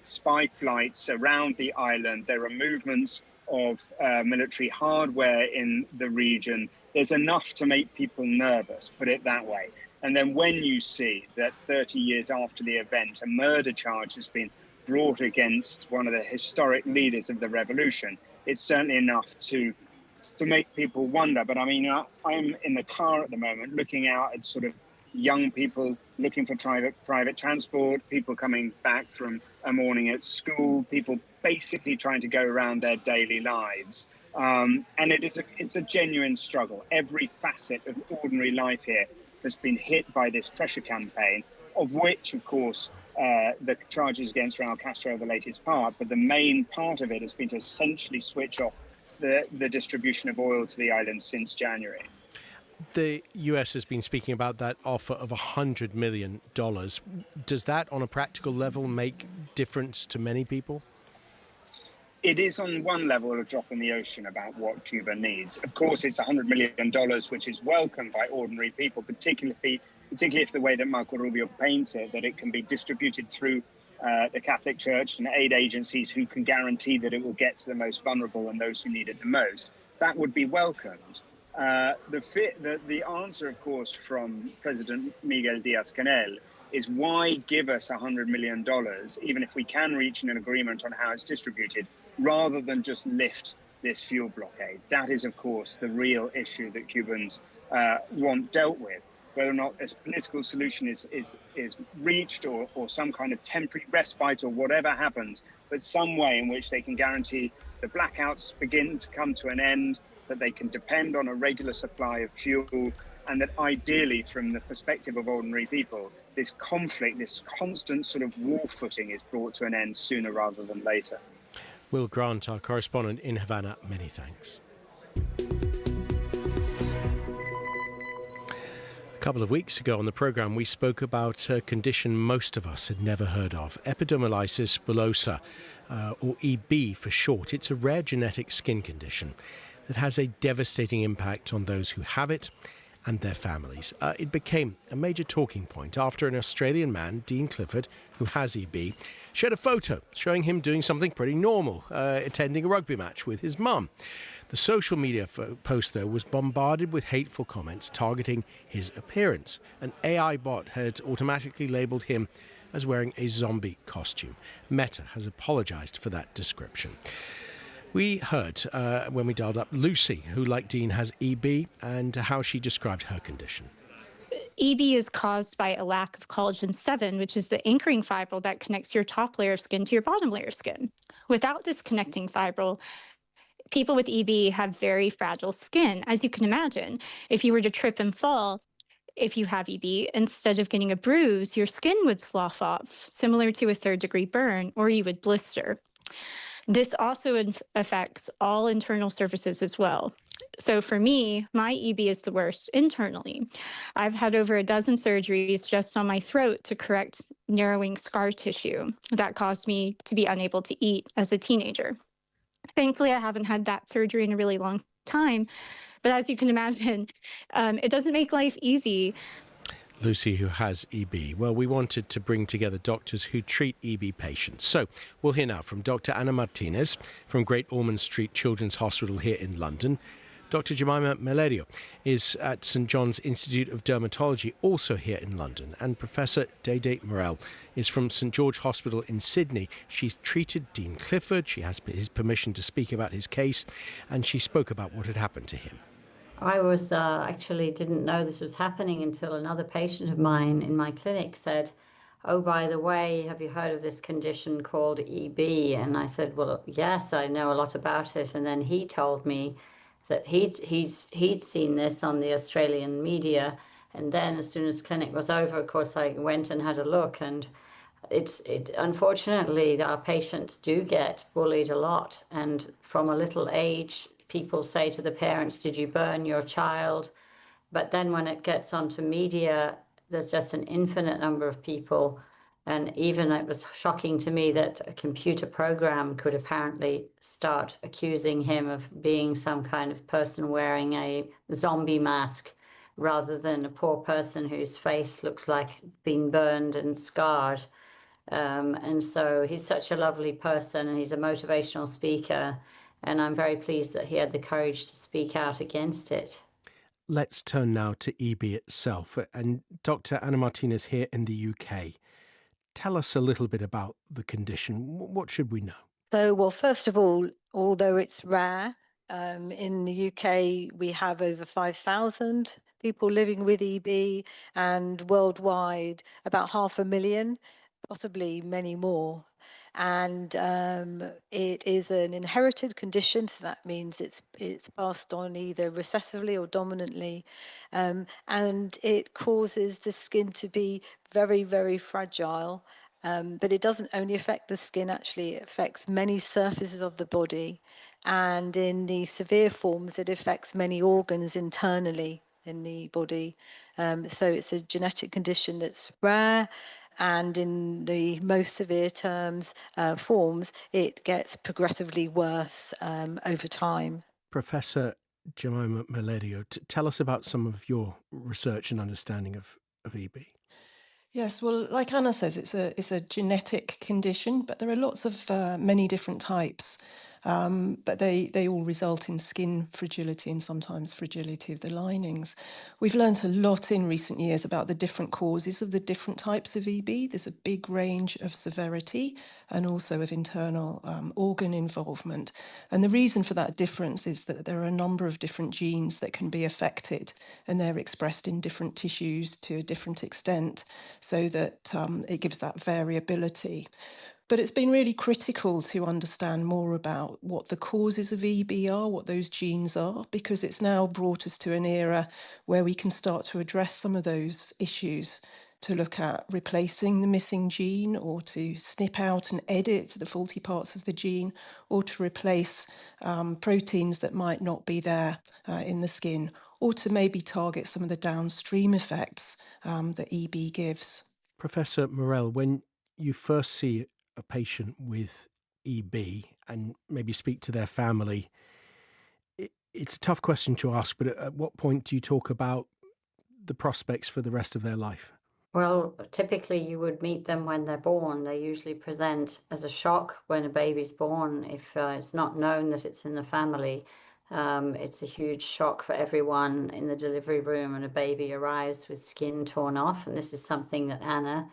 spy flights around the island. There are movements of military hardware in the region. There's enough to make people nervous, put it that way. And then when you see that 30 years after the event, a murder charge has been brought against one of the historic leaders of the revolution, it's certainly enough to make people wonder. But I mean, I'm in the car at the moment looking out at sort of young people looking for private transport, people coming back from a morning at school, people basically trying to go around their daily lives. And it's a genuine struggle. Every facet of ordinary life here has been hit by this pressure campaign, of which, of course, the charges against Raul Castro are the latest part, but the main part of it has been to essentially switch off the distribution of oil to the island since January. The US has been speaking about that offer of $100 million. Does that, on a practical level, make difference to many people? It is on one level a drop in the ocean about what Cuba needs. Of course, it's $100 million, which is welcomed by ordinary people, particularly if the way that Marco Rubio paints it, that it can be distributed through the Catholic Church and aid agencies who can guarantee that it will get to the most vulnerable and those who need it the most. That would be welcomed. The answer, of course, from President Miguel Diaz-Canel is why give us $100 million, even if we can reach an agreement on how it's distributed, rather than just lift this fuel blockade. That is, of course, the real issue that Cubans want dealt with. Whether or not a political solution is reached or some kind of temporary respite or whatever happens, but some way in which they can guarantee the blackouts begin to come to an end, that they can depend on a regular supply of fuel, and that ideally, from the perspective of ordinary people, this conflict, this constant sort of war footing is brought to an end sooner rather than later. Will Grant, our correspondent in Havana, many thanks. A couple of weeks ago on the programme, we spoke about a condition most of us had never heard of, epidermolysis bullosa, or EB for short. It's a rare genetic skin condition that has a devastating impact on those who have it and their families. It became a major talking point after an Australian man, Dean Clifford, who has EB, shared a photo showing him doing something pretty normal, attending a rugby match with his mum. The social media post, though, was bombarded with hateful comments targeting his appearance. An AI bot had automatically labelled him as wearing a zombie costume. Meta has apologised for that description. We heard, when we dialed up, Lucy, who, like Dean, has EB, and how she described her condition. EB is caused by a lack of collagen 7, which is the anchoring fibril that connects your top layer of skin to your bottom layer of skin. Without this connecting fibril, people with EB have very fragile skin. As you can imagine, if you were to trip and fall, if you have EB, instead of getting a bruise, your skin would slough off, similar to a third-degree burn, or you would blister. This also affects all internal surfaces as well. So for me, my EB is the worst internally. I've had over a dozen surgeries just on my throat to correct narrowing scar tissue that caused me to be unable to eat as a teenager. Thankfully, I haven't had that surgery in a really long time, But as you can imagine, it doesn't make life easy. Lucy, who has EB. Well, we wanted to bring together doctors who treat EB patients. So we'll hear now from Dr. Ana Martinez from Great Ormond Street Children's Hospital here in London. Dr. Jemima Mellerio is at St John's Institute of Dermatology, also here in London. And Professor Dede Morel is from St George Hospital in Sydney. She's treated Dean Clifford. She has his permission to speak about his case, and she spoke about what had happened to him. I was actually didn't know this was happening until another patient of mine in my clinic said, "Oh, by the way, have you heard of this condition called EB?" And I said, "Well, yes, I know a lot about it." And then he told me that he'd seen this on the Australian media. And then as soon as clinic was over, of course, I went and had a look. And unfortunately, our patients do get bullied a lot. And from a little age, people say to the parents, "Did you burn your child?" But then when it gets onto media, there's just an infinite number of people. And even it was shocking to me that a computer program could apparently start accusing him of being some kind of person wearing a zombie mask rather than a poor person whose face looks like been burned and scarred. And so he's such a lovely person, and he's a motivational speaker. And I'm very pleased that he had the courage to speak out against it. Let's turn now to EB itself. And Dr. Ana Martinez here in the UK. Tell us a little bit about the condition. What should we know? So, well, first of all, although it's rare, in the UK we have over 5,000 people living with EB, and worldwide about 500,000, possibly many more. And it is an inherited condition, so that means it's passed on either recessively or dominantly, and it causes the skin to be very, very fragile. But it doesn't only affect the skin, actually, it affects many surfaces of the body. And in the severe forms, it affects many organs internally in the body. So it's a genetic condition that's rare. And in the most severe forms, it gets progressively worse over time. Professor Jemima Mellerio, tell us about some of your research and understanding of EB. Yes, well, like Anna says, it's a genetic condition, but there are lots of many different types. But they all result in skin fragility and sometimes fragility of the linings. We've learned a lot in recent years about the different causes of the different types of EB. There's a big range of severity and also of internal organ involvement. And the reason for that difference is that there are a number of different genes that can be affected, and they're expressed in different tissues to a different extent, so that it gives that variability. But it's been really critical to understand more about what the causes of EB are, what those genes are, because it's now brought us to an era where we can start to address some of those issues, to look at replacing the missing gene, or to snip out and edit the faulty parts of the gene, or to replace proteins that might not be there in the skin, or to maybe target some of the downstream effects that EB gives. Professor Morel, when you first see a patient with EB and maybe speak to their family, it's a tough question to ask, but at what point do you talk about the prospects for the rest of their life? Well, typically you would meet them when they're born. They usually present as a shock when a baby's born. If it's not known that it's in the family, it's a huge shock for everyone in the delivery room, and a baby arrives with skin torn off. And this is something that Anna